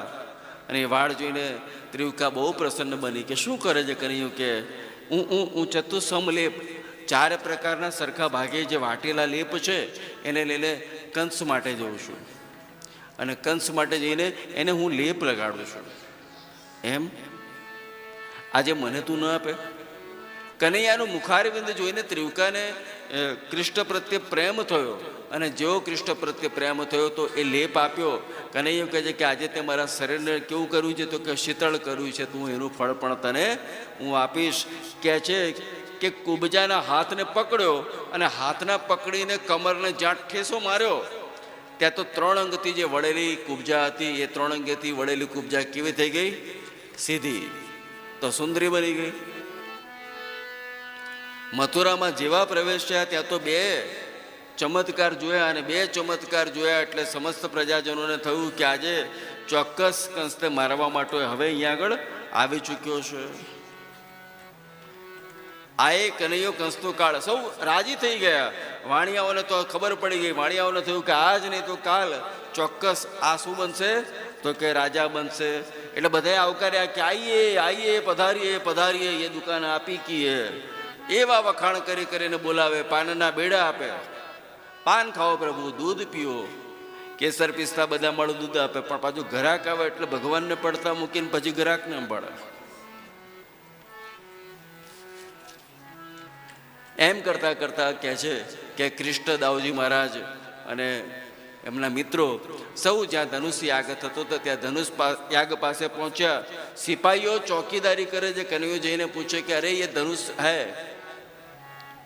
અને એ વાળ જોઈને ત્રિવકા બહુ પ્રસન્ન બની. કે શું કરે છે કનૈયો? કે હું ચતુસમ લેપ, 4 પ્રકારના સરખા ભાગે જે વાટેલા લેપ છે એને લઈને કંસ માટે જઉં છું, અને કંસ માટે જઈને એને હું લેપ લગાડું છું. એમ આજે મને તું ન આપે? કનૈયાનું મુખારવિંદ જોઈને ત્રિવકાને કૃષ્ણ પ્રત્યે પ્રેમ થયો, અને જેવો કૃષ્ણ પ્રત્યે પ્રેમ થયો તો એ લેપ આપ્યો. કનૈયો કહે છે કે આજે તે મારા શરીરને કેવું કર્યું છે? તો કે શીતળ કર્યું છે. તું એનું ફળ પણ તને હું આપીશ. કહે છે કે કુબજાના હાથને પકડ્યો, અને હાથના પકડીને કમરને જ્યાં ઠેસો માર્યો ત્યાં તો 3 અંગથી જે વળેલી કુબજા હતી એ 3 અંગેથી વળેલી કુબજા કેવી થઈ ગઈ? સીધી. તો સુંદરી બની ગઈ. મથુરામાં જેવા પ્રવેશ્યા ત્યાં તો 2 ચમત્કાર જોયા, અને 2 ચમત્કાર જોયા એટલે સમસ્ત પ્રજાજનોને થયું કે આજે ચોક્કસ કંસને મારવા માટે હવે અહીંયા આગળ આવી ચૂક્યો છે. આ એ કનૈયો કંસનો કાળ. સૌ રાજી થઈ ગયા. વાણિયાઓને તો ખબર પડી ગઈ. વાણિયાઓને થયું કે આજ નહીં તો કાલ ચોક્કસ આ શું બનશે? તો કે રાજા બનશે. એટલે બધાએ આવકાર્યા કે આઈએ આઈએ, પધારીએ પધારીએ, એ દુકાન આપી કી હે. એવા વખાણ કરી કરીને બોલાવે. પાનના બેડા આપે. પાન ખાઓ પ્રભુ, દૂધ પીઓ. કેસર પિસ્તા બધા મળું દૂધ આપે, પણ પાછું ઘરાક આવે એટલે ભગવાનને પડતા મૂકીને પછી ઘરાકને પડે. એમ કરતા કરતા કહે છે કે કૃષ્ણ દાઉજી મહારાજ અને એમના મિત્રો સૌ જ્યાં ધનુષ યાગ થતો હતો ત્યાં ધનુષ યાગ પાસે પહોંચ્યા. સિપાહીઓ ચોકીદારી કરે છે. કનૈયો જઈને પૂછે કે અરે ये धनुष है,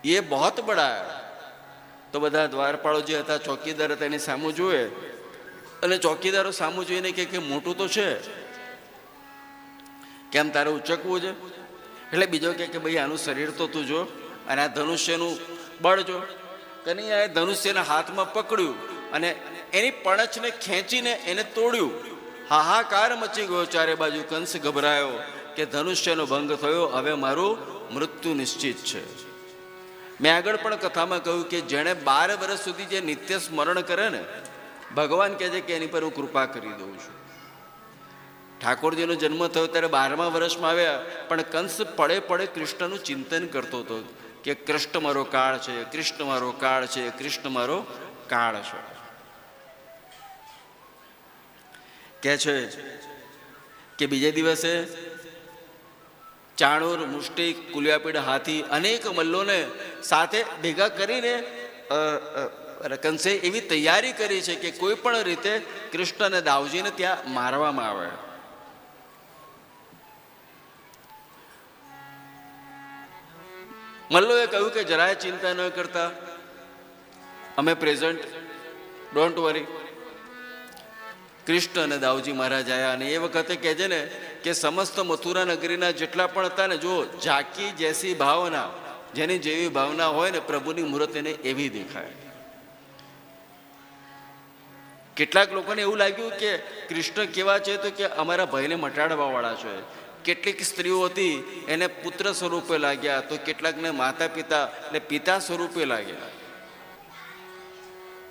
ये बहुत बड़ा है. તો બધા દ્વારપાળો જે હતા, ચોકીદાર હતા, એની સામું જોયે અને ચોકીદારો સામું જોઈને કે મોટું તો છે, કેમ તારે ઉચકવું છે? એટલે બીજો કે ભાઈ આનું શરીર તો તું જો અને આ ધનુષ્યનું બળ જો. કનૈયાએ ધનુષ્યના હાથમાં પકડ્યું અને એની પણછને ખેંચીને એને તોડ્યું. હાહાકાર મચી ગયો ચારે બાજુ. કંસ ગભરાયો કે ધનુષ્યનો ભંગ થયો, હવે મારું મૃત્યુ નિશ્ચિત છે. મેં આગળ પણ કથામાં કહ્યું કે જેણે 12 વર્ષ સુધી જે નિત્ય સ્મરણ કરે ને, ભગવાન કહે છે કે એની પર હું કૃપા કરી દઉં છું. ઠાકોરજીનો જન્મ થયો ત્યારે 12મા વર્ષમાં આવ્યા, પણ કંસ પડે પડે કૃષ્ણનું ચિંતન કરતો હતો કે કૃષ્ણ મારો કાળ છે, કૃષ્ણ મારો કાળ છે, કૃષ્ણ મારો કાળ છે. કહે છે કે બીજે દિવસે ચાણૂર, મુષ્ટિક, કુલિયાપીડ, હાથી અનેક મલ્લોને સાથે ભેગા કરીને કંસે એવી તૈયારી કરી છે કે કોઈ પણ રીતે કૃષ્ણ અને દાઉજીને ત્યાં મારવામાં આવે. મલ્લોએ કહ્યું કે જરાય ચિંતા ન કરતા, અમે પ્રેઝન્ટ, ડોન્ટ વરી. કૃષ્ણ અને દાઉજી મહારાજ આવ્યા અને એ વખતે કહે છે ને કે સમસ્ત મથુરા નગરીના જેટલા પણ હતા ને, જો ઝાકી જેસી ભાવના, જેની જેવી ભાવના હોય ને પ્રભુની મૂર્ત એને એવી દેખાય. કેટલાક લોકોને એવું લાગ્યું કે કૃષ્ણ કેવા છે તો કે અમારા ભયને મટાડવા વાળા છે. કેટલીક સ્ત્રીઓ હતી એને પુત્ર સ્વરૂપે લાગ્યા, તો કેટલાકને માતા પિતા એટલે પિતા સ્વરૂપે લાગ્યા.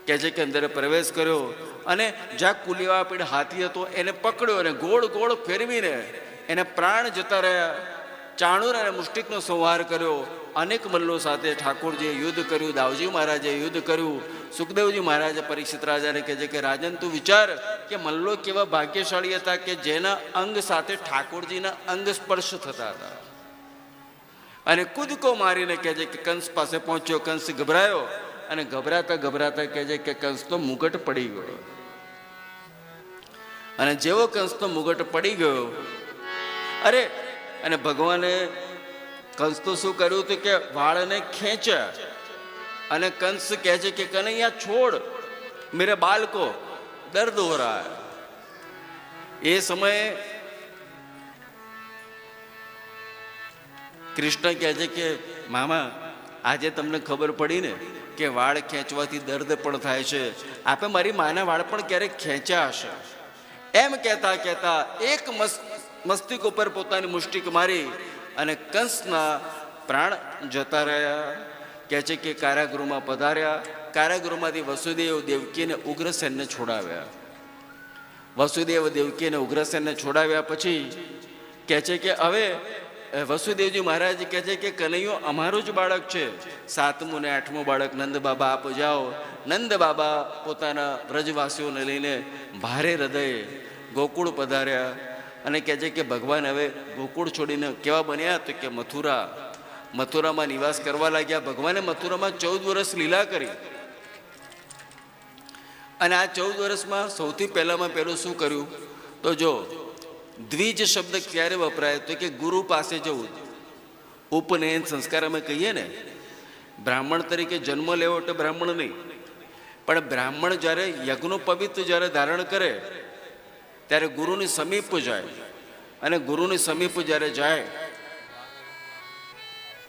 કહે છે કે અંદર પ્રવેશ કર્યો અને જ્યાં કુલિયાપીડ હાથી હતો એને પકડ્યો અને ગોળ ગોળ ફેરવીને એને પ્રાણ જતા રહ્યા. ચાણૂર અને મુષ્ટિકનો સંહાર કર્યો. અનેક મલ્લો સાથે ઠાકોરજીએ યુદ્ધ કર્યું, દાઉજી મહારાજે યુદ્ધ કર્યું. સુખદેવજી મહારાજે પરીક્ષિત રાજાને કહે છે કે રાજન, તું વિચાર કે મલ્લો કેવા ભાગ્યશાળી હતા કે જેના અંગ સાથે ઠાકોરજીના અંગ સ્પર્શ થતા હતા. અને કૂદકો મારીને કહે છે કે કંસ પાસે પહોંચ્યો. કંસ ગભરાયો અને ગભરાતા ગભરાતા કહે છે કે કંસનો મુગટ પડી ગયો. અને જેવો કંસનો મુગટ પડી ગયો, અરે, અને ભગવાને કંસ તો શું કર્યું હતું કે વાળને ખેંચ્યા. અને કંસ કહે છે કે કનૈયા છોડ, મેરે બાલ કો દર્દ હો રહા હૈ. એ સમયે કૃષ્ણ કહે છે કે મામા, આજે તમને ખબર પડી ને કે વાળ ખેંચવાથી દર્દ પણ થાય છે. આપે મારી માના વાળ પણ ક્યારેક ખેંચ્યા હશે. એમ કહેતા કહેતા એક મસ્તિષ્ક ઉપર પોતાની મુષ્ટિક મારી અને કંસના પ્રાણ જતા રહ્યા. કહે છે કે કારાગૃહમાં પધાર્યા. કારાગૃહમાંથી વસુદેવ દેવકીને ઉગ્રસેનને છોડાવ્યા. વસુદેવ દેવકીને ઉગ્રસેનને છોડાવ્યા પછી કહે છે કે હવે વસુદેવજી મહારાજ કહે છે કે કનૈયો અમારું જ બાળક છે. 7મું ને 8મું બાળક નંદ બાબા આપ જાઓ. નંદ બાબા પોતાના વ્રજવાસીઓને લઈને ભારે હૃદયે ગોકુળ પધાર્યા અને કહે છે કે ભગવાન હવે ગોકુળ છોડીને કેવા બન્યા તો કે મથુરામાં નિવાસ કરવા લાગ્યા. ભગવાને મથુરામાં 14 વર્ષ લીલા કરી. અને આ 14 વર્ષમાં સૌથી પહેલામાં પહેલું શું કર્યું તો જો દ્વિજ શબ્દ ક્યારે વપરાય તો કે ગુરુ પાસે જવું. ઉપનયન સંસ્કાર અમે કહીએ ને, બ્રાહ્મણ તરીકે જન્મ લેવો એટલે બ્રાહ્મણ નહીં, પણ બ્રાહ્મણ જ્યારે યજ્ઞોપવિત જ્યારે ધારણ કરે ત્યારે ગુરુની સમીપ જાય. અને ગુરુની સમીપ જ્યારે જાય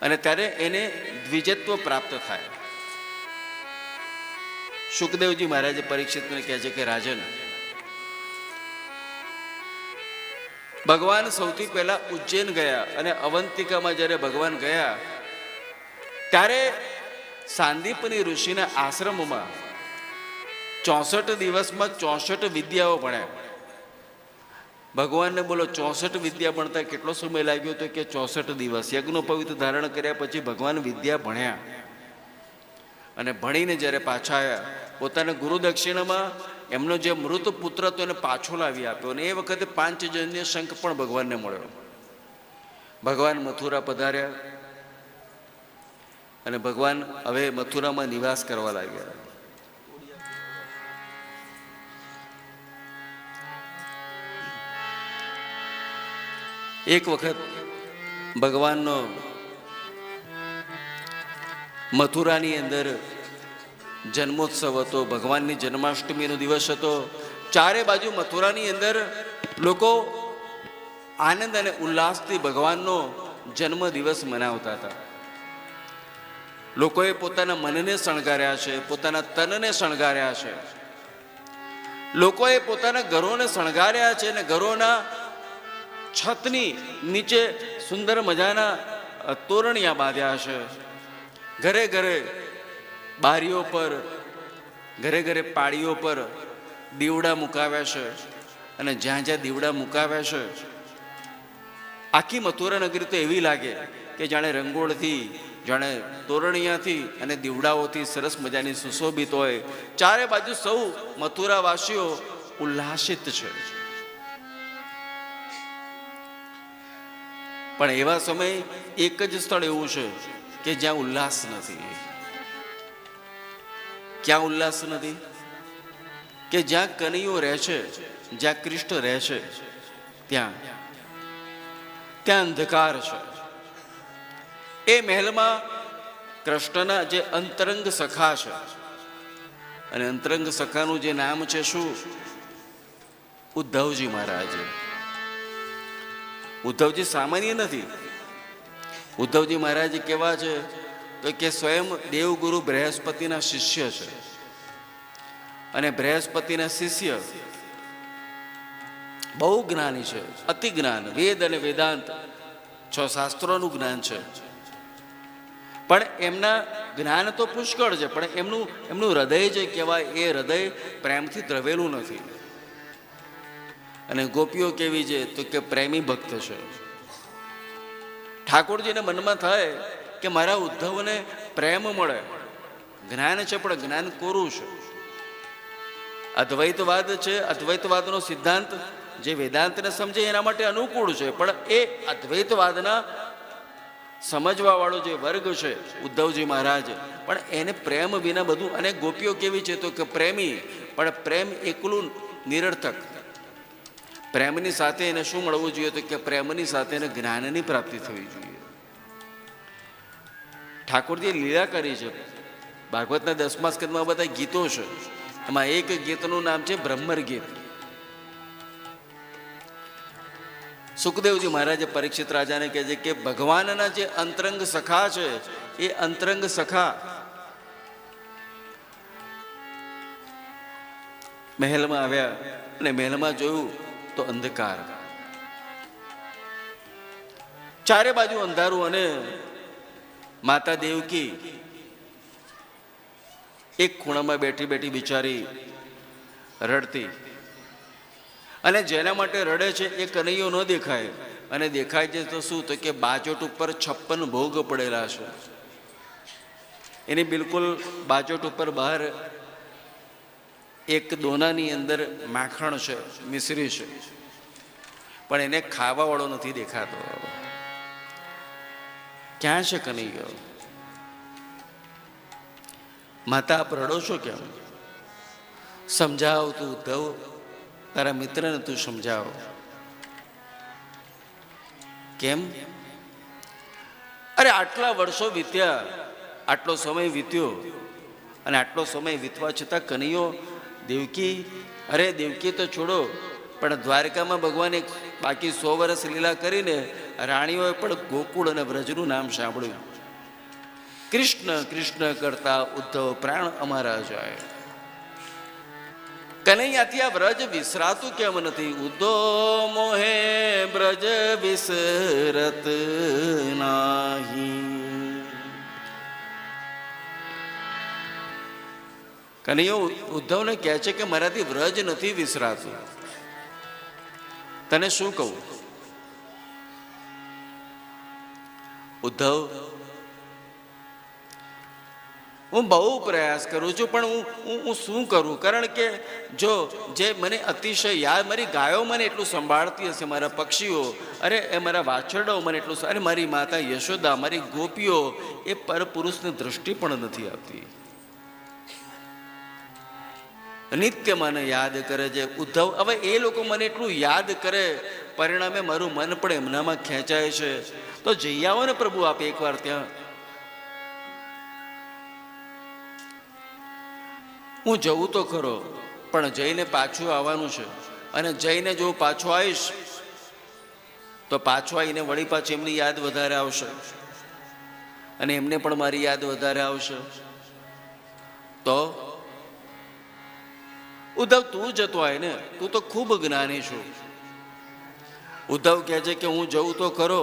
અને ત્યારે એને દ્વિજત્વ પ્રાપ્ત થાય. સુખદેવજી મહારાજે પરીક્ષિતને કહે છે કે રાજન, ભગવાન સૌથી પહેલા ઉજ્જૈન ગયા અને અવંતિકામાં જ્યારે ભગવાન ગયા ત્યારે સાંદીપની ઋષિના આશ્રમમાં 64 દિવસમાં 64 વિદ્યાઓ ભણ્યા. ભગવાનને બોલો 64 વિદ્યા ભણતા કેટલો સમય લાગ્યો તો કે 64 દિવસ. યજ્ઞોપવિત ધારણ કર્યા પછી ભગવાન વિદ્યા ભણ્યા અને ભણીને જ્યારે પાછા આવ્યા પોતાના ગુરુ દક્ષિણામાં એમનો જે મૃત પુત્ર હતો એને પાછો લાવી આપ્યો, અને એ વખતે પાંચજન્ય શંખ પણ ભગવાનને મળ્યો. ભગવાન મથુરા પધાર્યા અને ભગવાન હવે મથુરામાં નિવાસ કરવા લાગ્યા. એક વખત ભગવાનનો મથુરાની અંદર જન્મોત્સવ હતો, ભગવાનની જન્માષ્ટમીનો દિવસ હતો. ચારે બાજુ મથુરાની અંદર લોકો આનંદ અને ઉલ્લાસથી ભગવાનનો જન્મ દિવસ મનાવતા હતા. લોકોએ પોતાના મનને શણગાર્યા છે, પોતાના તનને શણગાર્યા છે, લોકોએ પોતાના ઘરોને શણગાર્યા છે, અને ઘરોના છતની નીચે સુંદર મજાના તોરણિયા બાંધ્યા છે. ઘરે ઘરે બારીઓ પર, ઘરે ઘરે પાળીઓ પર દીવડા મુકાવ્યા છે, અને જ્યાં જ્યાં દીવડા મુકાવ્યા છે આખી મથુરા નગરી તો એવી લાગે કે જાણે રંગોળથી, જાણે તોરણિયાથી અને દીવડાઓથી સરસ મજાની સુશોભિત હોય. ચારે બાજુ સૌ મથુરાવાસીઓ ઉલ્લાસિત છે. પણ એવા સમયે એક જ સ્થળ એવું છે કે જ્યાં ઉલ્લાસ નથી. ક્યાં ઉલ્લાસ નથી? કે જ્યાં કનૈયો રહે છે, જ્યાં કૃષ્ણ રહે છે, ત્યાં અંધકાર છે. એ મહેલમાં કૃષ્ણના જે અંતરંગ સખા છે, અને અંતરંગ સખાનું જે નામ છે શું? ઉદ્ધવજી મહારાજ. ઉદ્ધવજી સામાન્ય નથી. ઉદ્ધવજી મહારાજ કેવા છે તો કે સ્વયં દેવગુરુ બૃહસ્પતિના શિષ્ય છે, અને બૃહસ્પતિના શિષ્ય બહુ જ્ઞાની છે, અતિ જ્ઞાન, વેદ અને વેદાંત 6 શાસ્ત્રોનું જ્ઞાન છે. પણ એમના જ્ઞાન તો પુષ્કળ છે, પણ એમનું હૃદય જે કહેવાય એ હૃદય પ્રેમથી દ્રવેલું નથી. અને ગોપીઓ કેવી છે તો કે પ્રેમી ભક્ત છે. ઠાકોરજીને મનમાં થાય કે મારા ઉદ્ધવને પ્રેમ મળે, જ્ઞાન છે પણ જ્ઞાન કોરું છે. અદ્વૈતવાદ છે, અદ્વૈતવાદનો સિદ્ધાંત જે વેદાંતને સમજે એના માટે અનુકૂળ છે, પણ એ અદ્વૈતવાદના સમજવા વાળો જે વર્ગ છે ઉદ્ધવજી મહારાજ, પણ એને પ્રેમ વિના બધું. અને ગોપીઓ કેવી છે તો કે પ્રેમી, પણ પ્રેમ એકલું નિરર્થક. પ્રેમની સાથે એને શું મળવું જોઈએ તો કે પ્રેમની સાથે એને જ્ઞાનની પ્રાપ્તિ થવી જોઈએ. ઠાકોરજીએ લીલા કરી છે. ભાગવતના 10મા સ્કંદમાં બધા ગીતો છે, એમાં એક ગીતનું નામ છે બ્રહ્મર ગીત. સુખદેવજી મહારાજે પરીક્ષિત રાજાને કહે છે કે ભગવાનના જે અંતરંગ સખા છે એ અંતરંગ સખા મહેલમાં આવ્યા, અને મહેલમાં જોયું તો અંધકાર, ચારે બાજુ અંધારું. અને માતા દેવકી એક ખૂણામાં બેઠી બેઠી બિચારી રડતી, અને જેના માટે રડે છે એ કનૈયો ન દેખાય. અને દેખાય છે તો શું તો કે બાજોટ ઉપર 56 ભોગ પડેલા છે. એની બિલકુલ બાજોટ ઉપર બહાર એક દોનાની અંદર માખણ છે, મિશ્રી છે, પણ એને ખાવા વાળો નથી દેખાતો. ક્યાં છે કનૈયો? માતા આપ રડો છો કેમ? સમજાવ તું ઉદ્ધવ, તારા મિત્રને તું સમજાવ. કેમ? અરે આટલા વર્ષો વીત્યા, આટલો સમય વીત્યો, અને આટલો સમય વીતવા છતાં કનૈયો, દેવકી, અરે દેવકી તો છોડો, પણ દ્વારકામાં ભગવાને બાકી 100 વર્ષ લીલા કરીને રાણીઓએ પણ ગોકુળ અને વ્રજનું નામ સાંભળ્યું. કૃષ્ણ કૃષ્ણ કરતા ઉદ્ધવ પ્રાણ અમારા જાય. કનૈયાથી આ વ્રજ વિસરાતું કેમ નથી? ઉદ્ધવ મોહે બ્રજ વિસરત નાહી. કનૈયો ઉદ્ધવને કહે છે કે મારાથી વ્રજ નથી વિસરાતું. તને શું કહું? ઉદ્ધવ, હું બહુ પ્રયાસ કરું છું, પણ હું શું કરું? કારણ કે જો જે મને અતિશય યાદ, મારી ગાયો મને એટલું સંભાળતી હશે, મારા પક્ષીઓ, અરે એ મારા વાછરડાઓ મને એટલું, અરે મારી માતા યશોદા, મારી ગોપીઓ, એ પરપુરુષની દૃષ્ટિ પણ નથી આપતી. નિત્ય મને યાદ કરે છે ઉદ્ધવ. હવે એ લોકો મને એટલું યાદ કરે, પરિણામે મારું મન પણ એમનામાં ખેંચાય છે. તો જઈ આવો ને પ્રભુ આપ એકવાર ત્યાં. હું જવું તો ખરો, પણ જઈને પાછું આવવાનું છે. અને જઈને જો પાછો આવીશ તો પાછો આવીને વળી પાછી એમની યાદ વધારે આવશે, અને એમને પણ મારી યાદ વધારે આવશે. તો ઉદ્ધવ તું જતો આય ને, તું તો ખૂબ જ્ઞાની છું. ઉદ્ધવ કહે છે કે હું જવું તો ખરો,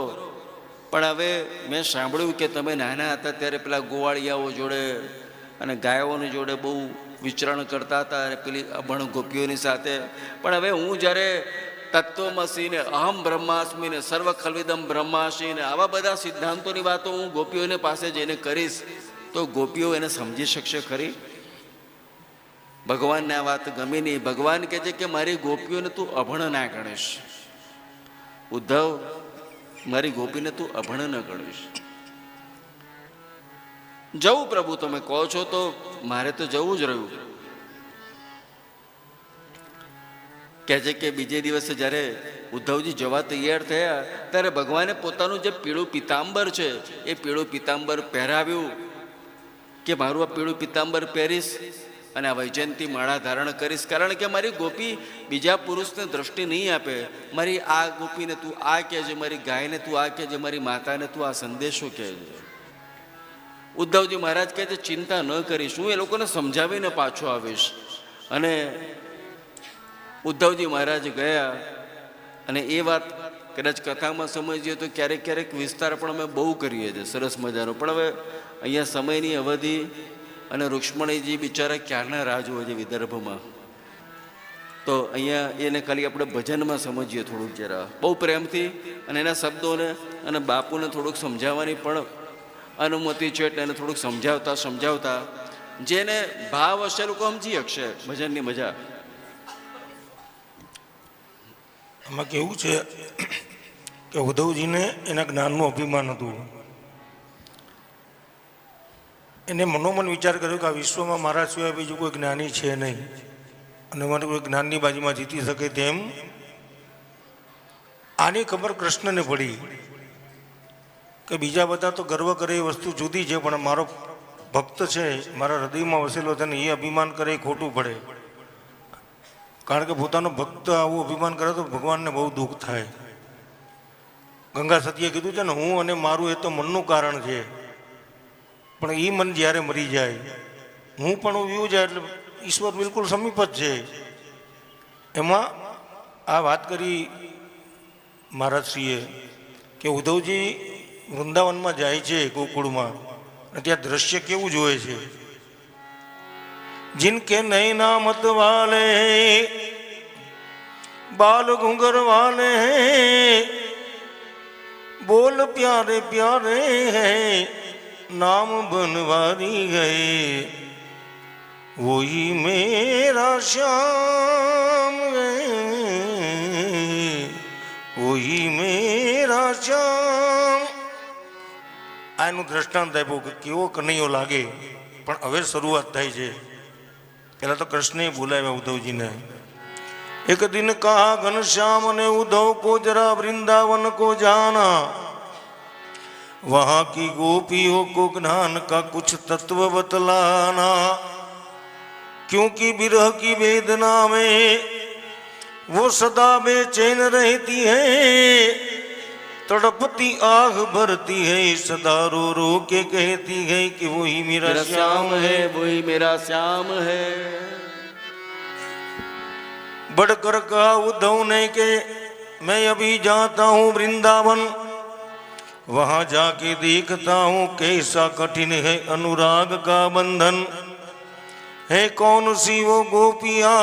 પણ હવે મેં સાંભળ્યું કે તમે નાના હતા ત્યારે પેલા ગોવાળિયાઓ જોડે અને ગાયોની જોડે બહુ વિચરણ કરતા હતા, અને પેલી અભણ ગોપીઓની સાથે. પણ હવે હું જ્યારે તત્વમસી ને અહમ બ્રહ્માસ્મિ ને સર્વ ખલ્વિદમ બ્રહ્માસી ને આવા બધા સિદ્ધાંતોની વાતો હું ગોપીઓને પાસે જઈને કરીશ, તો ગોપીઓ એને સમજી શકશે ખરી? ભગવાનને આ વાત ગમી નહીં. ભગવાન કહે છે કે મારી ગોપીઓને તું અભણ ના ગણીશ. ઉદ્ધવ, મારી ગોપીને તું અભણ ન ગણીશ. જવું પ્રભુ, તમે કહો છો તો મારે તો જવું જ રહ્યું. કહે છે કે બીજે દિવસે જ્યારે ઉદ્ધવજી જવા તૈયાર થયા ત્યારે ભગવાને પોતાનું જે પીળું પિતાંબર છે એ પીળું પિતાંબર પહેરાવ્યું, કે મારું આ પીળું પિતાંબર પહેરીશ અને આ વૈજયંતી માળા ધારણ કરીશ, કારણ કે મારી ગોપી બીજા પુરુષને દ્રષ્ટિ નહીં આપે. મારી આ ગોપીને તું આ કહેજે, મારી ગાયને તું આ કહેજે, મારી માતાને તું આ સંદેશો કહેજે. ઉદ્ધવજી મહારાજ કહે છે ચિંતા ન કરીશ, હું એ લોકોને સમજાવીને પાછો આવીશ. અને ઉદ્ધવજી મહારાજ ગયા. અને એ વાત કદાચ કથામાં સમજીએ તો ક્યારેક ક્યારેક વિસ્તાર પણ અમે બહુ કરીએ છીએ, સરસ મજાનો. પણ હવે અહીંયા સમયની અવધિ, અને રૂક્ષ્મણીજી બિચારા ક્યારના રાહ જુએ છે વિદર્ભમાં, તો અહીંયા એને ખાલી આપણે ભજનમાં સમજીએ થોડુંક જરા, બહુ પ્રેમથી, અને એના શબ્દોને અને બાપુને થોડુંક સમજાવવાની પણ અનુમતિ છે. એટલે એને થોડુંક સમજાવતા જેને ભાવ હશે લોકો સમજી શકશે ભજનની મજા. એમાં કેવું છે કે ઉદ્ધવજીને એના જ્ઞાનનું અભિમાન હતું. એને મનોમન વિચાર કર્યો કે આ વિશ્વમાં મારા સિવાય બીજું કોઈ જ્ઞાની છે નહીં, અને મને કોઈ જ્ઞાનની બાજુમાં જીતી શકે તેમ. આની ખબર કૃષ્ણને પડી કે બીજા બધા તો ગર્વ કરે એ વસ્તુ જુદી છે, પણ મારો ભક્ત છે, મારા હૃદયમાં વસેલો છે, ને એ અભિમાન કરે એ ખોટું પડે. કારણ કે પોતાનો ભક્ત આવું અભિમાન કરે તો ભગવાનને બહુ દુઃખ થાય. ગંગા સતીએ કીધું છે ને, હું અને મારું એ તો મનનું કારણ છે, પણ એ મન જ્યારે મરી જાય, હું પણ વ્યૂ જાય એટલે ઈશ્વર બિલકુલ સમીપ જ છે. એમાં આ વાત કરી મહારાજશ્રીએ કે ઉદ્ધવજી વૃંદાવનમાં જાય છે ગોકુળમાં, અને ત્યાં દ્રશ્ય કેવું જોવે છે. जिनके नैना मत वाले बाल घुंघर वाले हैं, बोल प्यारे प्यारे हैं, नाम बनवारी गए, वही मेरा श्याम है, वही मेरा શ્યામ. આનું દ્રષ્ટાંત આપ્યું કે કેવો કનૈયો લાગે. પણ હવે શરૂઆત થાય છે. પહેલાં તો કૃષ્ણે બોલાવ્યા ઉદ્ધવજીને. એક દિન કહા ઘનશ્याम ने उद्धव को जरा वृंदावन को जाना, वहाँ की गोपियों को ज्ञान का कुछ तत्व बतलाना, क्योंकि विरह की वेदना में वो सदा बेचैन रहती है, तड़पती आह भरती है, सदा रो रो के कहती है कि वही मेरा श्याम है, वही मेरा श्याम है. बढ़कर कहा उद्धव ने के मैं अभी जाता हूँ वृंदावन, वहाँ जाके देखता हूँ कैसा कठिन है अनुराग का बंधन है, कौन सी वो गोपियाँ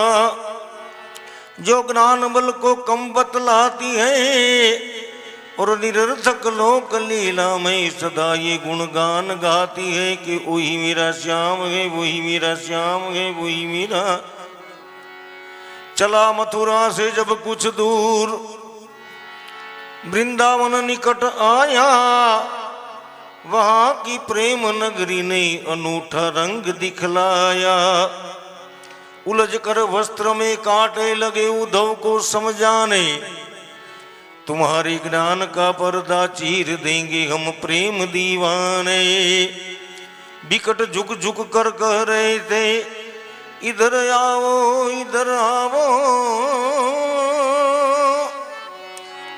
जो ज्ञान बल को कम बतलाती है, और निरर्थक लोक लीला में सदा ये गुणगान गाती है कि वही मेरा श्याम है, वही मेरा श्याम है, वही मेरा। चला मथुरा से जब कुछ दूर, वृंदावन निकट आया, वहां की प्रेम नगरी ने अनूठा रंग दिखलाया। उलझ कर वस्त्र में कांटे लगे उद्धव को समझाने, तुम्हारे ज्ञान का पर्दा चीर देंगे हम प्रेम दीवाने। बिकट झुक झुक कर कह रहे थे, इधर आओ इधर आओ,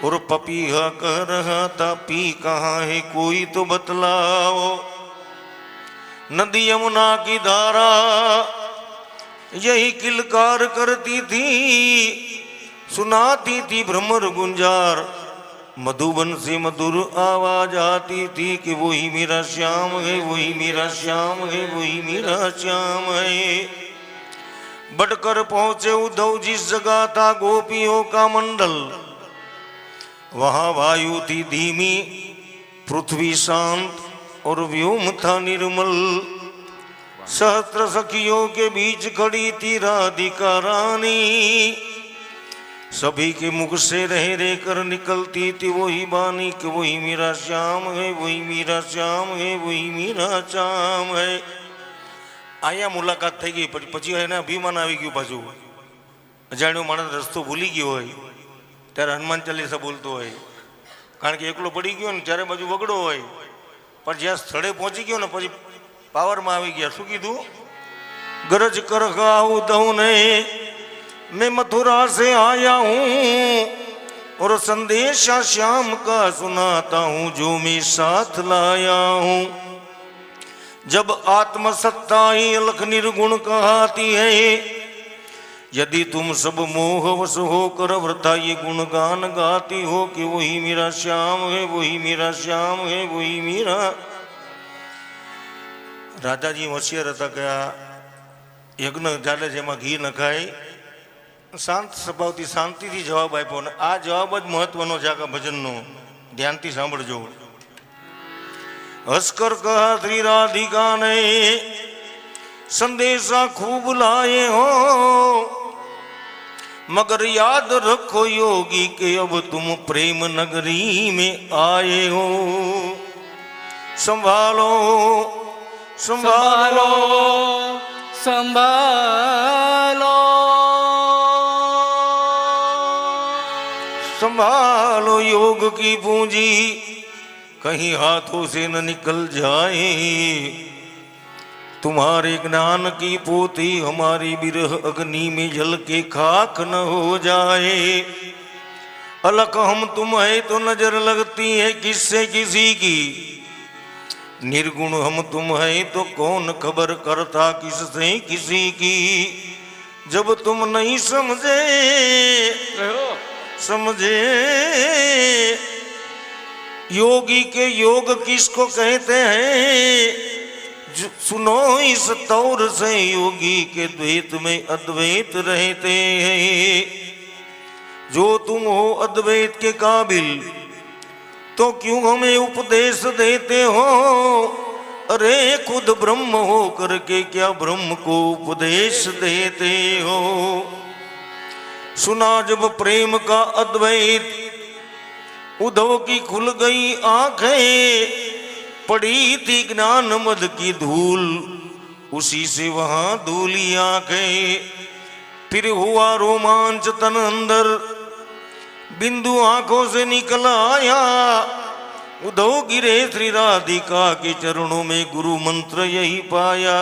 और पपीहा कह रहा था, पी कहाँ है कोई तो बतलाओ। नदी यमुना की धारा यही किलकार करती थी, सुनाती थी भ्रमर गुंजार, मधुबन से मधुर आवाज आती थी कि वही मेरा श्याम है, वही मेरा श्याम है, वही मेरा श्याम है। बढ़कर पहुंचे उद्धव जिस जगह था गोपियों का मंडल, वहां वायु थी धीमी, पृथ्वी शांत और व्योम था निर्मल। सहस्त्र सखियों के बीच खड़ी थी राधिका रानी, सभी के मुख से रह रह कर निकलती थी वही बानी कि वही मेरा श्याम है, वही मेरा श्याम है, वही मेरा श्याम है। आया मुलाकात થઈ ગઈ, પછી એને અભિમાન આવી ગયું, પાછું અજાણ્યો માણસ રસ્તો ભૂલી ગયો હોય ત્યારે હનુમાન ચાલીસા બોલતો હોય, કારણ કે એકલો પડી ગયો ને ચારે બાજુ વગડો હોય, પણ જ્યાં સ્થળે પહોંચી ગયો ને પછી પાવરમાં આવી ગયા। શું કીધું? गरज कर गाऊं दऊं ने, मैं मथुरा से आया हूँ और संदेशा श्याम का सुनाता हूँ जो मैं साथ लाया हूँ। जब आत्मसत्ता ही अलख निर्गुण कहती है, यदि तुम सब मोहवश होकर वृथा ये गुणगान गाती हो कि वही मेरा श्याम है, वही मेरा श्याम है, वही मेरा। राजाजी होशियार હતા કે આ યજ્ઞ ચાલે છે એમાં ઘી નખાય, શાંત સ્વભાવથી શાંતિથી જવાબ આપ્યો, ને આ જવાબ જ મહત્વનો છે આખા ભજનનો, ધ્યાનથી સાંભળજો। હસકર કહા શ્રી રાધિકા ને, संदेशा खूब लाए हो, मगर याद रखो योगी के अब तुम प्रेम नगरी में आए हो। संभालो संभालो संभालो संभालो योग की पूंजी, कहीं हाथों से न निकल जाए। तुम्हारे ज्ञान की पोती हमारी विरह अग्नि में जल के खाक न हो जाए। अलग हम तुम है तो नजर लगती है किससे किसी की, निर्गुण हम तुम है तो कौन खबर करता किससे किसी की। जब तुम नहीं समझे समझे योगी के योग किसको कहते हैं, सुनो इस तौर से योगी के द्वैत में अद्वैत रहते हैं। जो तुम हो अद्वैत के काबिल तो क्यों हमें उपदेश देते हो। अरे खुद ब्रह्म हो करके क्या ब्रह्म को उपदेश देते हो। सुना जब प्रेम का अद्वैत, उद्धव की खुल गई आंखें, पड़ी थी ज्ञान मद की धूल, उसी से वहां धूली आंखें। फिर हुआ रोमांच तन अंदर, बिंदु आंखों से निकल आया। उद्धव गिरे श्री राधिका के चरणों में गुरु मंत्र यही पाया।